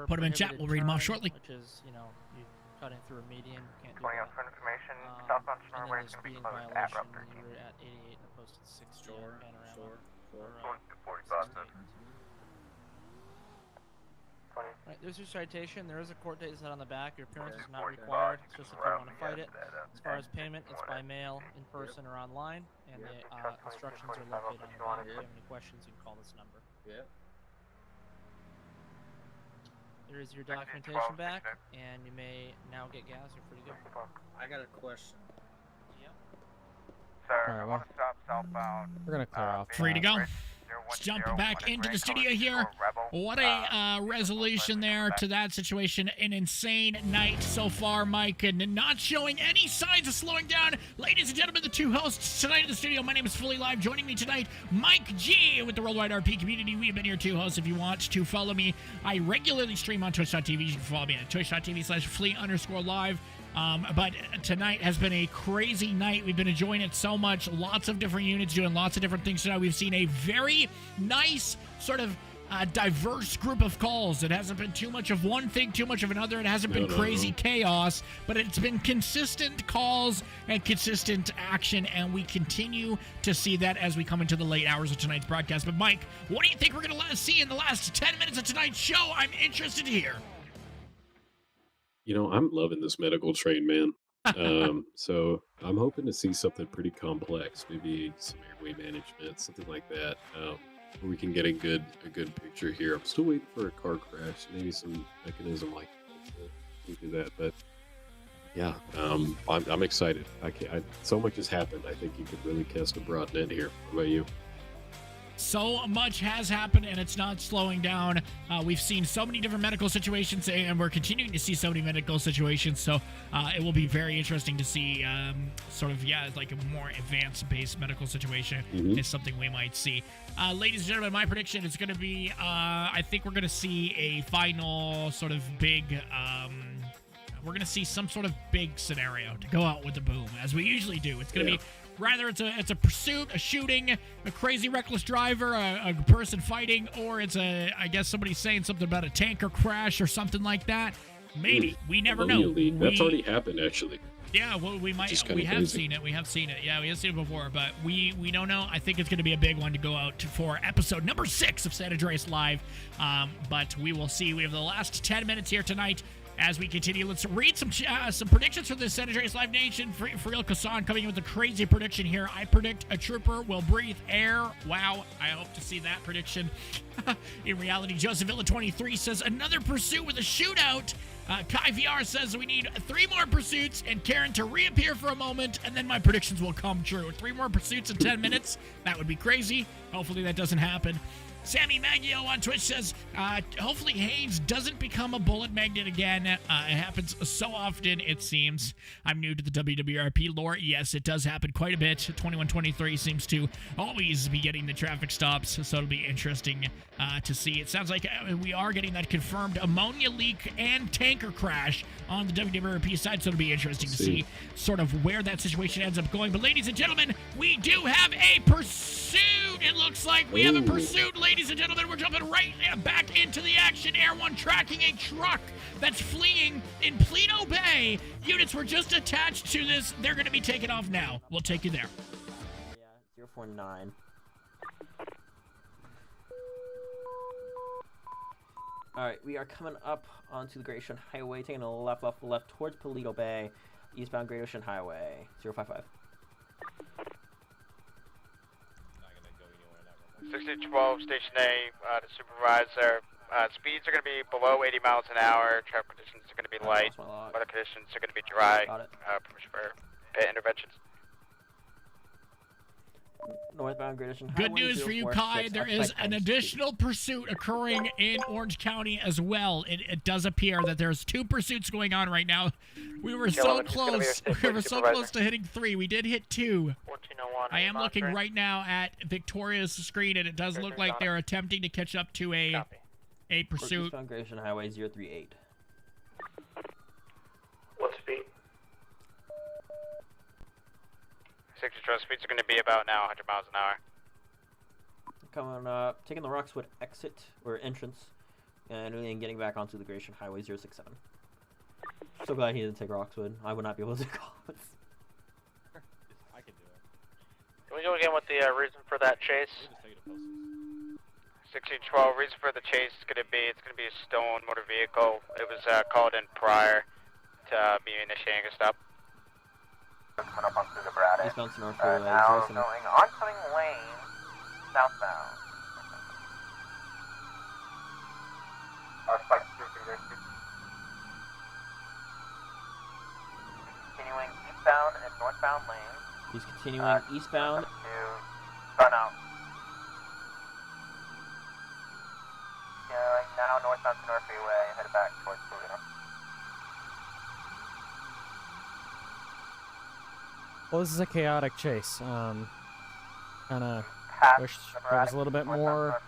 Speaker 2: Put them in chat. We'll read them off shortly.
Speaker 23: Which is, you know, you cutting through a median. Can't do
Speaker 19: Going
Speaker 23: that.
Speaker 19: out for information, southbound Norway is going to be closed at route 13.
Speaker 23: You were at 88 and opposed to 60 on Panorama.
Speaker 19: Going to 40 Boston.
Speaker 23: Right, there's your citation. There is a court date set on the back. Your appearance is not required. It's just if you want to fight it. As far as payment, it's by mail, in person, or online. And the instructions are located on the back. If you have any questions, you can call this number.
Speaker 14: Yeah.
Speaker 23: There is your documentation back, and you may now get gas. You're free to go.
Speaker 14: I got a question.
Speaker 19: Sir,
Speaker 15: Alright,
Speaker 19: I want to stop southbound.
Speaker 15: We're gonna clear off.
Speaker 2: Free to go. Let's jump back into the studio here. What a resolution there to that situation. An insane night so far, Mike, and not showing any signs of slowing down. Ladies and gentlemen, the two hosts tonight in the studio. My name is Fully Live. Joining me tonight, Mike G with the Worldwide RP community. We've been your two hosts. If you want to follow me, I regularly stream on Twitch.tv. You can follow me at twitch.tv/Fleet_live. But tonight has been a crazy night. We've been enjoying it so much. Lots of different units doing lots of different things tonight. We've seen a very nice sort of diverse group of calls. It hasn't been too much of one thing, too much of another. It hasn't been crazy chaos, but it's been consistent calls and consistent action, and we continue to see that as we come into the late hours of tonight's broadcast. But Mike, what do you think we're going to see in the last 10 minutes of tonight's show? I'm interested to hear.
Speaker 3: You know, I'm loving this medical train, man. So I'm hoping to see something pretty complex, maybe some airway management, something like that, where we can get a good picture here. I'm still waiting for a car crash, maybe some mechanism like that to do that. But yeah, I'm excited. So much has happened. I think you could really cast a broad net here. What about you?
Speaker 2: So much has happened, and it's not slowing down. We've seen so many different medical situations, and we're continuing to see so many medical situations. So it will be very interesting to see like a more advanced-based medical situation is something we might see. Ladies and gentlemen, my prediction is going to be, I think we're going to see a final sort of big... we're going to see some sort of big scenario to go out with the boom, as we usually do. It's going to be... Rather, it's a pursuit, a shooting, a crazy reckless driver, a person fighting, or it's I guess somebody saying something about a tanker crash or something like that. Maybe. We never know.
Speaker 3: That's already happened, actually.
Speaker 2: Yeah, well, we have seen it. We have seen it. Yeah, we have seen it before, but we don't know. I think it's going to be a big one to go out for episode number 6 of San Andreas Live. But we will see. We have the last 10 minutes here tonight. As we continue, let's read some predictions for the San Andreas Live Nation. Friel Kassan coming in with a crazy prediction here. I predict a trooper will breathe air. Wow, I hope to see that prediction. In reality, Joseph Villa 23 says another pursuit with a shootout. Kai VR says we need 3 more pursuits and Karen to reappear for a moment, and then my predictions will come true. 3 more pursuits in 10 minutes. That would be crazy. Hopefully that doesn't happen. Sammy Maggio on Twitch says, hopefully Haynes doesn't become a bullet magnet again. It happens so often, it seems. I'm new to the WWRP lore. Yes, it does happen quite a bit. 2123 seems to always be getting the traffic stops, so it'll be interesting to see. It sounds like we are getting that confirmed ammonia leak and tanker crash on the WWRP side, so it'll be interesting to see sort of where that situation ends up going. But ladies and gentlemen, we do have a pursuit. It looks like we have a pursuit, ladies and gentlemen. We're jumping right back into the action. Air One tracking a truck that's fleeing in Plano Bay. Units were just attached to this. They're going to be taken off now. We'll take you there.
Speaker 18: Yeah, 049. Alright, we are coming up onto the Great Ocean Highway, taking a left towards Paleto Bay, eastbound Great Ocean Highway, 055.
Speaker 1: 6012 Station A to supervisor. Speeds are going to be below 80 miles an hour. Traffic conditions are going to be light. Weather conditions are going to be dry. Permission for pit interventions.
Speaker 18: Northbound Great Ocean Highway.
Speaker 2: Good news for you, Kai. There is an additional pursuit occurring in Orange County as well. It does appear that there's 2 pursuits going on right now. We were so close. We were so close to hitting 3. We did hit 2. I am looking right now at Victoria's screen, and it does look like they're attempting to catch up to a pursuit.
Speaker 18: Eastbound Great Ocean Highway 038.
Speaker 1: What speed? 6012 speeds are going to be about now 100 miles an hour.
Speaker 18: Coming up, taking the Roxwood exit or entrance, and then getting back onto the Great Ocean Highway 067. So glad he didn't take Roxwood. I would not be able to call it.
Speaker 6: I can do it.
Speaker 5: Can we go again with the reason for that chase?
Speaker 1: 1612, reason for the chase is going to be, it's going to be a stolen motor vehicle. It was called in prior to me initiating a stop.
Speaker 19: Coming up onto the Brad.
Speaker 18: Eastbound North
Speaker 19: Now going oncoming lane, southbound. Our spike cruising there. Continuing eastbound and northbound lanes.
Speaker 18: He's continuing eastbound.
Speaker 19: Run out. North Freeway, headed back towards Toledo.
Speaker 15: Well, this is a chaotic chase. Kind of wish there was a little bit more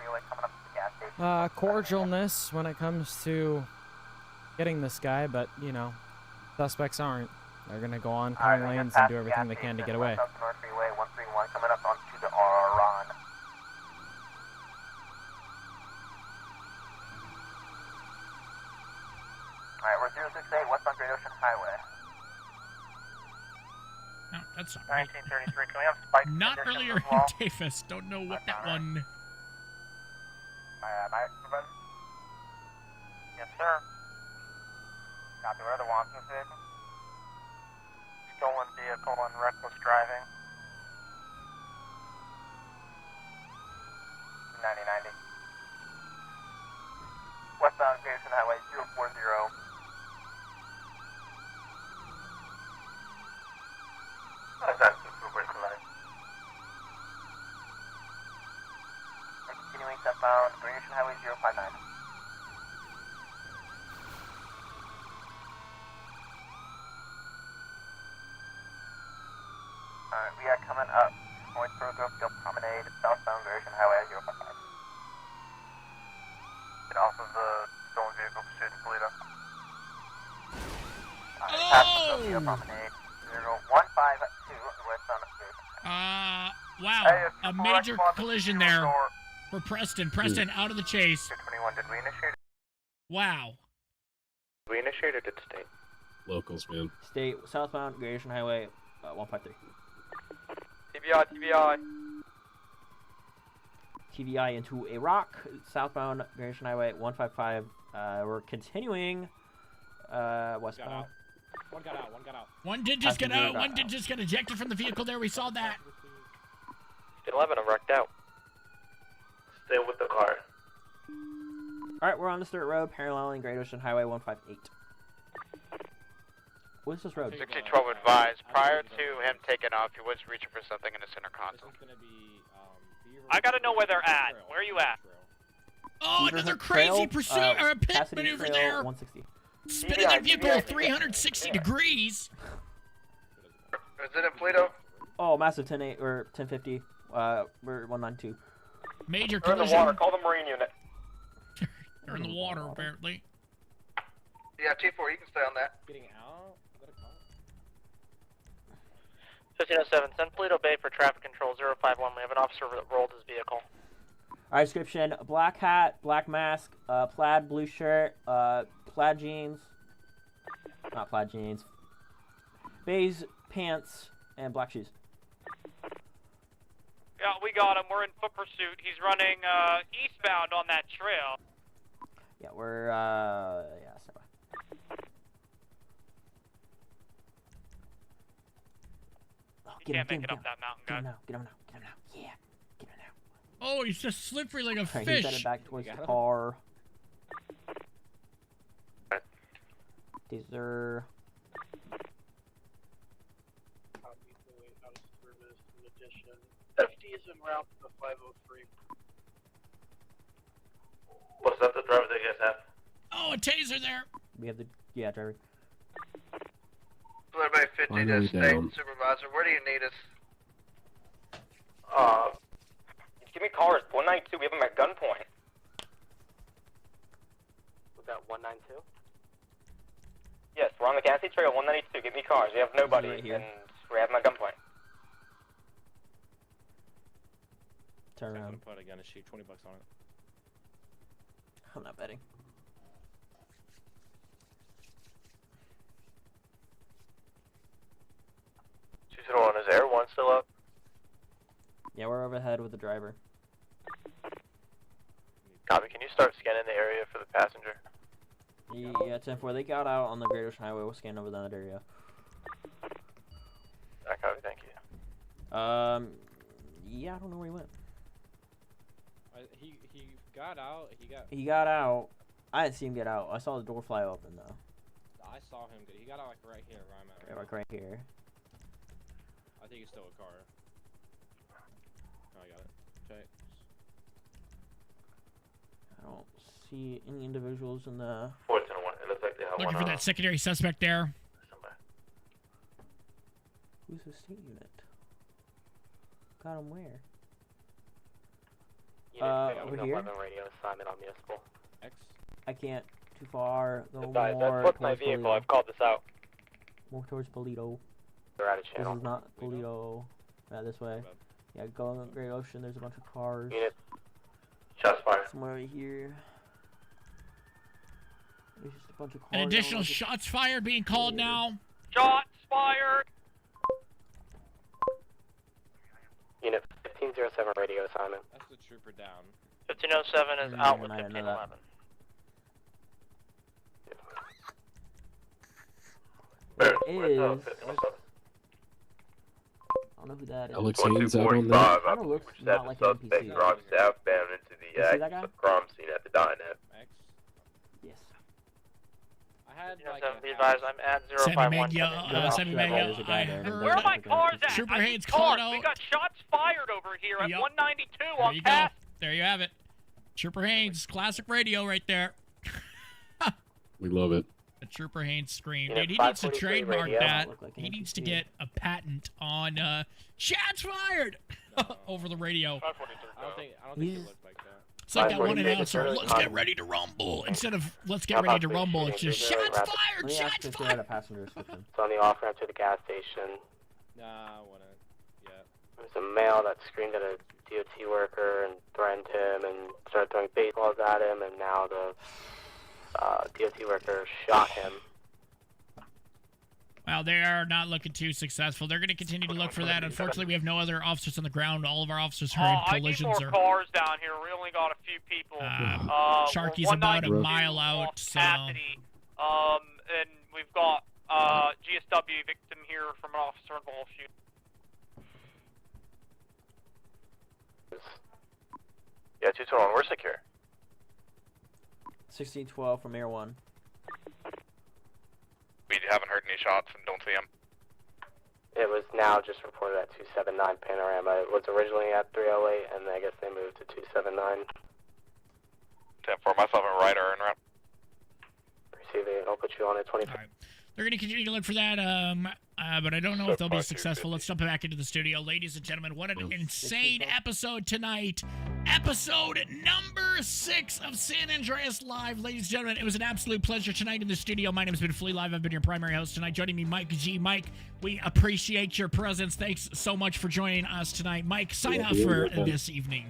Speaker 15: cordialness when it comes to getting this guy, but, you know, suspects aren't. They're going to go on cutting lanes and do everything they can to get away.
Speaker 19: North Freeway 131 coming up onto the Ron. Alright, we're 068 west on Great Ocean Highway.
Speaker 2: No, that's not right.
Speaker 19: 1933, can we have spike
Speaker 2: Not
Speaker 19: conditions
Speaker 2: earlier
Speaker 19: as well?
Speaker 2: in Davis. Don't know what that one.
Speaker 19: My supervisor? Yes, sir. Copy, where are the Watson's vehicle? Stolen vehicle and reckless driving. 9090. Westbound Grayson Highway 040. That's super select. And continuing southbound Grayson Highway 059. Alright, we are coming up North Grove Field Promenade, southbound Grayson Highway 055. Get off of the stolen vehicle pursuit in Toledo. Past the Field Promenade 0152 westbound Grayson.
Speaker 2: Wow, a major collision there for Preston. Preston out of the chase.
Speaker 19: 221, did we initiate?
Speaker 2: Wow.
Speaker 19: Did we initiate or did state?
Speaker 3: Locals, man.
Speaker 18: State southbound Great Ocean Highway 153.
Speaker 5: TBI.
Speaker 18: TVI into a rock, southbound Great Ocean Highway 155. We're continuing westbound.
Speaker 6: One got out.
Speaker 2: One did just get out. One did just get ejected from the vehicle there. We saw that.
Speaker 5: 11, I'm wrecked out.
Speaker 19: Stay with the car.
Speaker 18: Alright, we're on the Sturt Road, paralleling Great Ocean Highway 158. What's this road?
Speaker 1: 6012 advised. Prior to him taking off, he was reaching for something in the center console.
Speaker 5: I gotta know where they're at. Where are you at?
Speaker 2: Oh, another crazy pursuit or a pit maneuver there.
Speaker 18: 160.
Speaker 2: Spinning that vehicle 360 degrees.
Speaker 19: Is it in Toledo?
Speaker 18: Oh, massive 10-8 or 1050. We're 192.
Speaker 2: Major
Speaker 19: They're in the
Speaker 2: collision.
Speaker 19: water. Call the Marine unit.
Speaker 2: They're in the water, apparently.
Speaker 19: Yeah, T4, you can stay on that.
Speaker 6: Getting out?
Speaker 5: 1507, send Toledo Bay for traffic control 051. We have an officer that rolled his vehicle.
Speaker 18: Alright, description: black hat, black mask, plaid blue shirt, plaid jeans. Not plaid jeans. Beige pants, and black shoes.
Speaker 5: Yeah, we got him. We're in foot pursuit. He's running eastbound on that trail.
Speaker 18: Yeah, we're yeah, so. Oh,
Speaker 5: He can't make it up that mountain, guys.
Speaker 18: Get him now. Yeah, get him now.
Speaker 2: Oh, he's just slippery like a
Speaker 18: Alright,
Speaker 2: fish.
Speaker 18: he's headed back towards the car. Taser.
Speaker 12: FD is en route to the 503.
Speaker 19: What's that, the driver that you guys have?
Speaker 2: Oh, a taser there.
Speaker 18: We have the driver.
Speaker 19: Everybody 50 to
Speaker 3: Finally
Speaker 19: state
Speaker 3: down.
Speaker 19: supervisor. Where do you need us?
Speaker 11: Give me cars. 192. We have them at gunpoint.
Speaker 5: Was that 192?
Speaker 11: Yes, we're on the Cassie Trail. 192. Give me cars. We have nobody,
Speaker 18: Right here.
Speaker 11: and we have them at gunpoint.
Speaker 18: Turn
Speaker 6: I'm
Speaker 18: around.
Speaker 6: gonna put a gun and shoot $20 on it.
Speaker 18: I'm not betting.
Speaker 19: She's on his air one still up.
Speaker 18: Yeah, we're overhead with the driver.
Speaker 19: Copy. Can you start scanning the area for the passenger?
Speaker 18: Yeah, 10-4. They got out on the Great Ocean Highway. We'll scan over that area.
Speaker 19: I copy. Thank you.
Speaker 18: Yeah, I don't know where he went.
Speaker 6: He got out.
Speaker 18: He got out. I didn't see him get out. I saw the door fly open though.
Speaker 6: I saw him. He got out like right here, where I'm at.
Speaker 18: Yeah, like right here.
Speaker 6: I think it's still a car. Oh, I got it. Check.
Speaker 18: I don't see any individuals in the...
Speaker 6: 410-1, it looks like they have
Speaker 2: Looking for that secondary suspect there.
Speaker 18: Who's the state unit? Got him where? Over here?
Speaker 5: Radio assignment on municipal.
Speaker 6: X.
Speaker 18: I can't. Too far. Go
Speaker 5: That's
Speaker 18: more
Speaker 5: what's my
Speaker 18: towards
Speaker 5: vehicle.
Speaker 18: Polito.
Speaker 5: I've called this out.
Speaker 18: More towards Polito.
Speaker 5: They're out of
Speaker 18: This
Speaker 5: channel.
Speaker 18: is not Polito. Yeah, this way. Yeah, go in the Great Ocean. There's a bunch of cars.
Speaker 5: Unit. Shots fired.
Speaker 18: Somewhere right here. There's just a bunch of cars.
Speaker 2: An additional shots fired being called now.
Speaker 5: Shots fired! Unit 1507 radio assignment.
Speaker 6: That's the trooper down.
Speaker 5: 1507 is out with 1511.
Speaker 18: There is. I don't know who that is.
Speaker 3: Alex Haynes out on that.
Speaker 18: Kind of looks not like an NPC.
Speaker 9: Drive southbound into the
Speaker 18: You see that guy?
Speaker 9: crime scene at the diner.
Speaker 18: Yes.
Speaker 6: I had like
Speaker 5: Be advised, I'm at 051.
Speaker 2: Where
Speaker 5: are my cars at?
Speaker 2: Trooper
Speaker 5: I need
Speaker 2: Haynes
Speaker 5: cars.
Speaker 2: called out.
Speaker 5: We got shots fired over here at
Speaker 2: Yep.
Speaker 5: 192
Speaker 2: There
Speaker 5: on
Speaker 2: you go.
Speaker 5: Cass.
Speaker 2: There you have it. Trooper Haynes, classic radio right there.
Speaker 3: We love it.
Speaker 2: The Trooper Haynes scream.
Speaker 5: Yeah,
Speaker 2: Dude, he needs to
Speaker 5: 543
Speaker 2: trademark
Speaker 5: radio.
Speaker 2: that.
Speaker 18: Look like an
Speaker 2: He needs to
Speaker 18: NPC.
Speaker 2: get a patent on shots fired over the radio.
Speaker 6: I don't think it looked like that.
Speaker 2: It's like that one
Speaker 5: 543
Speaker 2: announcer. Let's get ready to rumble. Instead of let's get ready to rumble, it's just shots fired,
Speaker 18: Let me
Speaker 2: shots
Speaker 18: ask if they
Speaker 2: fired.
Speaker 18: had a passenger description.
Speaker 5: It's on the off ramp to the gas station.
Speaker 6: Nah, I wouldn't. Yeah.
Speaker 5: There's a male that screamed at a DOT worker and threatened him and started throwing baseballs at him, and now the DOT worker shot him.
Speaker 2: Well, they are not looking too successful. They're going to continue to look for that. Unfortunately, we have no other officers on the ground. All of our officers are in collisions.
Speaker 5: I need more cars down here. We only got a few people.
Speaker 2: Sharky's about a mile out, so...
Speaker 5: Cassidy, and we've got GSW victim here from an officer involved shooting.
Speaker 9: Yeah, 221, we're secure.
Speaker 18: 1612 from Air 1.
Speaker 13: We haven't heard any shots and don't see them.
Speaker 5: It was now just reported at 279 Panorama. It was originally at 308, and I guess they moved to 279.
Speaker 13: 10-4, myself and Ryder are en route.
Speaker 5: Receiving, I'll put you on at 20.
Speaker 2: They're going to continue to look for that, but I don't know if they'll be successful. Let's jump back into the studio. Ladies and gentlemen, what an insane episode tonight. Episode number 6 of San Andreas Live. Ladies and gentlemen, it was an absolute pleasure tonight in the studio. My name has been Flea Live. I've been your primary host tonight. Joining me, Mike G. Mike, we appreciate your presence. Thanks so much for joining us tonight. Mike, sign off for this evening.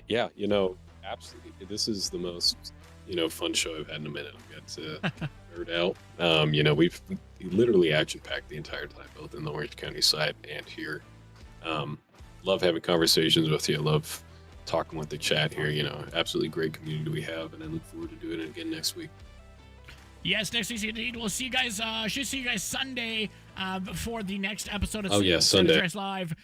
Speaker 3: Yeah, absolutely. This is the most, fun show I've had in a minute. I've got to nerd out. We've literally action-packed the entire time, both in the Orange County side and here. Love having conversations with you. Love talking with the chat here. Absolutely great community we have, and I look forward to doing it again next week.
Speaker 2: Yes, next week indeed. We'll see you guys. Should see you guys Sunday for the next episode of
Speaker 3: Sunday.
Speaker 2: San Andreas Live.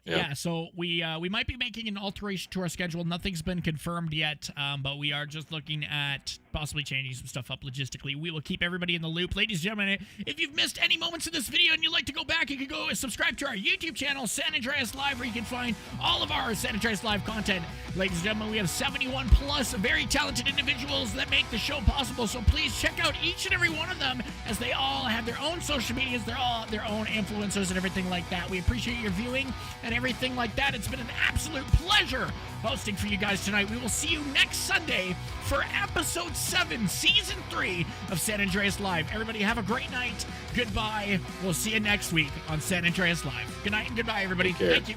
Speaker 2: Yeah, so we might be making an alteration to our schedule. Nothing's been confirmed yet, but we are just looking at possibly changing some stuff up logistically. We will keep everybody in the loop. Ladies and gentlemen, if you've missed any moments of this video and you'd like to go back, you can go subscribe to our YouTube channel, San Andreas Live, where you can find all of our San Andreas Live content. Ladies and gentlemen, we have 71 plus very talented individuals that make the show possible, so please check out each and every one of them, as they all have their own social medias, they're all their own influencers and everything like that. We appreciate your viewing and everything like that. It's been an absolute pleasure hosting for you guys tonight. We will see you next Sunday for episode 7, season 3 of San Andreas Live. Everybody have a great night. Goodbye. We'll see you next week on San Andreas Live. Good night and goodbye, everybody. Thank you.